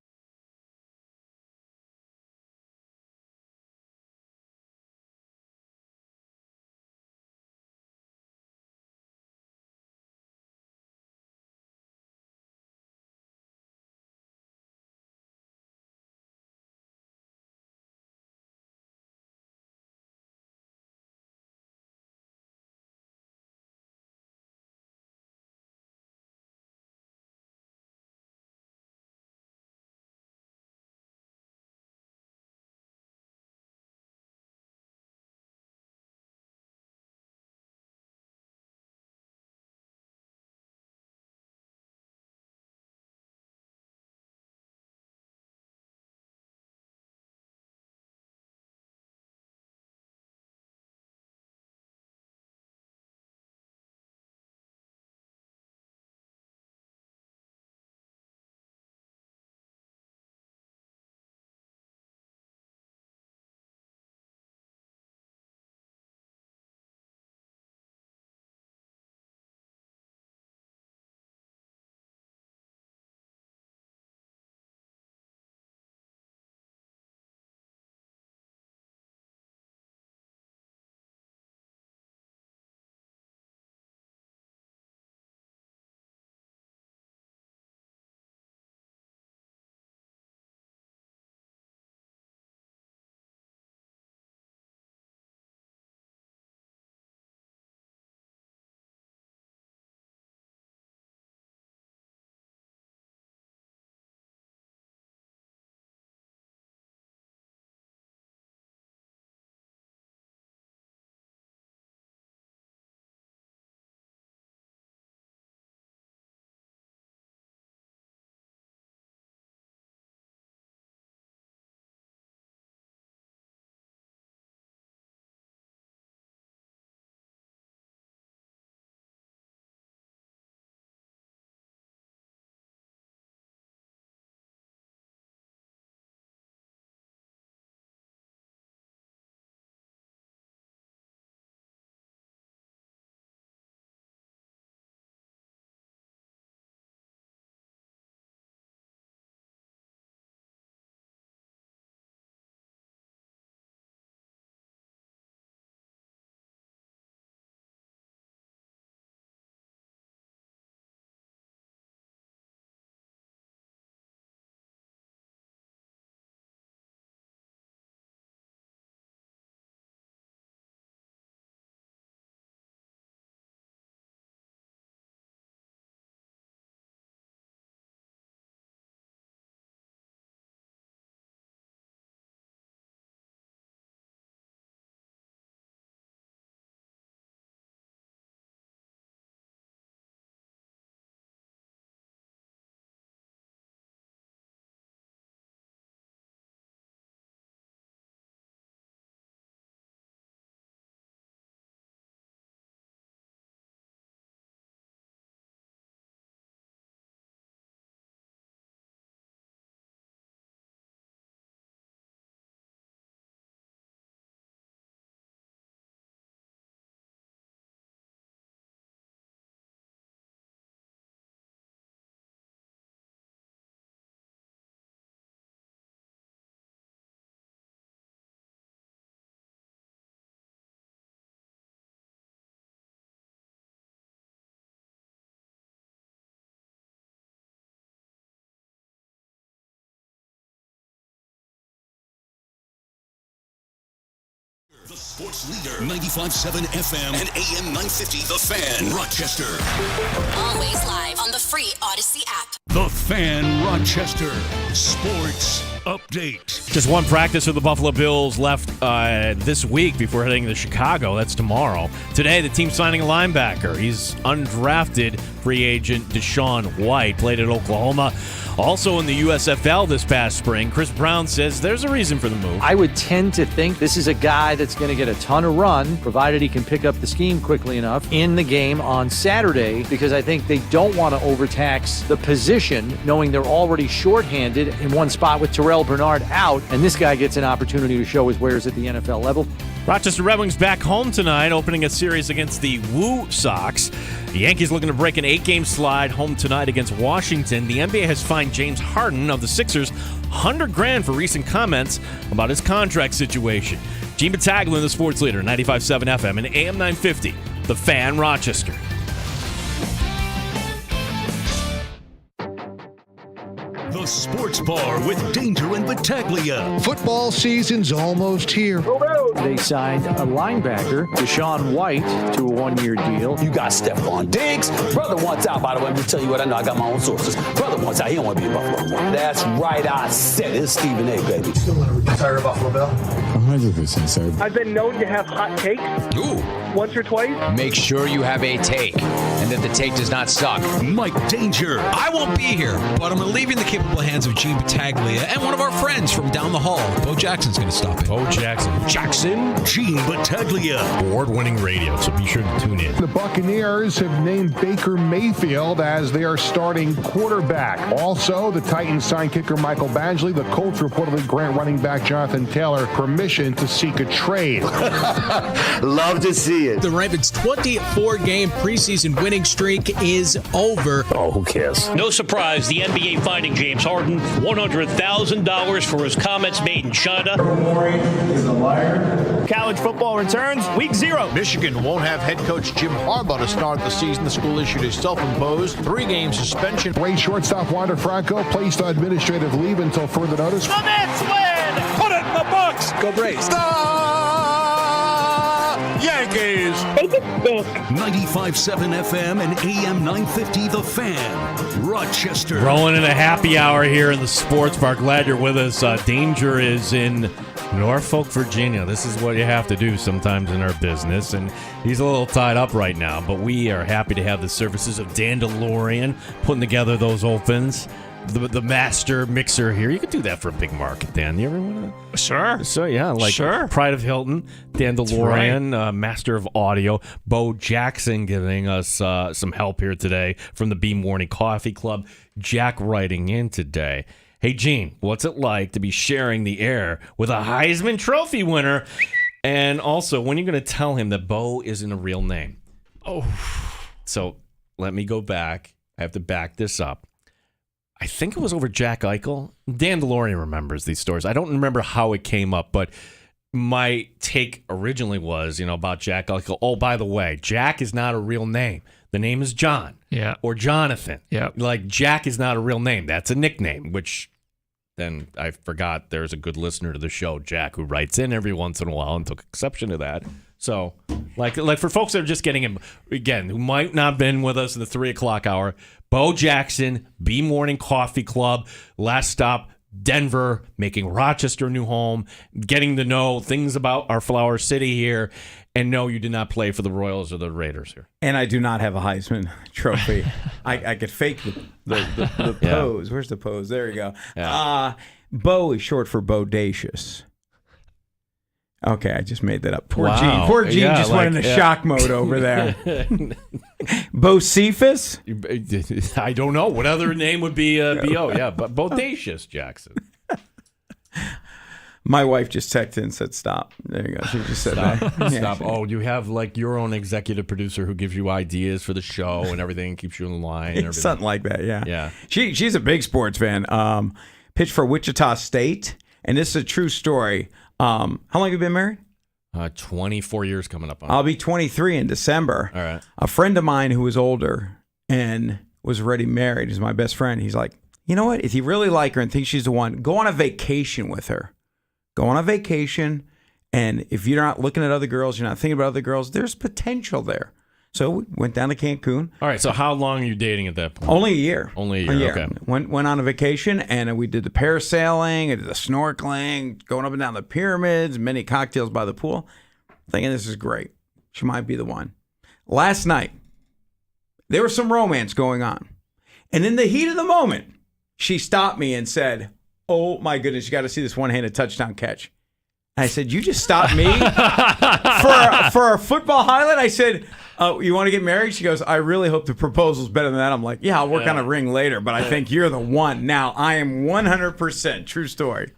Sports leader, 95.7 FM and AM 950, The Fan, Rochester. Always live on the free Odyssey app. The Fan, Rochester. Sports update. Just one practice for the Buffalo Bills left this week before heading to Chicago. That's tomorrow. Today, the team's signing a linebacker. He's undrafted free agent Deshaun White, played at Oklahoma. Also in the USFL this past spring, Chris Brown says there's a reason for the move. I would tend to think this is a guy that's going to get a ton of run, provided he can pick up the scheme quickly enough in the game on Saturday, because I think they don't want to overtax the position, knowing they're already shorthanded in one spot with Terrell Bernard out, and this guy gets an opportunity to show his wares at the NFL level. Rochester Red Wings back home tonight, opening a series against the Woo Sox. The Yankees looking to break an 8-game slide home tonight against Washington. The NBA has fined James Harden of the Sixers $100,000 for recent comments about his contract situation. Gene Battaglia, the sports leader, 95.7 FM and AM 950, The Fan, Rochester. The Sports Bar with Danger and Battaglia. Football season's almost here. They signed a linebacker, Deshaun White, to a one-year deal. You got Stephon Diggs. Brother wants out, by the way. Let me tell you what I know. I got my own sources. Brother wants out. He don't want to be in Buffalo anymore. That's right. I said it. It's Stephen A, baby. Still want to retire Buffalo Bill? 100%, sir. I've been known to have hot takes. Ooh. Once or twice. Make sure you have a take and that the take does not suck. Mike Danger. I won't be here, but I'm leaving the capable hands of Gene Battaglia and one of our friends from down the hall. Bo Jackson's going to stop in. Bo Jackson. Gene Battaglia. Award-winning radio, so be sure to tune in. The Buccaneers have named Baker Mayfield as their starting quarterback. Also, the Titans signed kicker Michael Bangley. The Colts reportedly grant running back Jonathan Taylor permission to seek a trade. Love to see it. The Ravens' 24-game preseason winning streak is over. Oh, who cares? No surprise, the NBA finding James Harden $100,000 for his comments made in China. Maury is a liar. College football returns week 0. Michigan won't have head coach Jim Harbaugh to start the season. The school issued a self-imposed 3-game suspension. Ray shortstop Wander Franco placed on administrative leave until further notice. The Mets win! Put it in the books! Go Braves. Yankees. Take it sick. 95.7 FM and AM 950, The Fan, Rochester. Rolling in a happy hour here in the sports bar. Glad you're with us. Danger is in Norfolk, Virginia. This is what you have to do sometimes in our business, and he's a little tied up right now, but we are happy to have the services of Dan DeLorean putting together those opens. The master mixer here. You could do that for a big market, Dan. You ever want to? Sure. So, yeah, like Sure. Pride of Hilton, Dan DeLorean, master of audio. Bo Jackson giving us some help here today from the B Morning Coffee Club. Jack writing in today. Hey, Gene, what's it like to be sharing the air with a Heisman Trophy winner? And also, when are you going to tell him that Bo isn't a real name? Oh. So, let me go back. I have to back this up. I think it was over Jack Eichel. Dan DeLorean remembers these stories. I don't remember how it came up, but my take originally was, about Jack Eichel. Oh, by the way, Jack is not a real name. The name is John. Yeah. Or Jonathan. Yeah. Like, Jack is not a real name. That's a nickname, which then I forgot there's a good listener to the show, Jack, who writes in every once in a while and took exception to that. So, like for folks that are just getting him, again, who might not have been with us in the 3 o'clock hour, Bo Jackson, B Morning Coffee Club, last stop, Denver, making Rochester a new home, getting to know things about our Flower City here. And no, you did not play for the Royals or the Raiders here. And I do not have a Heisman Trophy. I could fake the pose. Where's the pose? There you go. Yeah. Bo is short for bodacious. Okay, I just made that up. Poor Wow. Gene. Poor Gene Yeah, just went into shock mode over there. Bocephus? I don't know. What other name would be B.O.? Yeah, but bodacious, Jackson. My wife just texted and said, stop. There you go. She just said Stop. that. Yeah. Stop. Oh, you have like your own executive producer who gives you ideas for the show and everything, keeps you in line. And everything. Something like that, yeah. Yeah. She's a big sports fan. Pitched for Wichita State, and this is a true story. How long have you been married? 24 years coming up on. I'll be 23 in December. All right. A friend of mine who was older and was already married is my best friend. He's like, you know what? If you really like her and think she's the one, go on a vacation with her. Go on a vacation And if you're not looking at other girls, you're not thinking about other girls, there's potential there. So we went down to Cancun. All right, so how long are you dating at that point? Only a year. Only a year, okay. Went on a vacation, and we did the parasailing, and did the snorkeling, going up and down the pyramids, many cocktails by the pool. Thinking this is great. She might be the one. Last night, there was some romance going on. And in the heat of the moment, she stopped me and said, "Oh, my goodness, you got to see this one-handed touchdown catch." I said, "You just stopped me for a football highlight?" I said, "You want to get married?" She goes, "I really hope the proposal's better than that." I'm like, "Yeah, I'll work on a ring later, but I think you're the one." Now, I am 100% true story.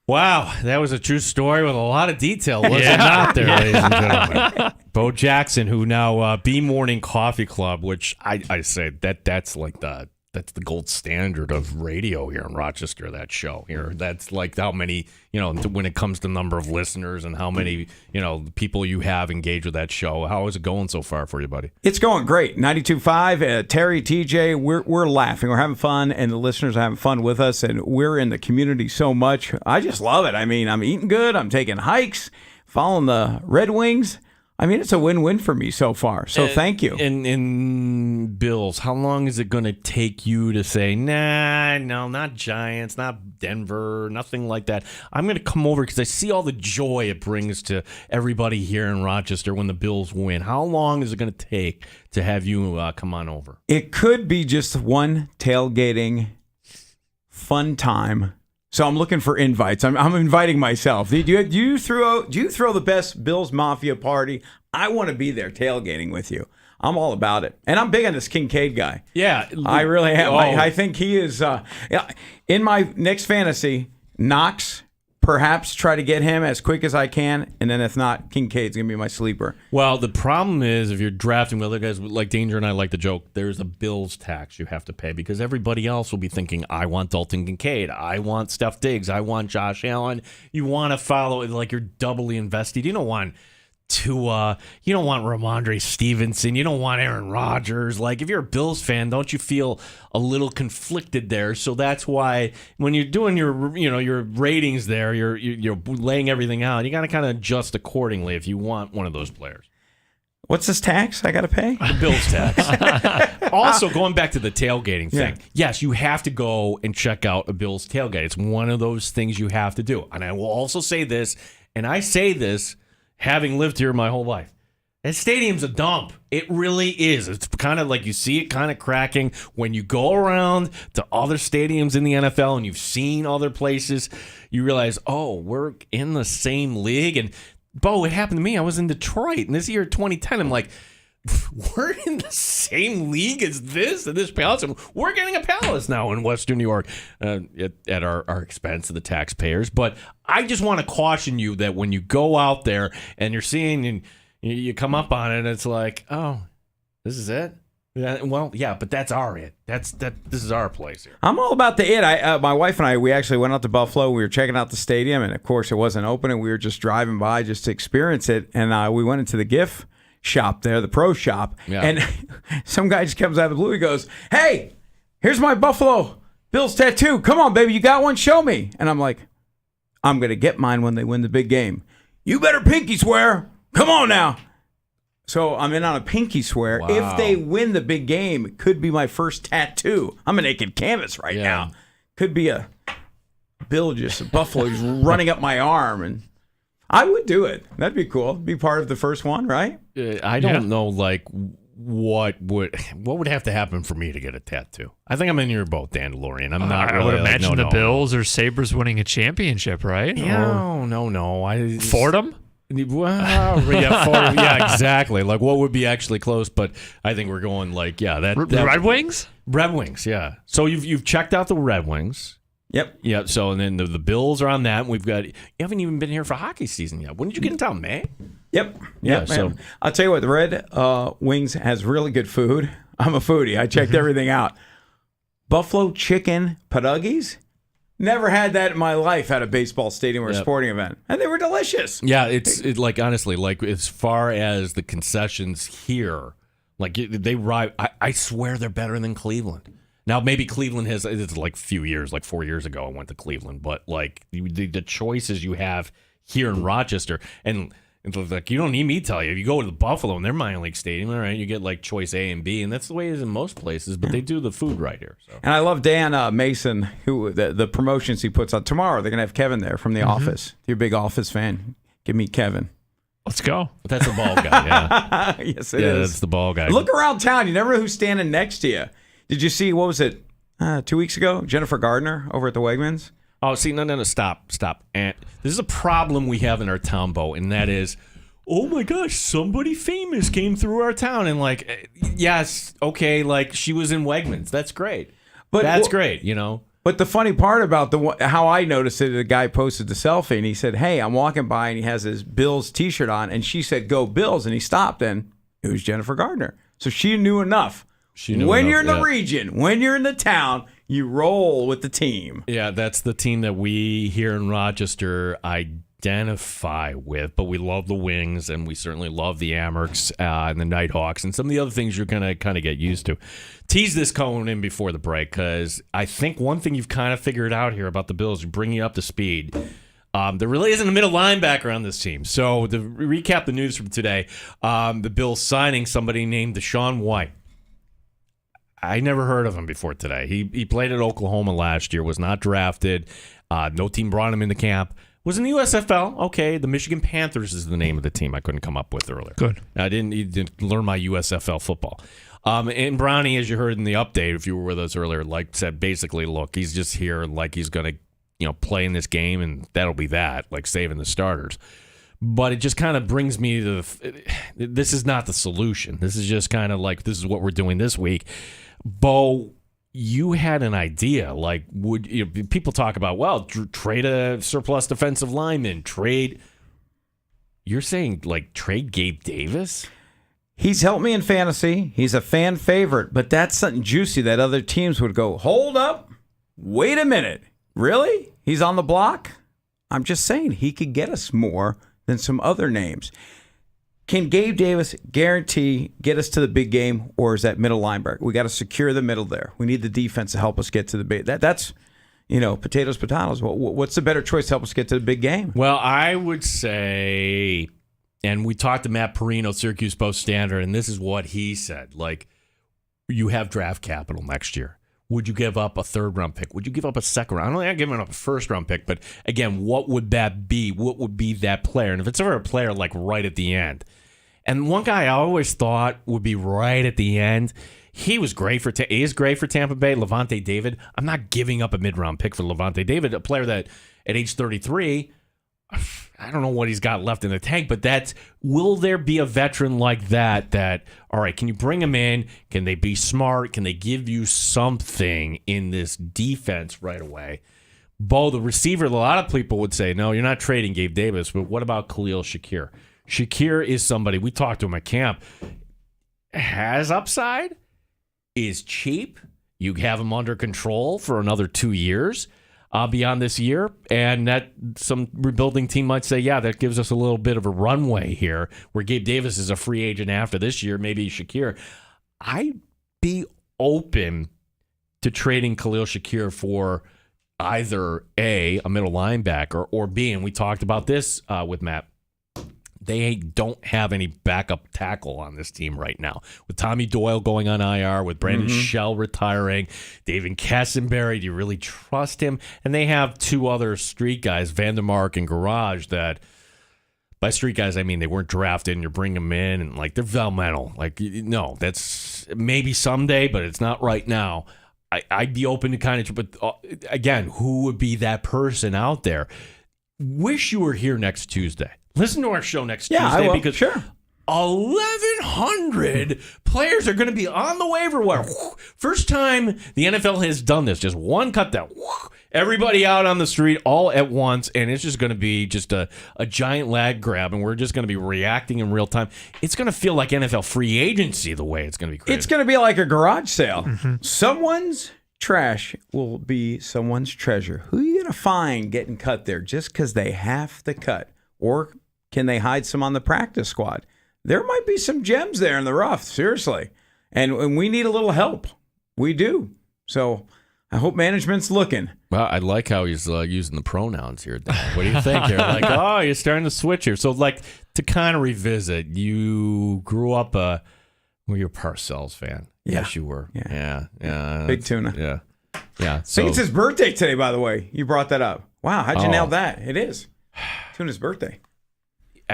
Wow, that was a true story with a lot of detail, was it not there, ladies and gentlemen? Bo Jackson, who now B Morning Coffee Club, which I say that's like that's the gold standard of radio here in Rochester, that show here. That's like how many, when it comes to number of listeners and how many, people you have engaged with that show. How is it going so far for you, buddy? It's going great. 92.5, Terry, TJ, we're laughing. We're having fun, and the listeners are having fun with us, and we're in the community so much. I just love it. I mean, I'm eating good. I'm taking hikes, following the Red Wings. I mean, it's a win-win for me so far. So thank you. And Bills, how long is it going to take you to say, no, not Giants, not Denver, nothing like that? I'm going to come over because I see all the joy it brings to everybody here in Rochester when the Bills win. How long is it going to take to have you come on over? It could be just one tailgating fun time. So I'm looking for invites. I'm inviting myself. Do you throw the best Bills Mafia party? I want to be there tailgating with you. I'm all about it. And I'm big on this Kincaid guy. Yeah. I really am. I think he is, in my next fantasy, Knox, perhaps try to get him as quick as I can. And then if not, Kincaid's going to be my sleeper. Well, the problem is if you're drafting with other guys, like Danger and I like to joke, there's a Bills tax you have to pay because everybody else will be thinking, I want Dalton Kincaid. I want Steph Diggs. I want Josh Allen. You want to follow it like you're doubly invested. You don't want Ramondre Stevenson. You don't want Aaron Rodgers. Like, if you're a Bills fan, don't you feel a little conflicted there? So that's why when you're doing your ratings there, you're laying everything out. You got to kind of adjust accordingly if you want one of those players. What's this tax I got to pay? The Bills tax. Also, going back to the tailgating thing, yes, you have to go and check out a Bills tailgate. It's one of those things you have to do. And I will also say this, and I say this having lived here my whole life. That stadium's a dump. It really is. It's kind of like you see it kind of cracking when you go around to other stadiums in the NFL and you've seen other places. You realize, oh, we're in the same league. And, Bo, it happened to me. I was in Detroit. And this year, 2010, I'm like, we're in the same league as this and this palace. And we're getting a palace now in Western New York at our expense of the taxpayers. But I just want to caution you that when you go out there and you're seeing and you come up on it, and it's like, oh, this is it. Well, yeah, but that's our it. This is our place here. I'm all about the it. My wife and I, we actually went out to Buffalo. We were checking out the stadium, and of course, it wasn't open, and we were just driving by just to experience it. And we went into the GIF shop there, the pro shop, and some guy just comes out of the blue. He goes, "Hey, here's my Buffalo Bills tattoo. Come on, baby, you got one? Show me." And I'm like, "I'm gonna get mine when they win the big game. You better pinky swear. Come on now." So I'm in on a pinky swear. Wow. If they win the big game, it could be my first tattoo. I'm a naked canvas right now. Could be a Bill, just a buffalo just running up my arm, and I would do it. That'd be cool. Be part of the first one, right? I don't know, like, what would have to happen for me to get a tattoo. I think I'm in your boat, Dan DeLorean. I'm not. I would imagine the Bills or Sabres winning a championship, right? No. Fordham? Well, Fordham. Yeah, exactly. Like, what would be actually close? But I think we're going like, that Red Wings. Red Wings, yeah. So you've checked out the Red Wings. Yep. Yeah. So and then the Bills are on that. We've got. You haven't even been here for hockey season yet. When did you get in town? May. Yep. Yeah. So I'll tell you what, the Red Wings has really good food. I'm a foodie. I checked everything out. Buffalo chicken pierogies. Never had that in my life at a baseball stadium or a sporting event, and they were delicious. Yeah, it's like, honestly, like, as far as the concessions here, like, they ride. I swear they're better than Cleveland. Now, maybe Cleveland it's like a few years, like 4 years ago, I went to Cleveland, but like the choices you have here in Rochester. And like, you don't need me to tell you. If you go to the Buffalo and their minor league stadium, all right, you get like choice A and B, and that's the way it is in most places. But they do the food right here. So. And I love Dan Mason, who the promotions he puts on tomorrow. They're gonna have Kevin there from The Office. If you're a big Office fan, give me Kevin. Let's go. That's the ball guy. Yeah, yes, it is. That's the ball guy. Look around town. You never know who's standing next to you. Did you see, what was it, 2 weeks ago? Jennifer Gardner over at the Wegmans? Oh, see, no, stop. And this is a problem we have in our town, Bo, and that is, oh my gosh, somebody famous came through our town, and like, yes, okay, like she was in Wegmans. That's great. But that's great, you know. But the funny part about how I noticed it, the guy posted the selfie, and he said, hey, I'm walking by, and he has his Bills T-shirt on, and she said, go Bills, and he stopped, and it was Jennifer Gardner. So she knew enough. When you're in the region, when you're in the town, you roll with the team. Yeah, that's the team that we here in Rochester identify with, but we love the Wings, and we certainly love the Amerks and the Nighthawks, and some of the other things you're going to kind of get used to. Tease this going in before the break, because I think one thing you've kind of figured out here about the Bills, bringing you up to speed, there really isn't a middle linebacker on this team. So to recap the news from today, the Bills signing somebody named Deshaun White. I never heard of him before today. He played at Oklahoma last year, was not drafted. No team brought him into camp. Was in the USFL. Okay, the Michigan Panthers is the name of the team I couldn't come up with earlier. Good. I didn't learn my USFL football. And Brownie, as you heard in the update, if you were with us earlier, like said, basically, look, he's just here like he's going to play in this game, and that'll be that, like saving the starters. But it just kind of brings me to this is not the solution. This is just kind of like, this is what we're doing this week. Bo, you had an idea. Like, people talk about, well, trade a surplus defensive lineman, trade. You're saying, like, trade Gabe Davis? He's helped me in fantasy. He's a fan favorite, but that's something juicy that other teams would go, hold up, wait a minute. Really? He's on the block? I'm just saying he could get us more than some other names. Can Gabe Davis guarantee get us to the big game, or is that middle linebacker? We got to secure the middle there. We need the defense to help us get to the big. That's, potatoes. What's the better choice to help us get to the big game? Well, I would say, and we talked to Matt Perino, Syracuse Post-Standard, and this is what he said. Like, you have draft capital next year. Would you give up a third-round pick? Would you give up a second round? I don't think I'm giving up a first-round pick, but again, what would that be? What would be that player? And if it's ever a player like right at the end, and one guy I always thought would be right at the end, he is great for Tampa Bay, Levante David. I'm not giving up a mid-round pick for Levante David, a player that at age 33, I don't know what he's got left in the tank, but will there be a veteran like that, all right, can you bring him in? Can they be smart? Can they give you something in this defense right away? Bo, the receiver, a lot of people would say, no, you're not trading Gabe Davis, but what about Khalil Shakir? Shakir is somebody, we talked to him at camp, has upside, is cheap. You have him under control for another 2 years. Beyond this year, and that some rebuilding team might say, yeah, that gives us a little bit of a runway here, where Gabe Davis is a free agent after this year, maybe Shakir. I'd be open to trading Khalil Shakir for either A, a middle linebacker, or B, and we talked about this with Matt, they don't have any backup tackle on this team right now. With Tommy Doyle going on IR, with Brandon Shell retiring, David Cassenberry, do you really trust him? And they have two other street guys, Vandermark and Garage, that, by street guys, I mean they weren't drafted and you're bringing them in, and like they're developmental. Like, no, that's maybe someday, but it's not right now. I'd be open to kind of, but again, who would be that person out there? Wish you were here next Tuesday. Listen to our show next Tuesday, I will. because Sure. 1,100 players are going to be on the waiver wire. First time the NFL has done this, just one cut down. Everybody out on the street all at once, and it's just going to be just a giant lag grab, and we're just going to be reacting in real time. It's going to feel like NFL free agency the way it's going to be created. It's going to be like a garage sale. Someone's trash will be someone's treasure. Who are you going to find getting cut there just because they have to cut? Or can they hide some on the practice squad? There might be some gems there in the rough, seriously. And we need a little help. We do. So I hope management's looking. Well, I like how he's using the pronouns here, Dan. What do you think here? Like, oh, you're starting to switch here. So, like, to kind of revisit, you grew up were you a Parcells fan? Yeah. Yes, you were. Yeah. Yeah. Big tuna. Yeah. Yeah. I So think it's his birthday today, by the way. You brought that up. Wow, how'd you nail that? It is. Tuna's birthday.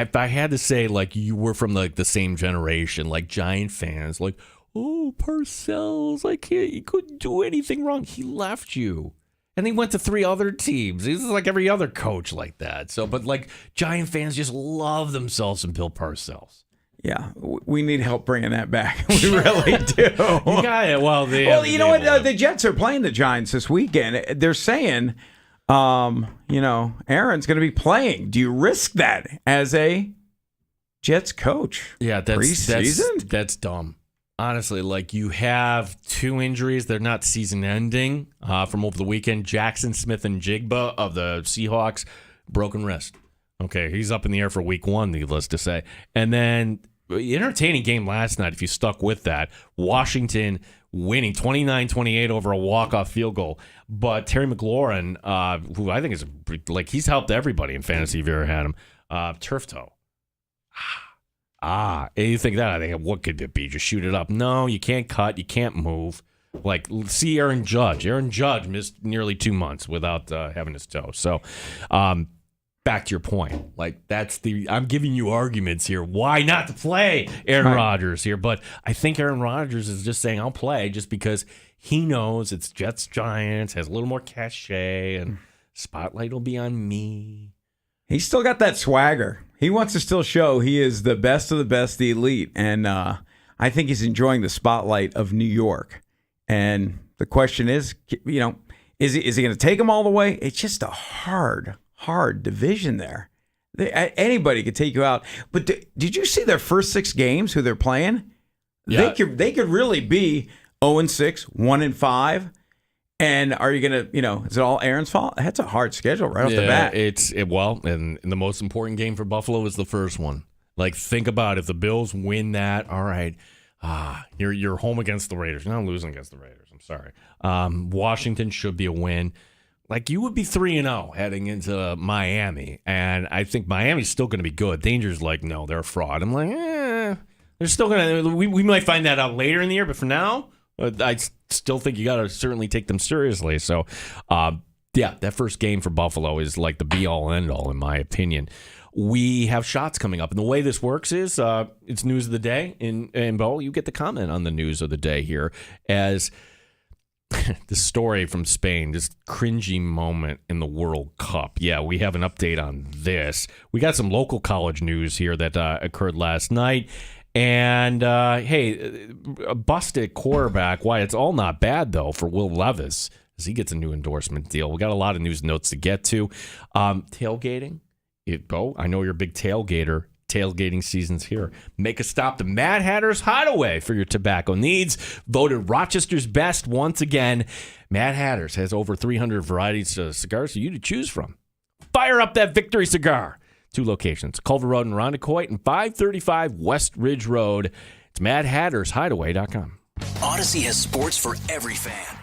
if I had to say, like, you were from like the same generation, like Giant fans, like, oh, Parcells, he couldn't do anything wrong. He left you. And he went to 3 other teams. He's like every other coach like that. So, but like Giant fans just love themselves some Bill Parcells. Yeah, we need help bringing that back. We really do. You got it. Well, you know what? The Jets are playing the Giants this weekend. They're saying, Aaron's going to be playing. Do you risk that as a Jets coach? Yeah, preseason. That's dumb. Honestly, like, you have 2 injuries. They're not season-ending from over the weekend. Jackson Smith and Jigba of the Seahawks, broken wrist. Okay, he's up in the air for week 1, needless to say. And then, entertaining game last night, if you stuck with that. Washington winning 29-28 over a walk-off field goal. But Terry McLaurin, who I think is, like, he's helped everybody in fantasy if you ever had him, turf toe. And you think that, I think, what could it be? Just shoot it up. No, you can't cut. You can't move. Like, see Aaron Judge. Aaron Judge missed nearly 2 months without having his toe. So, back to your point. Like, I'm giving you arguments here. Why not to play Aaron Rodgers here? But I think Aaron Rodgers is just saying, I'll play just because he knows it's Jets Giants, has a little more cachet, and spotlight will be on me. He's still got that swagger. He wants to still show he is the best of the best, the elite. And I think he's enjoying the spotlight of New York. And the question is, is he going to take him all the way? It's just a hard division there. Anybody could take you out. But did you see their first 6 games, who they're playing? Yeah. They could really be 0-6, 1-5. And are you going to, is it all Aaron's fault? That's a hard schedule right off the bat. And the most important game for Buffalo is the first one. Like, think about it. If the Bills win that, all right, you're home against the Raiders. You're not losing against the Raiders. I'm sorry. Washington should be a win. Like, you would be 3-0 heading into Miami, and I think Miami's still going to be good. Danger's like, no, they're a fraud. I'm like, they're still going to. We might find that out later in the year, but for now, I still think you got to certainly take them seriously. So, that first game for Buffalo is like the be-all, end-all, in my opinion. We have shots coming up, and the way this works is it's news of the day, and Bo, you get the comment on the news of the day here as the story from Spain, this cringy moment in the World Cup. Yeah, we have an update on this. We got some local college news here that occurred last night. And, hey, a busted quarterback. Why, it's all not bad, though, for Will Levis as he gets a new endorsement deal. We got a lot of news notes to get to. Tailgating. Bo, I know you're a big tailgater. Tailgating season's here. Make a stop to Mad Hatter's Hideaway for your tobacco needs. Voted Rochester's best once again. Mad Hatter's has over 300 varieties of cigars for you to choose from. Fire up that victory cigar. 2 locations, Culver Road in Rondequoit and 535 West Ridge Road. It's MadHattersHideaway.com. Odyssey has sports for every fan.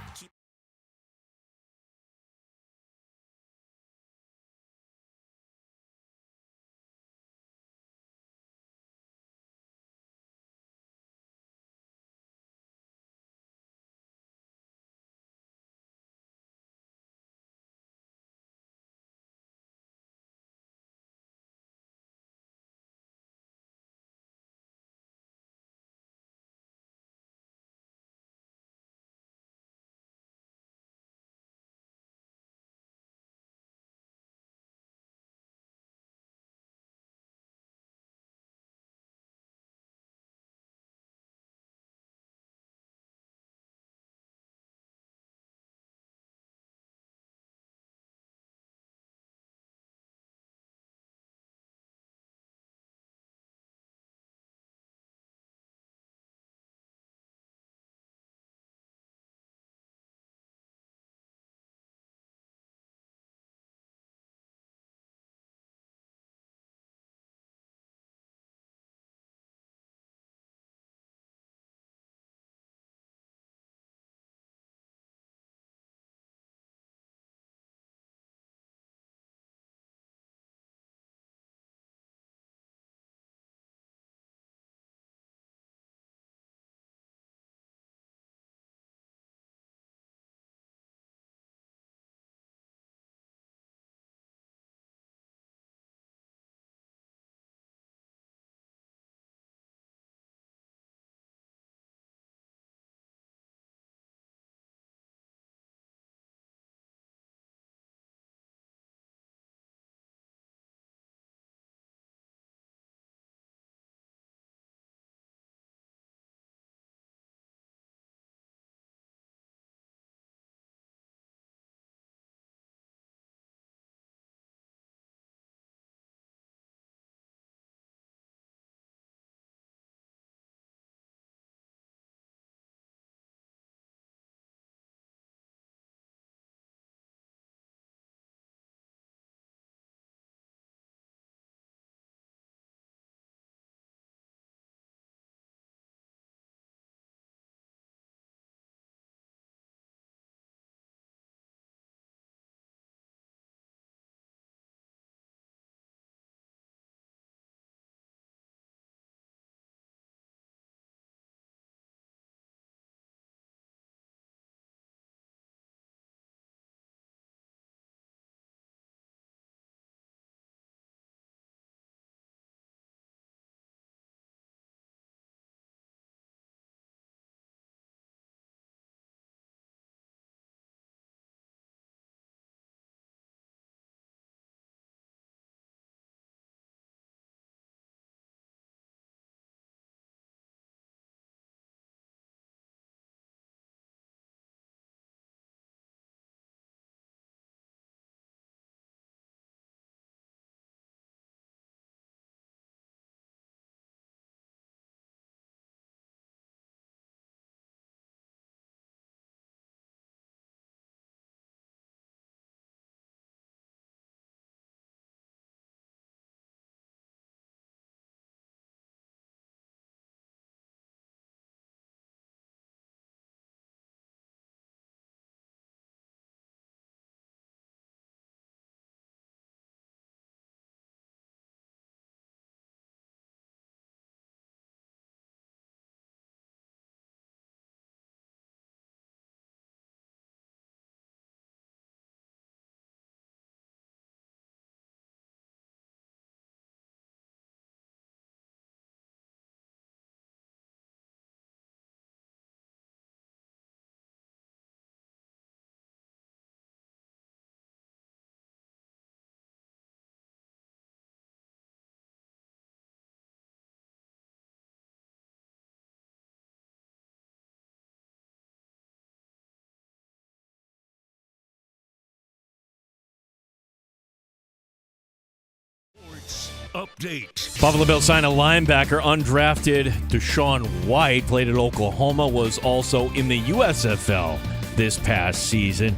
update. Buffalo Bills signed a linebacker, undrafted Deshaun White, played at Oklahoma, was also in the USFL this past season.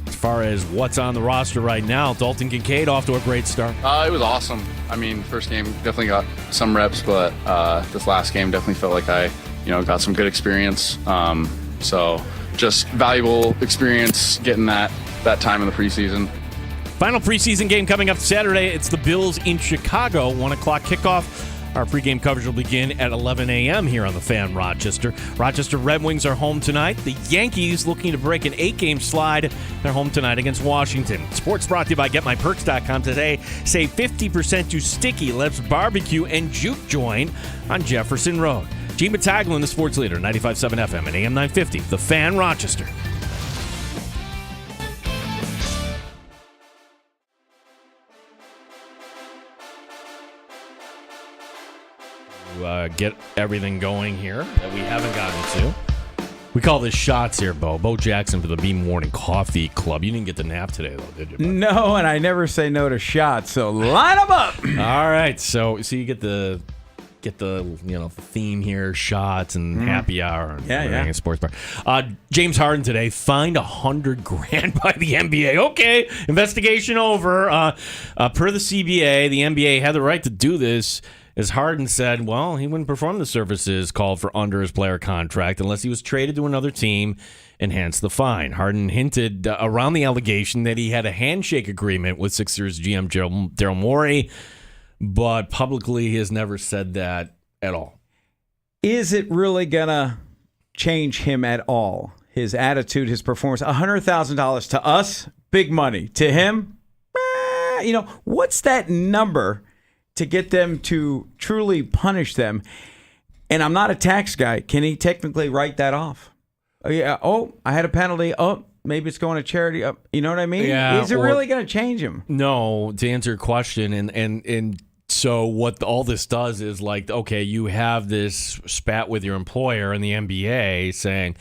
As far as what's on the roster right now, Dalton Kincaid off to a great start. It was awesome. I mean, first game definitely got some reps, but this last game definitely felt like I, got some good experience. So just valuable experience getting that time in the preseason. Final preseason game coming up Saturday. It's the Bills in Chicago. 1 o'clock kickoff. Our pregame coverage will begin at 11 a.m. here on the Fan Rochester. Rochester Red Wings are home tonight. The Yankees looking to break an 8-game slide. They're home tonight against Washington. Sports brought to you by GetMyPerks.com today. Save 50% to Sticky Lips Barbecue and Juke Joint on Jefferson Road. Gene Battaglia, the sports leader, 95.7 FM and AM 950. The Fan Rochester. Get everything going here that we haven't gotten to. We call this shots here, Bo. Bo Jackson for the Beam Morning Coffee Club. You didn't get the nap today, though, did you, Bo? No, and I never say no to shots, so line them up. All right, so you get the theme here, shots and happy hour and everything in sports bar. James Harden today fined $100,000 by the NBA. Okay, investigation over. Per the CBA, the NBA had the right to do this. As Harden said, well, he wouldn't perform the services called for under his player contract unless he was traded to another team, and hence the fine. Harden hinted around the allegation that he had a handshake agreement with Sixers GM Daryl Morey, but publicly he has never said that at all. Is it really going to change him at all? His attitude, his performance? $100,000 to us, big money. To him, what's that number to get them to truly punish them? And I'm not a tax guy. Can he technically write that off? Oh, yeah. Oh, I had a penalty. Oh, maybe it's going to charity. You know what I mean? Yeah, is it really going to change him? No, to answer your question. And so what all this does is okay, you have this spat with your employer and the NBA saying,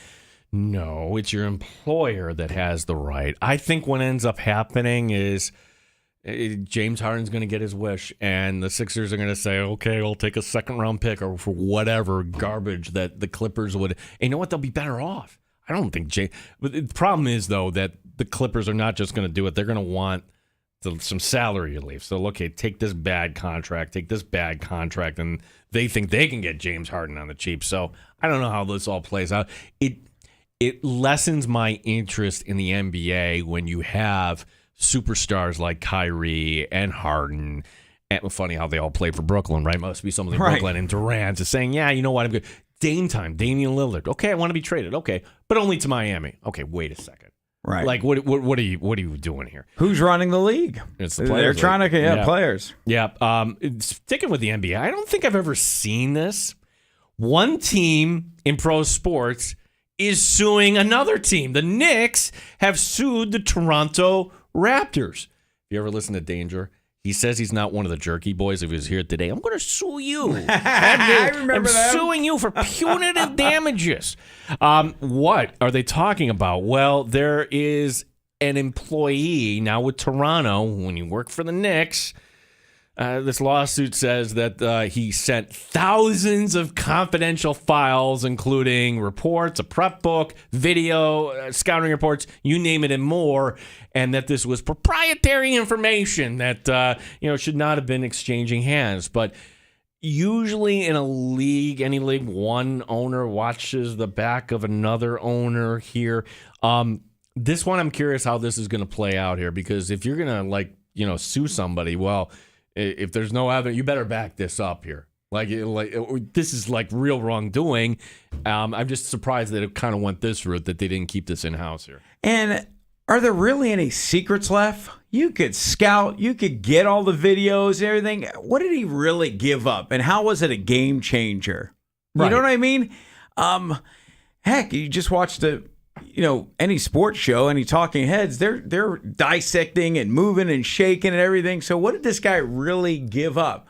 no, it's your employer that has the right. I think what ends up happening is James Harden's going to get his wish, and the Sixers are going to say, okay, we'll take a second-round pick or for whatever garbage that the Clippers would. And you know what? They'll be better off. I don't think But the problem is, though, that the Clippers are not just going to do it. They're going to want some salary relief. So, okay, take this bad contract, and they think they can get James Harden on the cheap. So I don't know how this all plays out. It lessens my interest in the NBA when you have superstars like Kyrie and Harden. And funny how they all play for Brooklyn, right? Must be something Right. Brooklyn and Durant is saying, yeah, you know what? I'm good. Dame time, Damian Lillard. Okay, I want to be traded. Okay, but only to Miami. Okay, wait a second. Right. What are you doing here? Who's running the league? It's the players. They're trying to players. Yeah. Sticking with the NBA, I don't think I've ever seen this. One team in pro sports is suing another team. The Knicks have sued the Toronto Raptors. You ever listen to Danger? He says he's not one of the jerky boys. If he was here today, I'm going to sue you. I remember I'm that. suing you for punitive damages. What are they talking about? Well, there is an employee now with Toronto. When you work for the Knicks, this lawsuit says that he sent thousands of confidential files, including reports, a prep book, video, scouting reports, you name it and more, and that this was proprietary information that should not have been exchanging hands. But usually in a league, any league, one owner watches the back of another owner here. This one, I'm curious how this is going to play out here, because if you're going to sue somebody, well, if there's no evidence, you better back this up here. This is real wrongdoing. I'm just surprised that it kind of went this route, that they didn't keep this in house here. And are there really any secrets left? You could scout, you could get all the videos, everything. What did he really give up, and how was it a game changer? You know what I mean? Heck, you just watched any sports show, any talking heads, they're dissecting and moving and shaking and everything. So what did this guy really give up?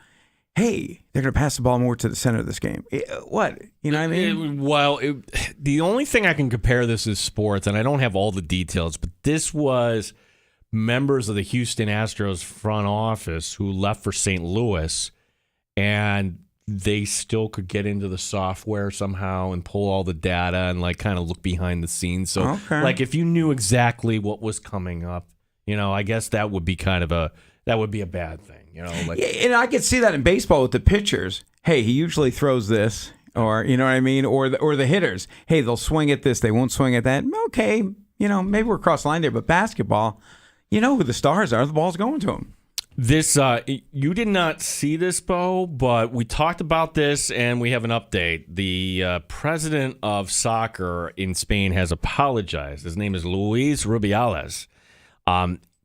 Hey, they're going to pass the ball more to the center of this game. What? You know what I mean? The only thing I can compare this is sports, and I don't have all the details, but this was members of the Houston Astros front office who left for St. Louis, and they still could get into the software somehow and pull all the data and like kind of look behind the scenes. So like if you knew exactly what was coming up, I guess that would be that would be a bad thing, like. Yeah, and I could see that in baseball with the pitchers. Hey, he usually throws this, or you know what I mean, or the hitters. Hey, they'll swing at this, they won't swing at that. Okay, maybe we're cross line there, but basketball, who the stars are. The ball's going to them. This, you did not see this, Bo, but we talked about this, and we have an update. The president of soccer in Spain has apologized. His name is Luis Rubiales.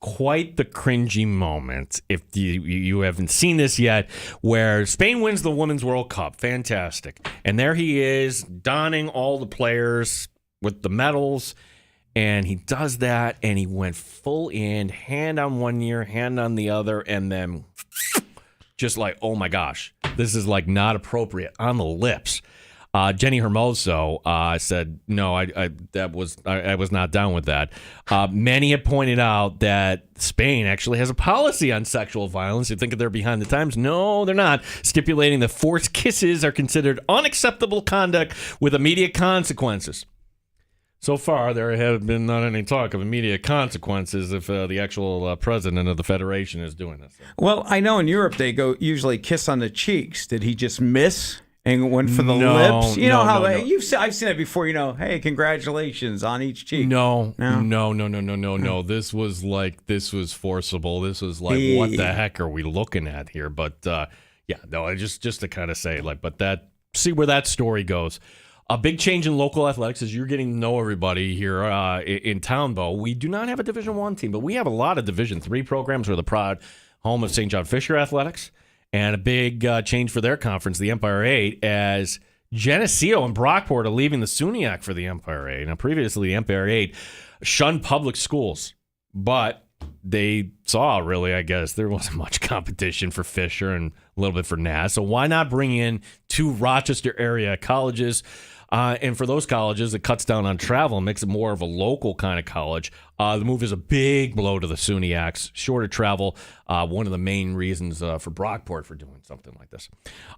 Quite the cringy moment, if you haven't seen this yet, where Spain wins the Women's World Cup. Fantastic. And there he is, donning all the players with the medals. And he does that, and he went full in, hand on one ear, hand on the other, and then just like, oh my gosh, this is like not appropriate on the lips. Jenny Hermoso said, no, I was not down with that. Many have pointed out that Spain actually has a policy on sexual violence. You think they're behind the times? No, they're not. Stipulating that forced kisses are considered unacceptable conduct with immediate consequences. So far, there have been not any talk of immediate consequences if the actual president of the federation is doing this. Well, I know in Europe they go usually kiss on the cheeks. Did he just miss and went for the lips? I've seen it before. Hey, congratulations on each cheek. No. This was forcible. This was like, what the heck are we looking at here? But just to kind of say see where that story goes. A big change in local athletics is you're getting to know everybody here in town, Bo. We do not have a Division I team, but we have a lot of Division III programs. We're the proud home of St. John Fisher Athletics, and a big change for their conference, the Empire 8, as Geneseo and Brockport are leaving the SUNYAC for the Empire 8. Now, previously, the Empire 8 shunned public schools, but they saw, really, I guess, there wasn't much competition for Fisher and a little bit for NAS. So why not bring in two Rochester area colleges? And for those colleges, it cuts down on travel and makes it more of a local kind of college. The move is a big blow to the SUNYACs. Shorter travel, one of the main reasons for Brockport for doing something like this.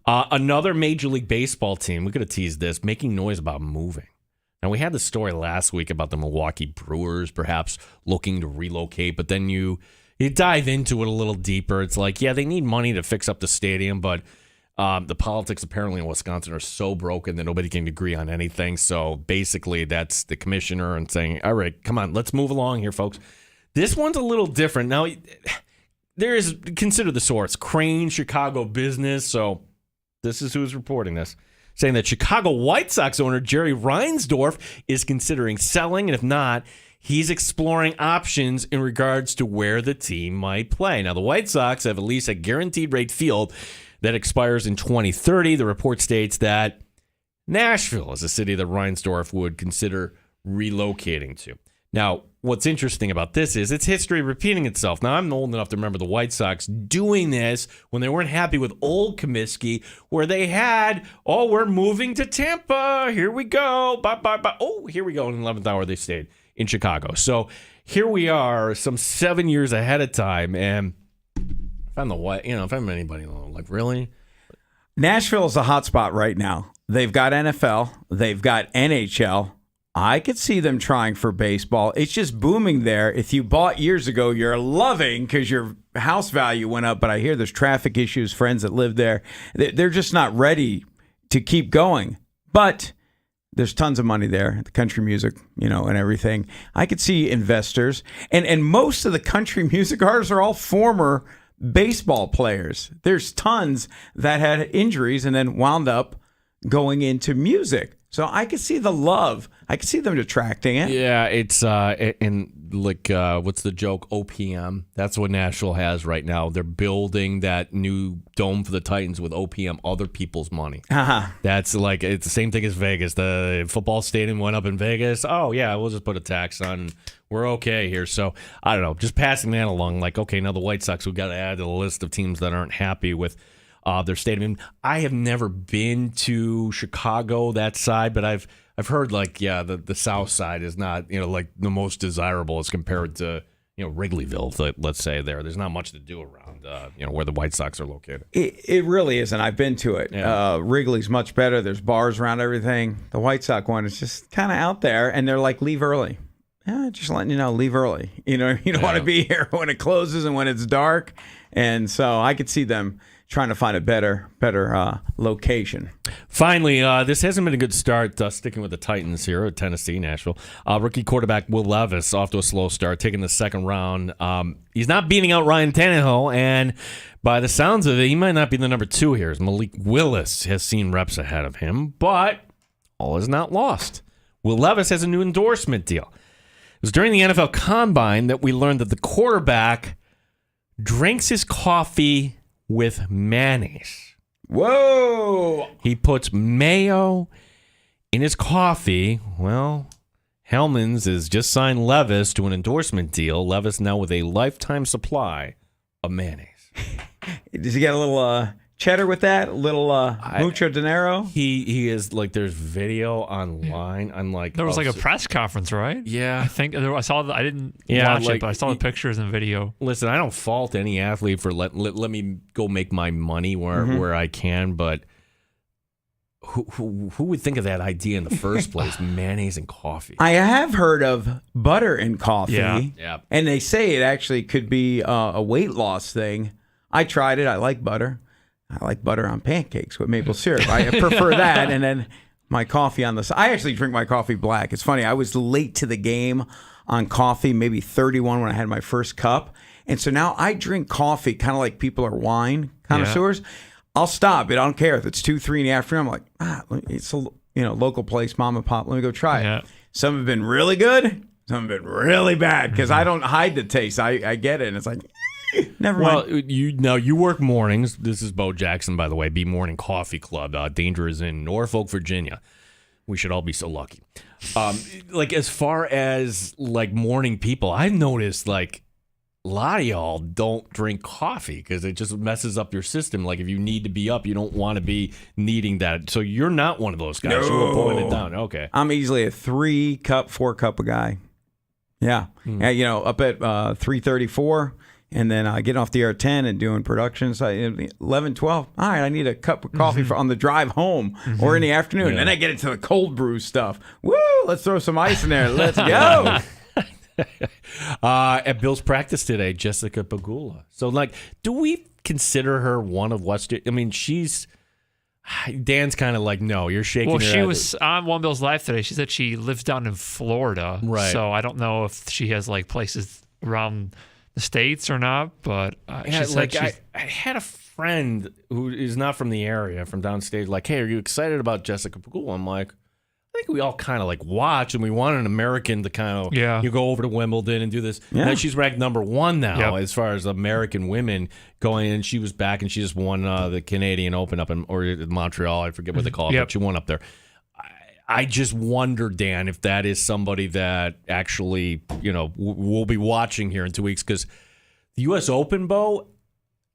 Another Major League Baseball team, we could have teased this, making noise about moving. Now, we had the story last week about the Milwaukee Brewers perhaps looking to relocate, but then you dive into it a little deeper. It's like, yeah, they need money to fix up the stadium, but the politics apparently in Wisconsin are so broken that nobody can agree on anything. So basically, that's the commissioner and saying, all right, come on, let's move along here, folks. This one's a little different. Now, there is, consider the source, Crane Chicago Business. So this is who's reporting this, saying that Chicago White Sox owner Jerry Reinsdorf is considering selling, and if not, he's exploring options in regards to where the team might play. Now, the White Sox have at least a guaranteed rate field that expires in 2030. The report states that Nashville is a city that Reinsdorf would consider relocating to. Now, what's interesting about this is it's history repeating itself. Now, I'm old enough to remember the White Sox doing this when they weren't happy with old Comiskey, where they had, we're moving to Tampa. Here we go. Bye, bye, bye. Oh, here we go. In the 11th hour, they stayed in Chicago. So here we are, some 7 years ahead of time, and if I'm anybody, like, really? Nashville is a hot spot right now. They've got NFL. They've got NHL. I could see them trying for baseball. It's just booming there. If you bought years ago, you're loving because your house value went up. But I hear there's traffic issues, friends that live there. They're just not ready to keep going. But there's tons of money there, the country music, and everything. I could see investors. And most of the country music artists are all former baseball players. There's tons that had injuries and then wound up going into music. So I could see the love. I could see them attracting it. Yeah, it's what's the joke? OPM. That's what Nashville has right now. They're building that new dome for the Titans with OPM, other people's money. That's like, it's the same thing as Vegas. The football stadium went up in Vegas. Oh yeah, we'll just put a tax on. We're okay here. So I don't know, just passing that along. Like, okay, now the White Sox, we've got to add to the list of teams that aren't happy with their stadium. I have never been to Chicago, that side, but I've heard the South side is not, like the most desirable as compared to, Wrigleyville, let's say there's not much to do around, where the White Sox are located. It really isn't. I've been to it. Yeah. Wrigley's much better. There's bars around everything. The White Sox one is just kind of out there, and they're like, leave early. Yeah, just letting you know, leave early. You don't want to be here when it closes and when it's dark. And so I could see them trying to find a better location. Finally, this hasn't been a good start, sticking with the Titans here at Tennessee, Nashville. Rookie quarterback Will Levis off to a slow start, taking the second round. He's not beating out Ryan Tannehill, and by the sounds of it, he might not be the number 2 here, as Malik Willis has seen reps ahead of him, but all is not lost. Will Levis has a new endorsement deal. It was during the NFL Combine that we learned that the quarterback drinks his coffee with mayonnaise. Whoa! He puts mayo in his coffee. Well, Hellman's has just signed Levis to an endorsement deal. Levis now with a lifetime supply of mayonnaise. Does he get a little cheddar with that? A little mucho dinero? He is like, there's video online. I'm like, there was like a press conference, right? Yeah, I think I saw. I didn't watch it, but I saw the pictures and video. Listen, I don't fault any athlete for let me go make my money where I can, but who would think of that idea in the first place? Mayonnaise and coffee. I have heard of butter and coffee. Yeah. And they say it actually could be a weight loss thing. I tried it. I like butter. I like butter on pancakes with maple syrup. I prefer that. And then my coffee on the side. I actually drink my coffee black. It's funny. I was late to the game on coffee, maybe 31 when I had my first cup. And so now I drink coffee kind of like people are wine connoisseurs. Yeah. I'll stop it. I don't care if it's 2, 3 in the afternoon. I'm like, it's a local place, mom and pop. Let me go try it. Some have been really good. Some have been really bad because I don't hide the taste. I get it. And it's like, never mind. Well, you work mornings. This is Bo Jackson, by the way. Be Morning Coffee Club. Danger is in Norfolk, Virginia. We should all be so lucky. Like as far as like morning people, I've noticed like a lot of y'all don't drink coffee because it just messes up your system. Like if you need to be up, you don't want to be needing that. So you're not one of those guys. No. You were pulling it down. Okay. I'm easily a 3-cup, 4-cup guy. Yeah. Up at 3:34. And then getting off the air at 10 and doing productions, 11, 12. All right, I need a cup of coffee on the drive home or in the afternoon. Then I get into the cold brew stuff. Woo, let's throw some ice in there. Let's go. At Bill's practice today, Jessica Pagula. So, do we consider her one of Western? I mean, Dan's kind of like, no, you're shaking her she head. was on One Bill's Live today. She said she lives down in Florida. Right. So I don't know if she has places around the States or not, but she said I had a friend who is not from the area, from downstate, like, hey, are you excited about Jessica Pagula? I'm like, I think we all kind of watch, and we want an American to kind of you go over to Wimbledon and do this. Yeah. And she's ranked number 1 now as far as American women going, and she was back and she just won the Canadian Open up in Montreal. I forget what they call it, but she won up there. I just wonder, Dan, if that is somebody that actually, we'll be watching here in 2 weeks, because the U.S. Open, Bo,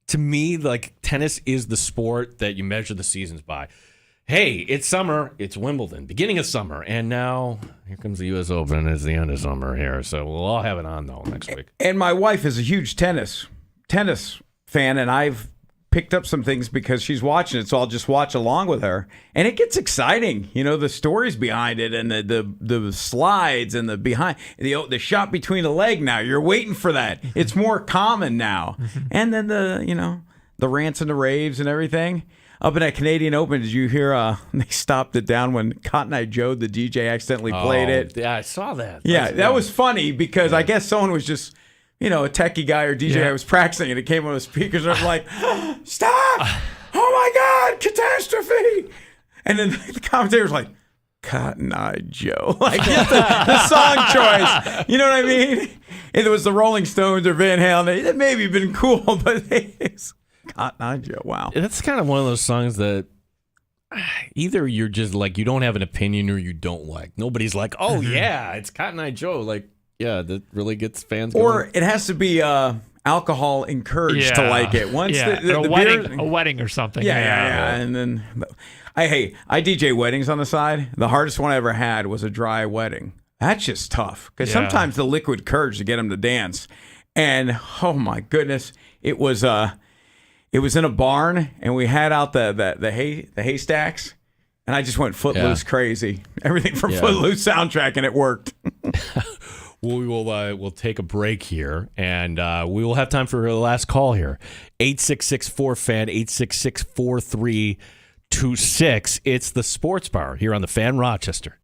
to me, tennis is the sport that you measure the seasons by. Hey, it's summer, it's Wimbledon, beginning of summer, and now here comes the U.S. Open. It's the end of summer here, so we'll all have it on, though, next week. And my wife is a huge tennis fan, and I've picked up some things because she's watching it, so I'll just watch along with her, and it gets exciting. The stories behind it, and the slides, and the behind the shot between the leg. Now you're waiting for that. It's more common now, and then the rants and the raves and everything. Up in that Canadian Open, did you hear they stopped it down when Cotton Eye Joe, the DJ, accidentally played it? Yeah, I saw that. That was funny because I guess someone was just, a techie guy or DJ was practicing, and it came on the speakers, and I was like, stop! Oh my God, catastrophe! And then the commentator was like, Cotton Eye Joe. The song choice. You know what I mean? If it was the Rolling Stones or Van Halen, it maybe been cool, but it's Cotton Eye Joe. Wow. That's kind of one of those songs that either you're just you don't have an opinion or you don't like. Nobody's like, oh, yeah, it's Cotton Eye Joe. That really gets fans going. Or it has to be alcohol encouraged to like it. Once a wedding or something. Yeah. And then I DJ weddings on the side. The hardest one I ever had was a dry wedding. That's just tough because sometimes the liquid courage to get them to dance. And oh my goodness, it was in a barn, and we had out the haystacks, and I just went Footloose crazy. Everything from Footloose soundtrack, and it worked. We'll take a break here, and we will have time for the last call here. 866-4FAN, 866-4326. It's the Sports Bar here on the Fan Rochester.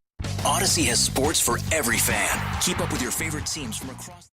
Odyssey has sports for every fan. Keep up with your favorite teams from across.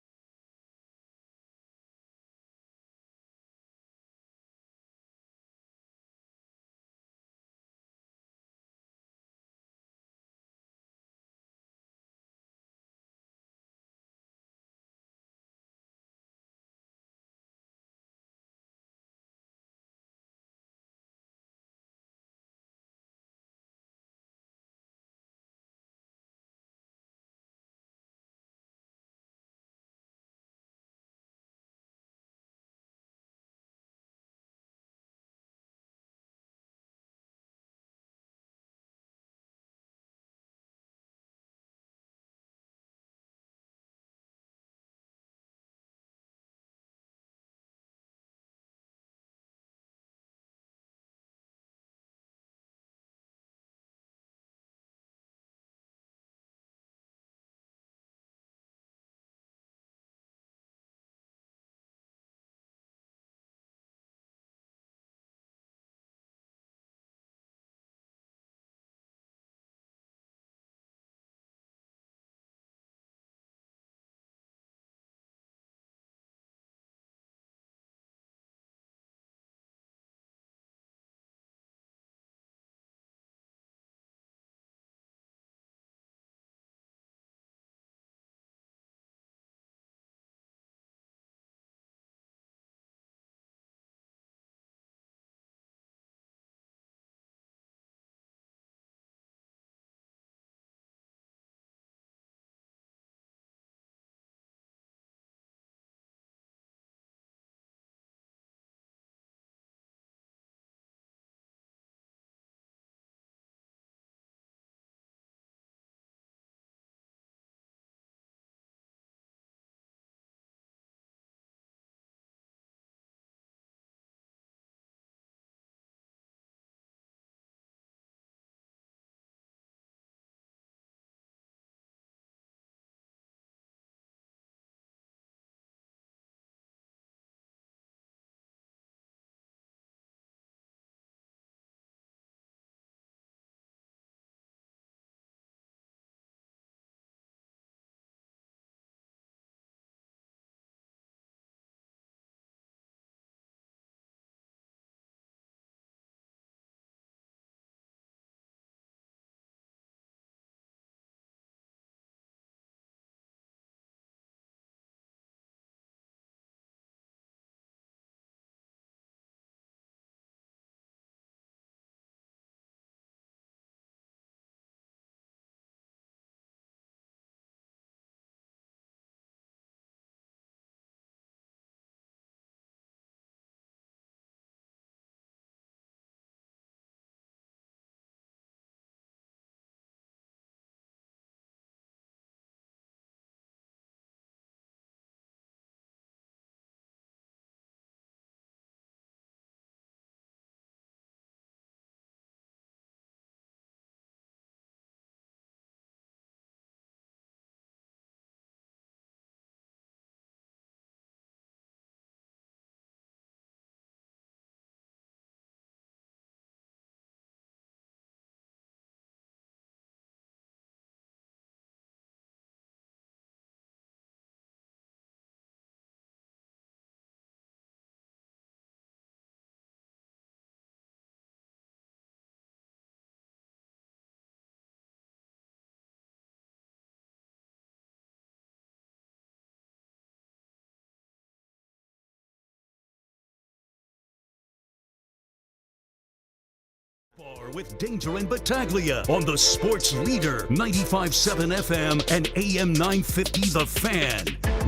With Danger and Battaglia on the Sports Leader, 95.7 FM and AM 950 The Fan,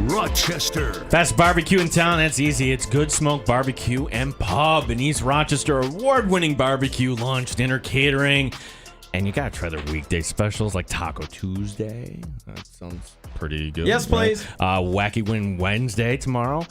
Rochester. Best barbecue in town, that's easy. It's Good Smoke Barbecue and Pub in East Rochester. Award-winning barbecue, lunch, dinner, catering. And you got to try their weekday specials like Taco Tuesday. That sounds pretty good. Yes, please. Right? Wacky Wing Wednesday tomorrow.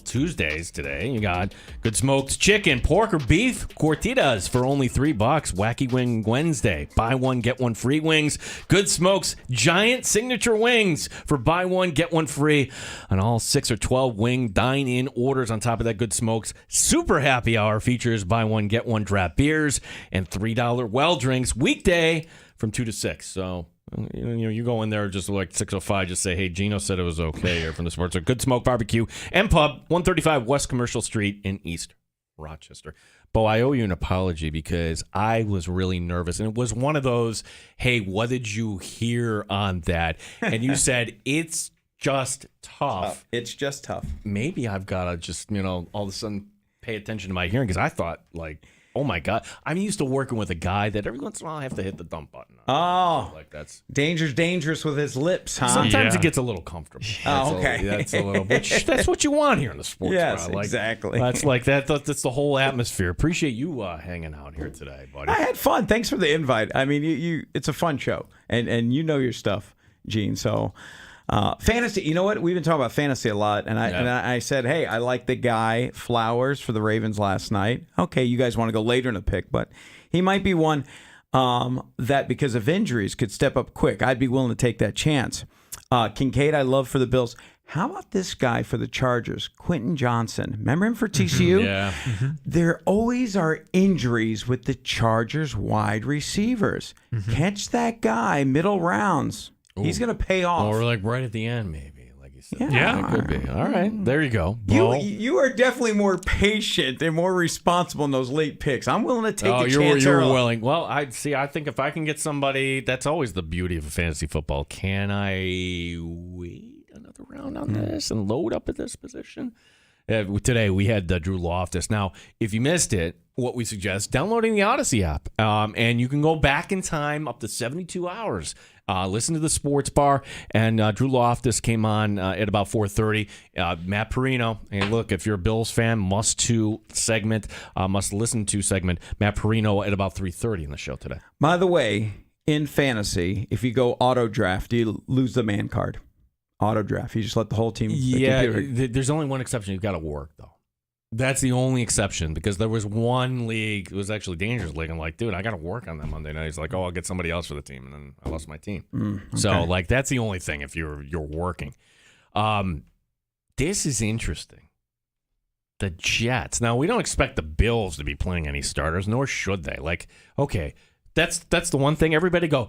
Tuesdays today. You got Good Smoked Chicken, Pork or Beef, Gorditas for only $3. Wacky Wing Wednesday. Buy one, get one free wings. Good Smokes Giant Signature Wings for buy one, get one free on all 6 or 12 wing dine-in orders. On top of that, Good Smokes Super Happy Hour features buy one, get one draft beers and $3 well drinks weekday from 2 to 6. So, you go in there just like 6:05, just say, hey, Gino said it was okay here from the Sports. So Good Smoke Barbecue and Pub, 135 West Commercial Street in East Rochester. Bo, I owe you an apology because I was really nervous. And it was one of those, hey, what did you hear on that? And you said, it's just tough. It's just tough. Maybe I've got to just, all of a sudden pay attention to my hearing because I thought, like, oh, my God. I'm used to working with a guy that every once in a while I have to hit the dump button. Oh. Like that's dangerous with his lips, huh? Sometimes it gets a little comfortable. Okay. That's a little bit. That's what you want here in the sports. Yes, like, exactly. That's like that. That's the whole atmosphere. Appreciate you hanging out here today, buddy. I had fun. Thanks for the invite. I mean, you it's a fun show, and you know your stuff, Gene. So, fantasy. You know what? We've been talking about fantasy a lot, and I said, hey, I like the guy Flowers for the Ravens last night. Okay, you guys want to go later in the pick, but he might be one that because of injuries could step up quick. I'd be willing to take that chance. Kincaid, I love for the Bills. How about this guy for the Chargers, Quentin Johnson? Remember him for TCU? Yeah. There always are injuries with the Chargers wide receivers. Catch that guy middle rounds. Ooh. He's going to pay off. Or like right at the end, maybe. Like you said. Yeah. It could be. All right. There you go. You are definitely more patient and more responsible in those late picks. I'm willing to take a chance you're early. willing. Well, I think if I can get somebody, that's always the beauty of a fantasy football. Can I wait another round on this and load up at this position? Today we had Drew Loftus. Now, if you missed it, what we suggest, downloading the Odyssey app. And you can go back in time up to 72 hours. Listen to the Sports Bar. And Drew Loftus came on at about 4:30. Matt Perino. And look, if you're a Bills fan, must listen to segment. Matt Perino at about 3:30 in the show today. By the way, in fantasy, if you go auto draft, you lose the man card. Auto draft. You just let the whole team. There's only one exception. You've got to work, though. That's the only exception because there was one league, it was actually Dangerous League. I'm like, dude, I got to work on that Monday night. He's like, oh, I'll get somebody else for the team. And then I lost my team. Okay. So, like, that's the only thing if you're working. This is interesting. The Jets. Now, we don't expect the Bills to be playing any starters, nor should they. Like, okay, that's the one thing. Everybody go,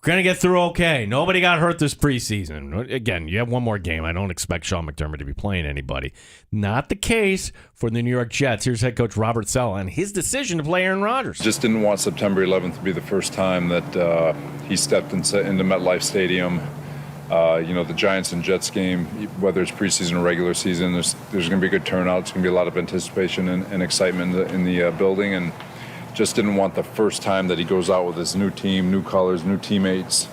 we're going to get through okay. Nobody got hurt this preseason. Again, you have one more game. I don't expect Sean McDermott to be playing anybody. Not the case for the New York Jets. Here's head coach Robert Saleh and his decision to play Aaron Rodgers. Just didn't want September 11th to be the first time that he stepped into MetLife Stadium. The Giants and Jets game, whether it's preseason or regular season, there's going to be a good turnout. It's going to be a lot of anticipation and excitement in the building. And just didn't want the first time that he goes out with his new team, new colors, new teammates,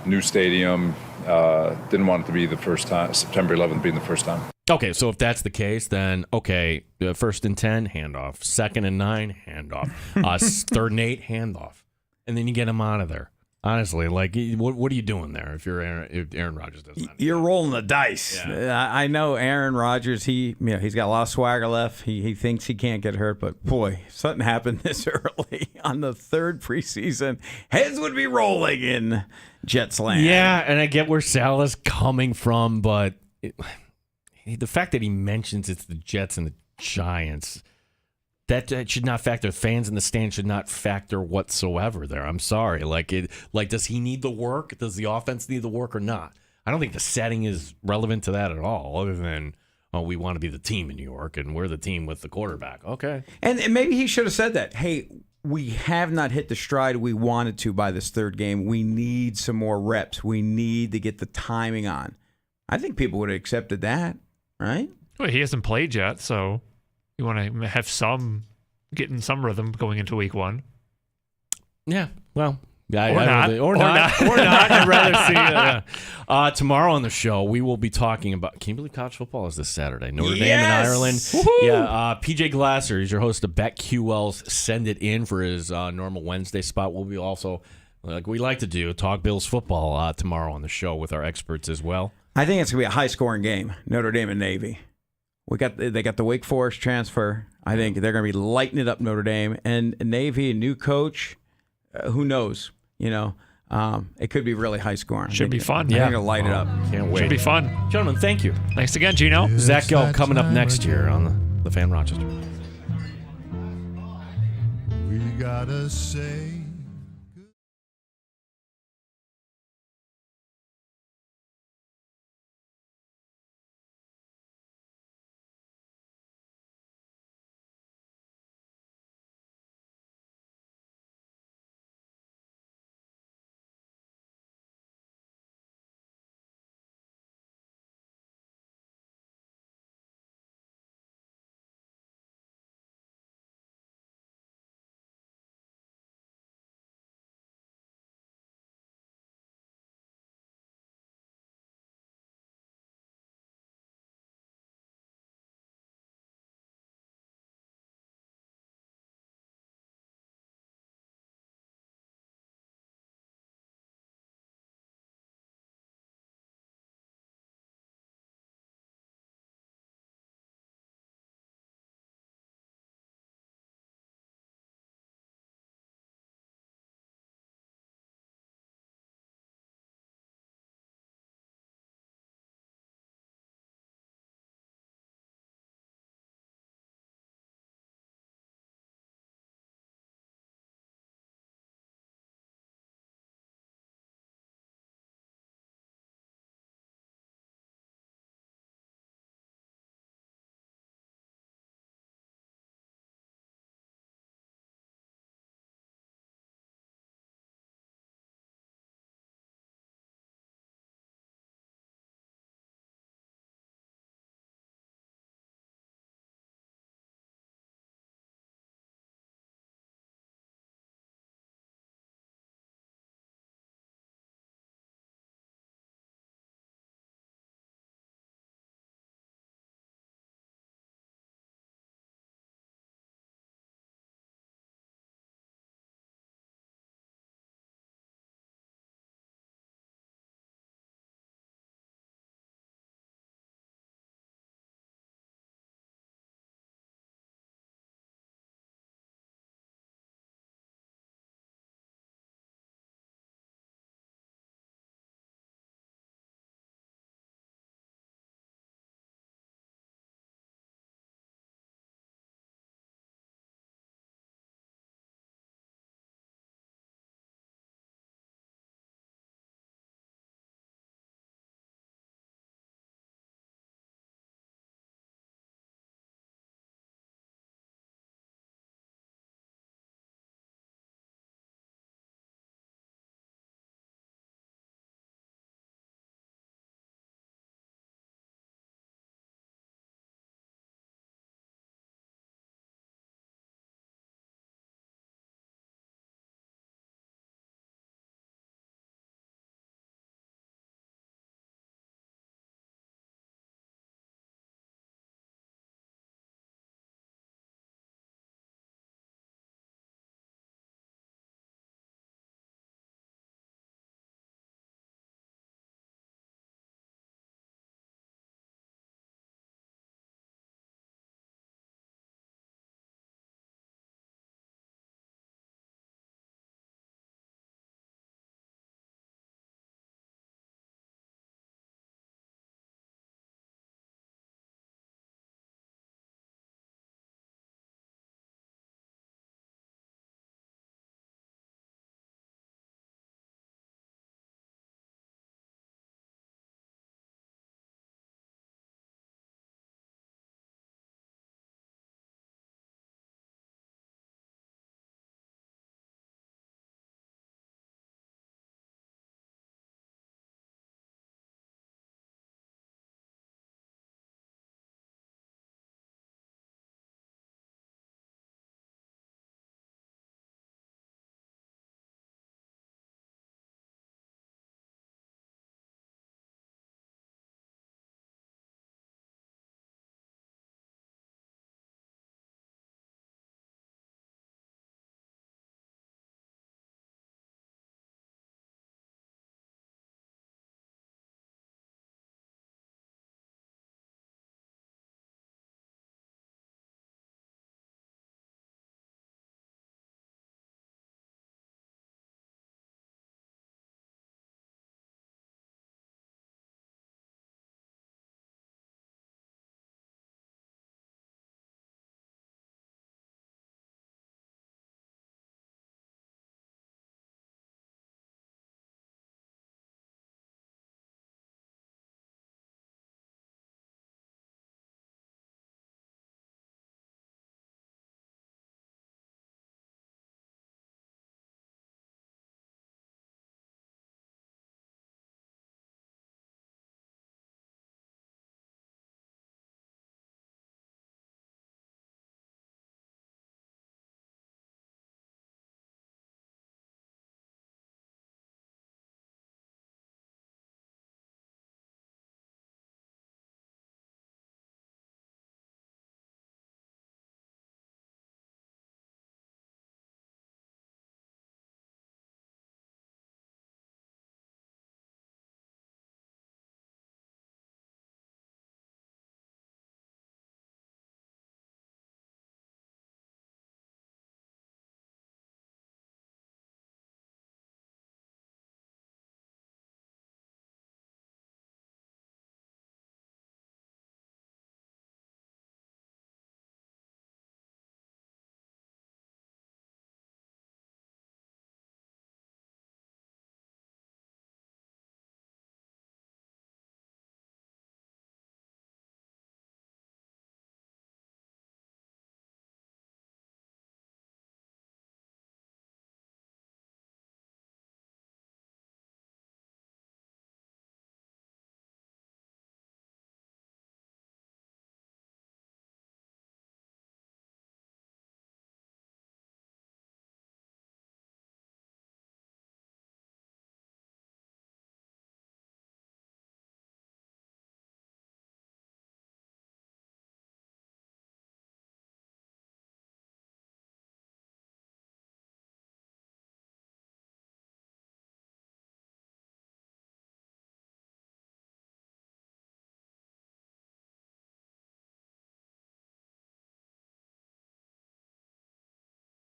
new stadium. Didn't want it to be the first time, September 11th being the first time. Okay, so if that's the case, then, okay, 1st and 10, handoff. 2nd and 9, handoff. 3rd and 8, handoff. And then you get him out of there. Honestly, like, what are you doing there if Aaron Rodgers does that? You're rolling the dice. Yeah. I know Aaron Rodgers, he's got a lot of swagger left. He thinks he can't get hurt, but boy, if something happened this early on the 3rd preseason, heads would be rolling in Jets land. Yeah, and I get where Saleh's coming from, but the fact that he mentions it's the Jets and the Giants, that should not factor. Fans in the stand should not factor whatsoever there. I'm sorry. Does he need the work? Does the offense need the work or not? I don't think the setting is relevant to that at all, other than, we want to be the team in New York, and we're the team with the quarterback. Okay. And maybe he should have said that. Hey, we have not hit the stride we wanted to by this 3rd game. We need some more reps. We need to get the timing on. I think people would have accepted that, right? Well, he hasn't played yet, so you want to have getting some rhythm going into week 1. Yeah, well, Or not. I'd rather see that. Tomorrow on the show, we will be talking about. Can you believe college football is this Saturday? Notre Dame and Ireland. Woo-hoo! Yeah. PJ Glasser, he's your host of BetQL's Send It In for his normal Wednesday spot. We'll be also, like we like to do, talk Bills football tomorrow on the show with our experts as well. I think it's going to be a high-scoring game, Notre Dame and Navy. They got the Wake Forest transfer. I think they're going to be lighting it up, Notre Dame. And Navy, a new coach, who knows? It could be really high-scoring. Should be fun. I think it'll light it up. Can't wait. Should be fun. Gentlemen, thank you. Thanks again, Gino. Zach Gelb coming up next year on the Fan Rochester. We gotta say